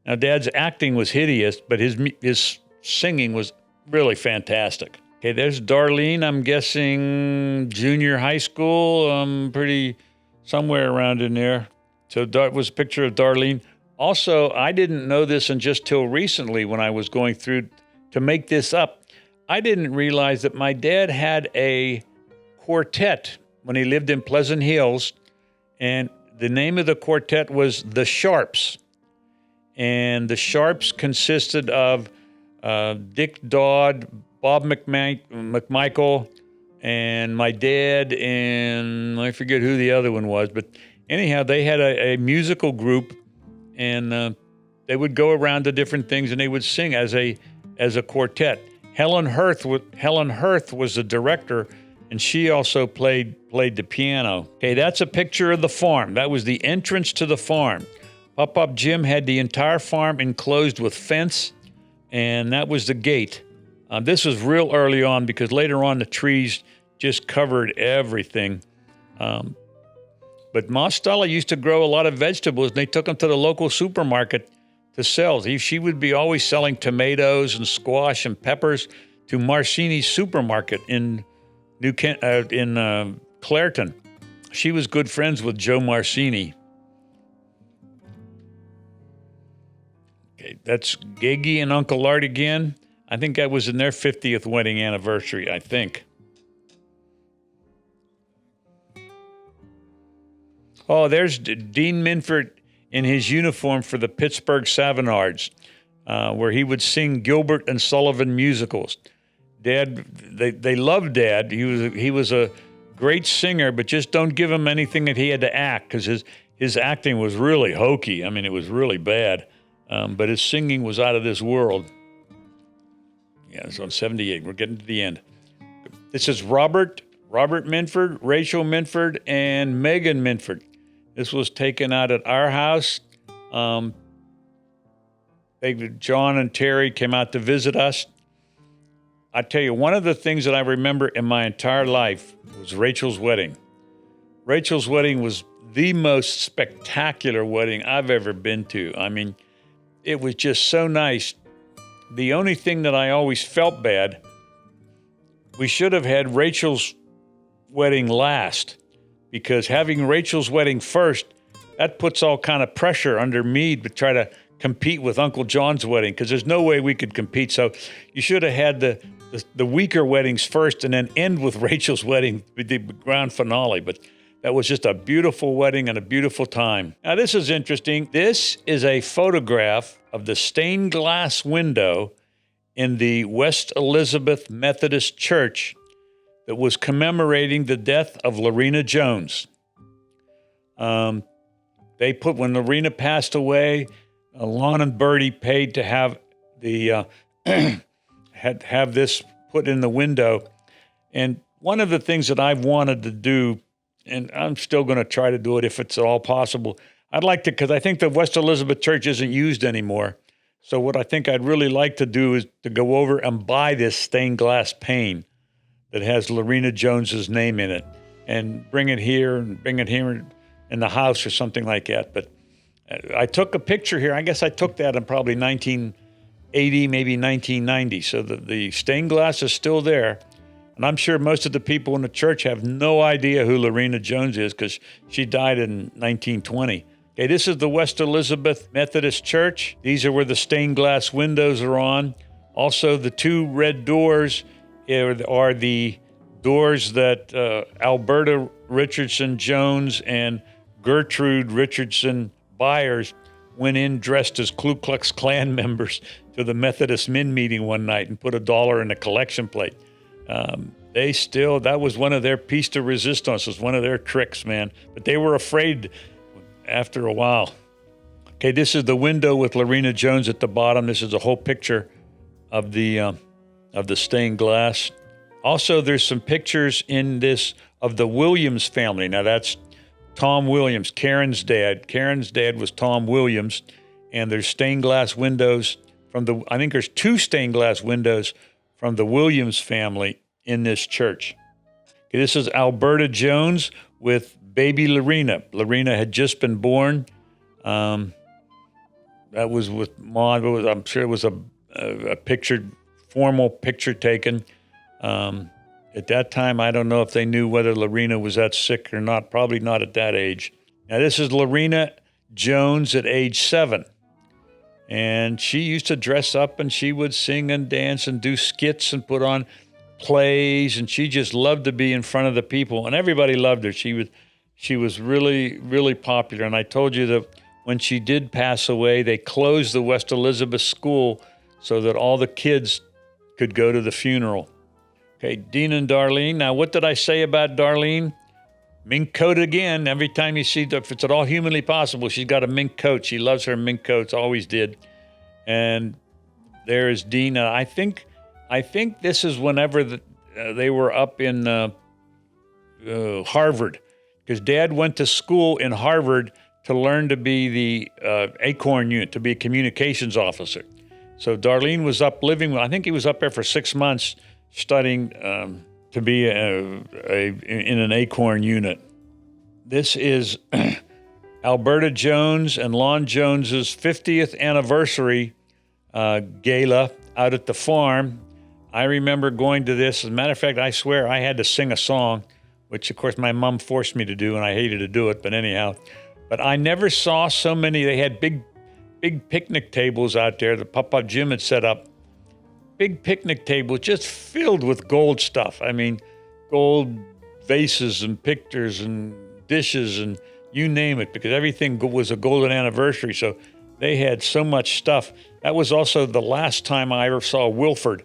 Now, Dad's acting was hideous, but his singing was really fantastic. Okay, there's Darlene. I'm guessing junior high school, pretty somewhere around in there. So that was a picture of Darlene. Also, I didn't know this just till recently when I was going through to make this up. I didn't realize that my dad had a quartet when he lived in Pleasant Hills, and the name of the quartet was the Sharps. And the Sharps consisted of Dick Dodd, Bob McMichael, and my dad, and I forget who the other one was. But anyhow, they had a musical group, and they would go around to different things, and they would sing as a quartet. Helen Hirth was the director, and she also played the piano. Okay, that's a picture of the farm. That was the entrance to the farm. Pop Jim had the entire farm enclosed with fence, and that was the gate. This was real early on because later on the trees just covered everything. But Ma Stella used to grow a lot of vegetables, and they took them to the local supermarket to sell. She would be always selling tomatoes and squash and peppers to Marcini's supermarket in Clairton. She was good friends with Joe Marcini. Okay, that's Gagey and Uncle Art again. I think that was in their 50th wedding anniversary, I think. Oh, there's Dean Minford in his uniform for the Pittsburgh Savonards, where he would sing Gilbert and Sullivan musicals. Dad, they loved Dad. He was a great singer, but just don't give him anything that he had to act, because his acting was really hokey. I mean, it was really bad, but his singing was out of this world. Yeah, it's on 78. We're getting to the end. This is Robert Minford, Rachel Minford, and Megan Minford. This was taken out at our house. John and Terry came out to visit us. I tell you, one of the things that I remember in my entire life was Rachel's wedding. Rachel's wedding was the most spectacular wedding I've ever been to. I mean, it was just so nice. The only thing that I always felt bad, we should have had Rachel's wedding last, because having Rachel's wedding first, that puts all kind of pressure under me to try to compete with Uncle John's wedding, because there's no way we could compete. So you should have had the weaker weddings first and then end with Rachel's wedding, the grand finale. But that was just a beautiful wedding and a beautiful time. Now, this is interesting. This is a photograph of the stained glass window in the West Elizabeth Methodist Church that was commemorating the death of Lorena Jones. They put, when Lorena passed away, Lon and Bertie paid to have the have this put in the window. And one of the things that I've wanted to do, and I'm still going to try to do it if it's at all possible, I'd like to, because I think the West Elizabeth Church isn't used anymore. So what I think I'd really like to do is to go over and buy this stained glass pane that has Lorena Jones's name in it, and bring it here in the house or something like that. But I took a picture here. I guess I took that in probably 1980, maybe 1990. So the stained glass is still there. And I'm sure most of the people in the church have no idea who Lorena Jones is, because she died in 1920. Okay, this is the West Elizabeth Methodist Church. These are where the stained glass windows are on. Also, the two red doors are the doors that Alberta Richardson Jones and Gertrude Richardson Byers went in dressed as Ku Klux Klan members to the Methodist men meeting one night and put $1 in a collection plate. That was one of their piece de resistance, was one of their tricks, man. But they were afraid after a while. Okay, this is the window with Lorena Jones at the bottom. This is a whole picture of the stained glass. Also, there's some pictures in this of the Williams family. Now, that's Tom Williams, Karen's dad. Karen's dad was Tom Williams, and there's stained glass windows I think there's 2 stained glass windows from the Williams family in this church. Okay, this is Alberta Jones with baby Lorena. Lorena had just been born. That was with Maud. I'm sure it was a formal picture taken. At that time, I don't know if they knew whether Lorena was that sick or not. Probably not at that age. Now, this is Lorena Jones at age 7. And she used to dress up, and she would sing and dance and do skits and put on plays. And she just loved to be in front of the people. And everybody loved her. She was really, really popular. And I told you that when she did pass away, they closed the West Elizabeth School so that all the kids could go to the funeral. Okay, Dean and Darlene. Now, what did I say about Darlene? Mink coat again. Every time you see, if it's at all humanly possible, she's got a mink coat. She loves her mink coats, always did. And there is Dean. I think this is whenever they were up in Harvard, because Dad went to school in Harvard to learn to be the ACORN unit, to be a communications officer. So Darlene was up living. I think he was up there for 6 months studying to be in an ACORN unit. This is Alberta Jones and Lon Jones's 50th anniversary gala out at the farm. I remember going to this. As a matter of fact, I swear I had to sing a song, which of course my mom forced me to do, and I hated to do it, but anyhow. But I never saw so many. They had big big picnic tables out there that Papa Jim had set up. Big picnic table just filled with gold stuff. I mean, gold vases and pictures and dishes and you name it, because everything was a golden anniversary. So they had so much stuff. That was also the last time I ever saw Wilford.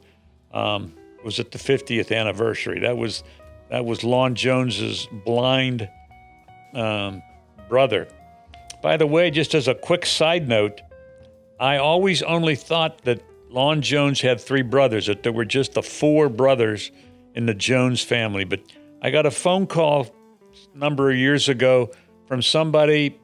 Was at the 50th anniversary. That was Lon Jones's blind brother. By the way, just as a quick side note, I always only thought that Lon Jones had 3 brothers, that there were just the 4 brothers in the Jones family. But I got a phone call a number of years ago from somebody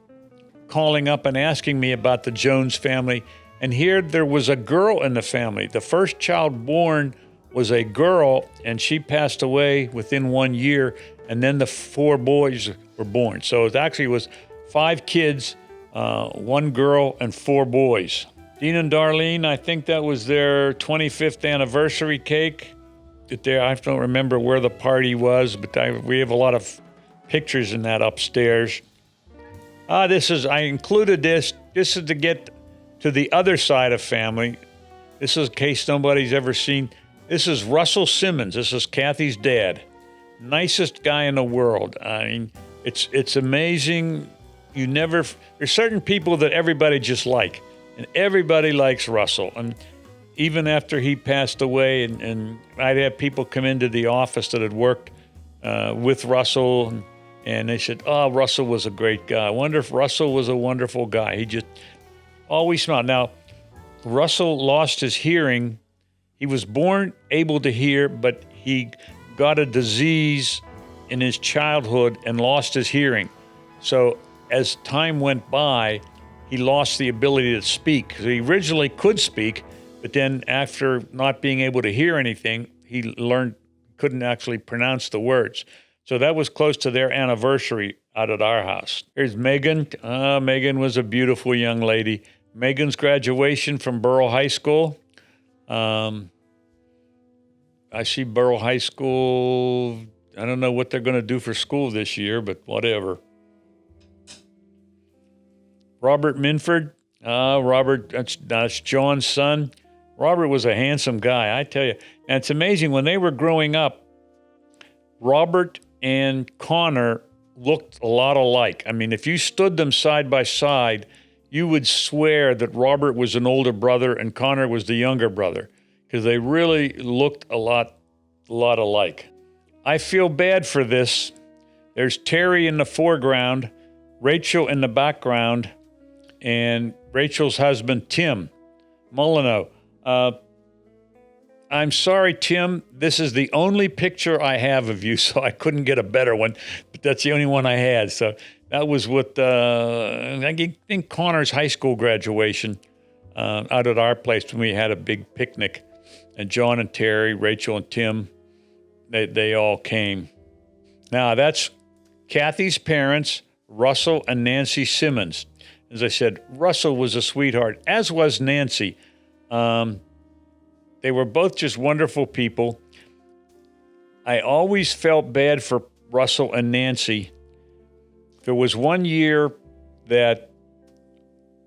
calling up and asking me about the Jones family. And here there was a girl in the family. The first child born was a girl, and she passed away within 1 year. And then the 4 boys were born. So it actually was 5 kids, 1 girl, and 4 boys. Dean and Darlene, I think that was their 25th anniversary cake. I don't remember where the party was, but we have a lot of pictures in that upstairs. I included this. This is to get to the other side of family. This is in case nobody's ever seen. This is Russell Simmons. This is Kathy's dad. Nicest guy in the world. I mean, it's amazing. There's certain people that everybody just like. And everybody likes Russell. And even after he passed away, and I'd have people come into the office that had worked with Russell, and they said, "Oh, Russell was a great guy. I wonder if Russell was a wonderful guy." He just always smiled. Now, Russell lost his hearing. He was born able to hear, but he got a disease in his childhood and lost his hearing. So as time went by, he lost the ability to speak. He originally could speak, but then after not being able to hear anything, he couldn't actually pronounce the words. So that was close to their anniversary out at our house. Here's Megan. Megan was a beautiful young lady. Megan's graduation from Burrell High School. I see Burrell High School. I don't know what they're going to do for school this year, but whatever. Robert Minford. Robert, that's John's son. Robert was a handsome guy, I tell you. And it's amazing, when they were growing up, Robert and Connor looked a lot alike. I mean, if you stood them side by side, you would swear that Robert was an older brother and Connor was the younger brother, because they really looked a lot alike. I feel bad for this. There's Terry in the foreground, Rachel in the background, and Rachel's husband, Tim Molyneux. I'm sorry, Tim. This is the only picture I have of you, so I couldn't get a better one, but that's the only one I had. So that was with, I think, Connor's high school graduation out at our place when we had a big picnic. And John and Terry, Rachel and Tim, they all came. Now, that's Kathy's parents, Russell and Nancy Simmons. As I said, Russell was a sweetheart, as was Nancy. They were both just wonderful people. I always felt bad for Russell and Nancy. There was one year that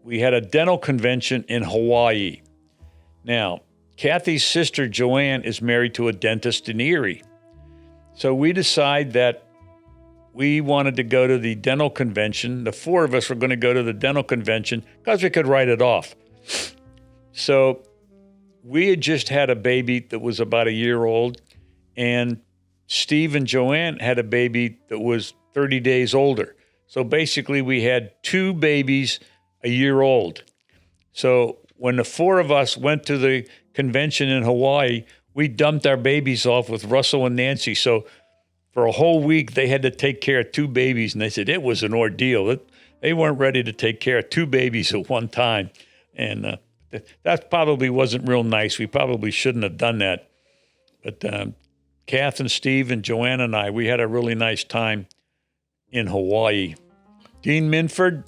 we had a dental convention in Hawaii. Now, Kathy's sister, Joanne, is married to a dentist in Erie. So we decided that we wanted to go to the dental convention. The 4 of us were going to go to the dental convention because we could write it off. So we had just had a baby that was about a year old, and Steve and Joanne had a baby that was 30 days older. So basically we had 2 babies a year old. So when the 4 of us went to the convention in Hawaii, we dumped our babies off with Russell and Nancy. So for a whole week, they had to take care of 2 babies, and they said it was an ordeal. They weren't ready to take care of 2 babies at one time, and that probably wasn't real nice. We probably shouldn't have done that. But Kath and Steve and Joanne and I, we had a really nice time in Hawaii. Dean Minford.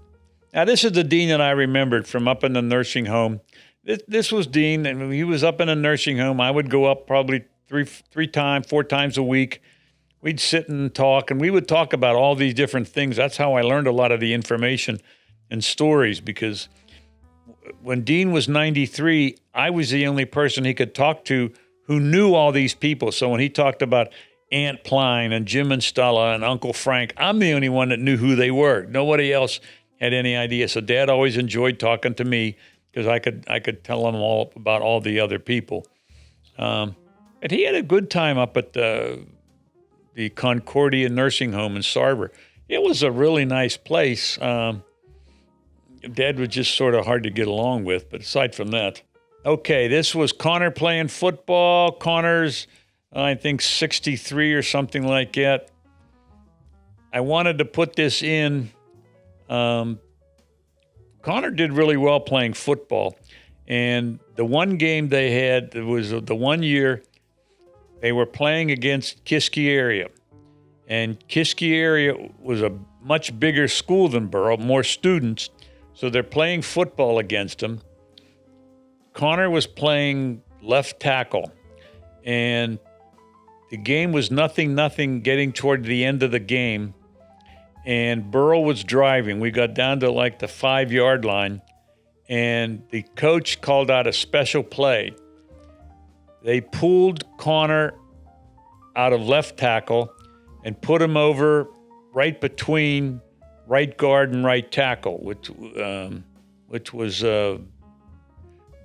Now, this is the Dean that I remembered from up in the nursing home. This was Dean, and he was up in a nursing home. I would go up probably 4 times a week. We'd sit and talk, and we would talk about all these different things. That's how I learned a lot of the information and stories, because when Dean was 93, I was the only person he could talk to who knew all these people. So when he talked about Aunt Pline and Jim and Stella and Uncle Frank, I'm the only one that knew who they were. Nobody else had any idea. So Dad always enjoyed talking to me because I could tell him all about all the other people. And he had a good time up at the Concordia Nursing Home in Sarver. It was a really nice place. Dad was just sort of hard to get along with, but aside from that. Okay, this was Connor playing football. Connor's, I think, 63 or something like that. I wanted to put this in. Connor did really well playing football. And the one game they had, it was the one year they were playing against Kiski-area. And Kiski-area was a much bigger school than Borough, more students. So they're playing football against them. Connor was playing left tackle, and the game was 0-0 getting toward the end of the game, and Burrow was driving. We got down to like the 5-yard line, and the coach called out a special play. They pulled Connor out of left tackle and put him over right between right guard and right tackle, which was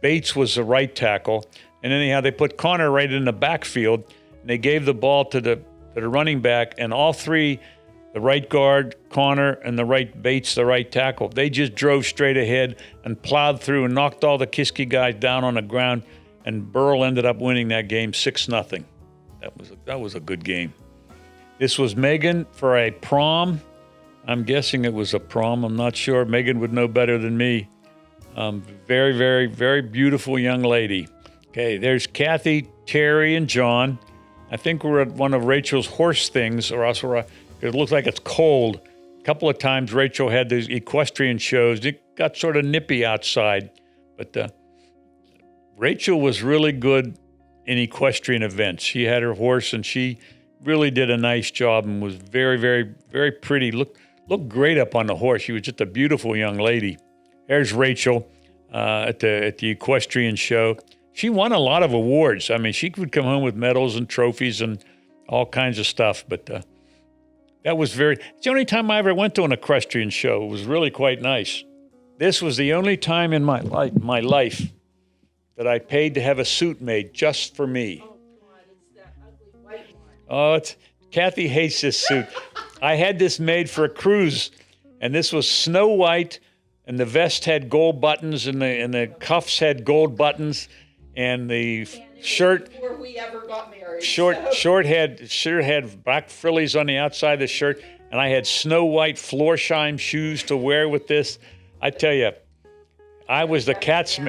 Bates was the right tackle. And anyhow, they put Connor right in the backfield, and they gave the ball to the running back, and all three, the right guard, Connor, and the right Bates, the right tackle, they just drove straight ahead and plowed through and knocked all the Kiski guys down on the ground, and Burl ended up winning that game 6-0. That was a good game. This was Megan for a prom. I'm guessing it was a prom. I'm not sure. Megan would know better than me. Very, very, very beautiful young lady. Okay, there's Kathy, Terry, and John. I think we're at one of Rachel's horse things, or else it looks like it's cold. A couple of times Rachel had these equestrian shows. It got sort of nippy outside, but Rachel was really good in equestrian events. She had her horse, and she really did a nice job and was very, very, very pretty. Looked great up on the horse. She was just a beautiful young lady. There's Rachel at the equestrian show. She won a lot of awards. I mean, she would come home with medals and trophies and all kinds of stuff. But that was it's the only time I ever went to an equestrian show. It was really quite nice. This was the only time in my life that I paid to have a suit made just for me. Oh, God, it's that ugly white one. Oh, Kathy hates this suit. I had this made for a cruise, and this was snow white. And the vest had gold buttons, and the cuffs had gold buttons, and the shirt. Before we ever got married. Shirt had black frillies on the outside of the shirt, and I had snow white floor shine shoes to wear with this. I tell you, I was the cat's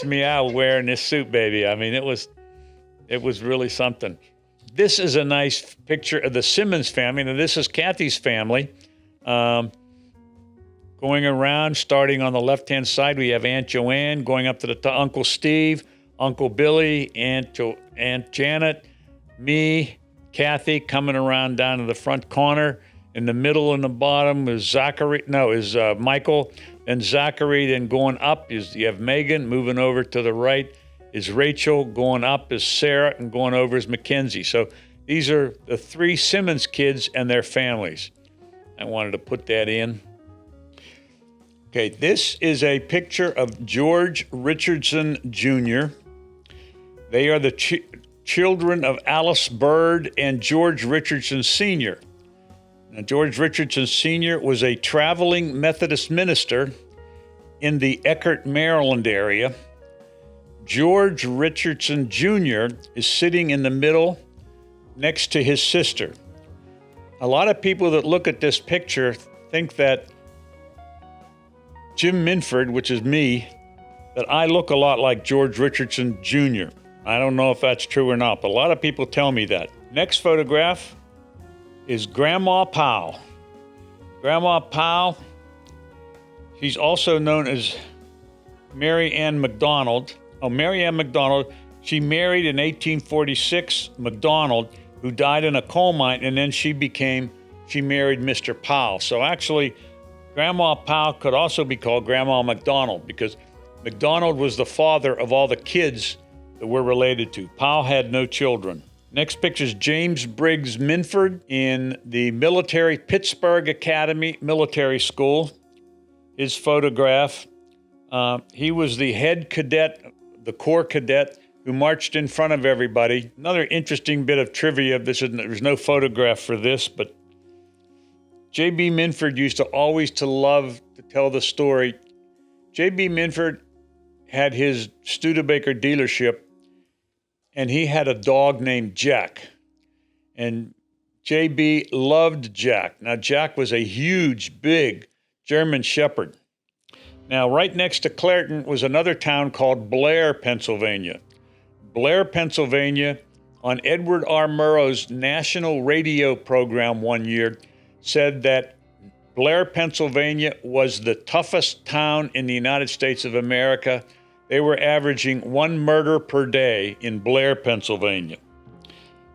meow wearing this suit, baby. I mean, it was really something. This is a nice picture of the Simmons family. Now, this is Kathy's family. Going around, starting on the left-hand side, we have Aunt Joanne. Going up to Uncle Steve, Uncle Billy, Aunt Janet, me, Kathy, coming around down to the front corner. In the middle and the bottom is Michael. Then Zachary. Then going up you have Megan. Moving over to the right is Rachel. Going up is Sarah, and going over is Mackenzie. So these are the three Simmons kids and their families. I wanted to put that in. Okay, this is a picture of George Richardson Jr. They are the children of Alice Bird and George Richardson Sr. Now, George Richardson Sr. was a traveling Methodist minister in the Eckerd, Maryland area. George Richardson Jr. is sitting in the middle next to his sister. A lot of people that look at this picture think that Jim Minford, which is me, that I look a lot like George Richardson Jr. I don't know if that's true or not, but a lot of people tell me that. Next photograph is Grandma Powell. Grandma Powell, she's also known as Mary Ann McDonald. Oh, Mary Ann McDonald. She married in 1846 McDonald, who died in a coal mine, and then she married Mr. Powell. So actually, Grandma Powell could also be called Grandma McDonald because McDonald was the father of all the kids that we're related to. Powell had no children. Next picture is James Briggs Minford in the military Pittsburgh Academy Military School. His photograph. He was the head cadet, the Corps cadet, who marched in front of everybody. Another interesting bit of trivia. There's no photograph for this, but J.B. Minford used to always to love to tell the story. J.B. Minford had his Studebaker dealership, and he had a dog named Jack. And J.B. loved Jack. Now, Jack was a huge, big German Shepherd. Now, right next to Clairton was another town called Blair, Pennsylvania. Blair, Pennsylvania, on Edward R. Murrow's national radio program one year, said that Blair, Pennsylvania was the toughest town in the United States of America. They were averaging 1 murder per day in Blair, Pennsylvania.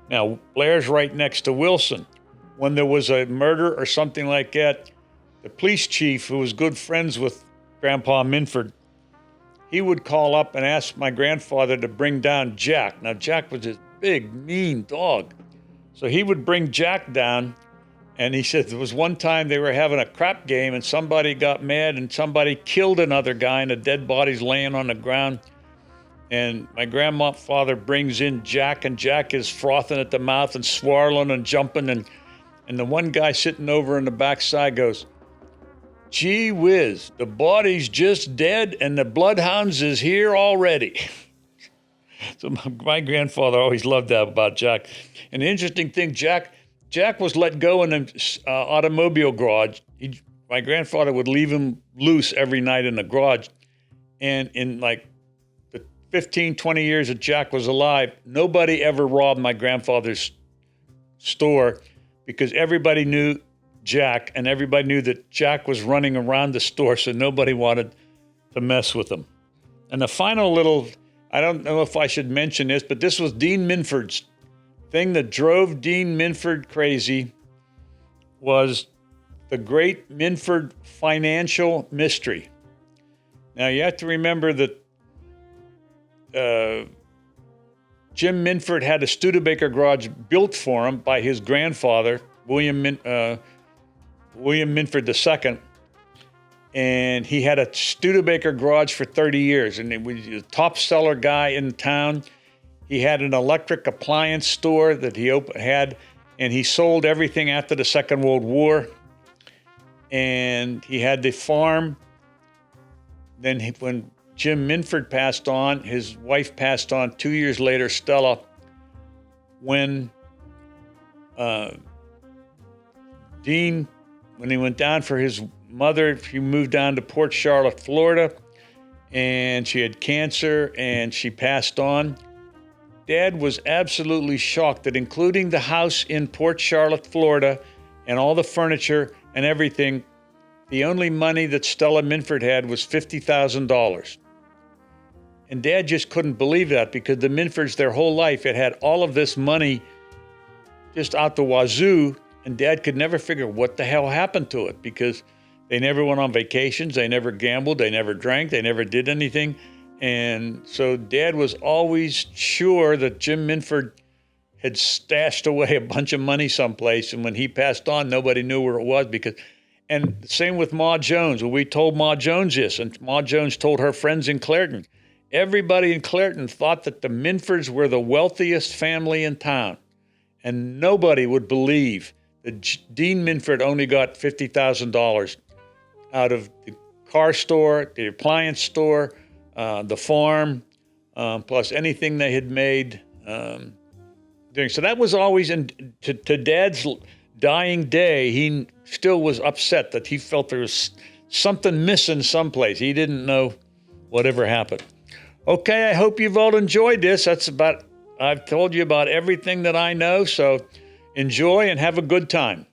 Now, Blair's right next to Wilson. When there was a murder or something like that, the police chief, who was good friends with Grandpa Minford, he would call up and ask my grandfather to bring down Jack. Now, Jack was this big, mean dog. So he would bring Jack down, and he said there was one time they were having a crap game and somebody got mad and somebody killed another guy and a dead body's laying on the ground. And my grandfather brings in Jack, and Jack is frothing at the mouth and swirling and jumping. And the one guy sitting over in the backside goes, "Gee whiz, the body's just dead and the bloodhounds is here already." So my grandfather always loved that about Jack. And the interesting thing, Jack was let go in an automobile garage. My grandfather would leave him loose every night in the garage. And in like the 15, 20 years that Jack was alive, nobody ever robbed my grandfather's store because everybody knew Jack, and everybody knew that Jack was running around the store, so nobody wanted to mess with him. And the final little, I don't know if I should mention this, but this was Dean Minford's thing that drove Dean Minford crazy was the great Minford financial mystery. Now, you have to remember that Jim Minford had a Studebaker garage built for him by his grandfather, William Minford II, and he had a Studebaker garage for 30 years, and he was the top seller guy in town. He had an electric appliance store that he had, and he sold everything after the Second World War, and he had the farm. Then when Jim Minford passed on, his wife passed on 2 years later, Stella, when Dean, when he went down for his mother, he moved down to Port Charlotte, Florida, and she had cancer and she passed on. Dad was absolutely shocked that including the house in Port Charlotte, Florida, and all the furniture and everything, the only money that Stella Minford had was $50,000. And Dad just couldn't believe that because the Minfords, their whole life, had all of this money just out the wazoo, and Dad could never figure what the hell happened to it because they never went on vacations, they never gambled, they never drank, they never did anything. And so Dad was always sure that Jim Minford had stashed away a bunch of money someplace, and when he passed on, nobody knew where it was because, and same with Ma Jones. Well, we told Ma Jones this, and Ma Jones told her friends in Clairton. Everybody in Clairton thought that the Minfords were the wealthiest family in town, and nobody would believe that Dean Minford only got $50,000 out of the car store, the appliance store, the farm, plus anything they had made doing. So that was always, to Dad's dying day, he still was upset that he felt there was something missing someplace. He didn't know whatever happened. Okay, I hope you've all enjoyed this. I've told you about everything that I know, so enjoy and have a good time.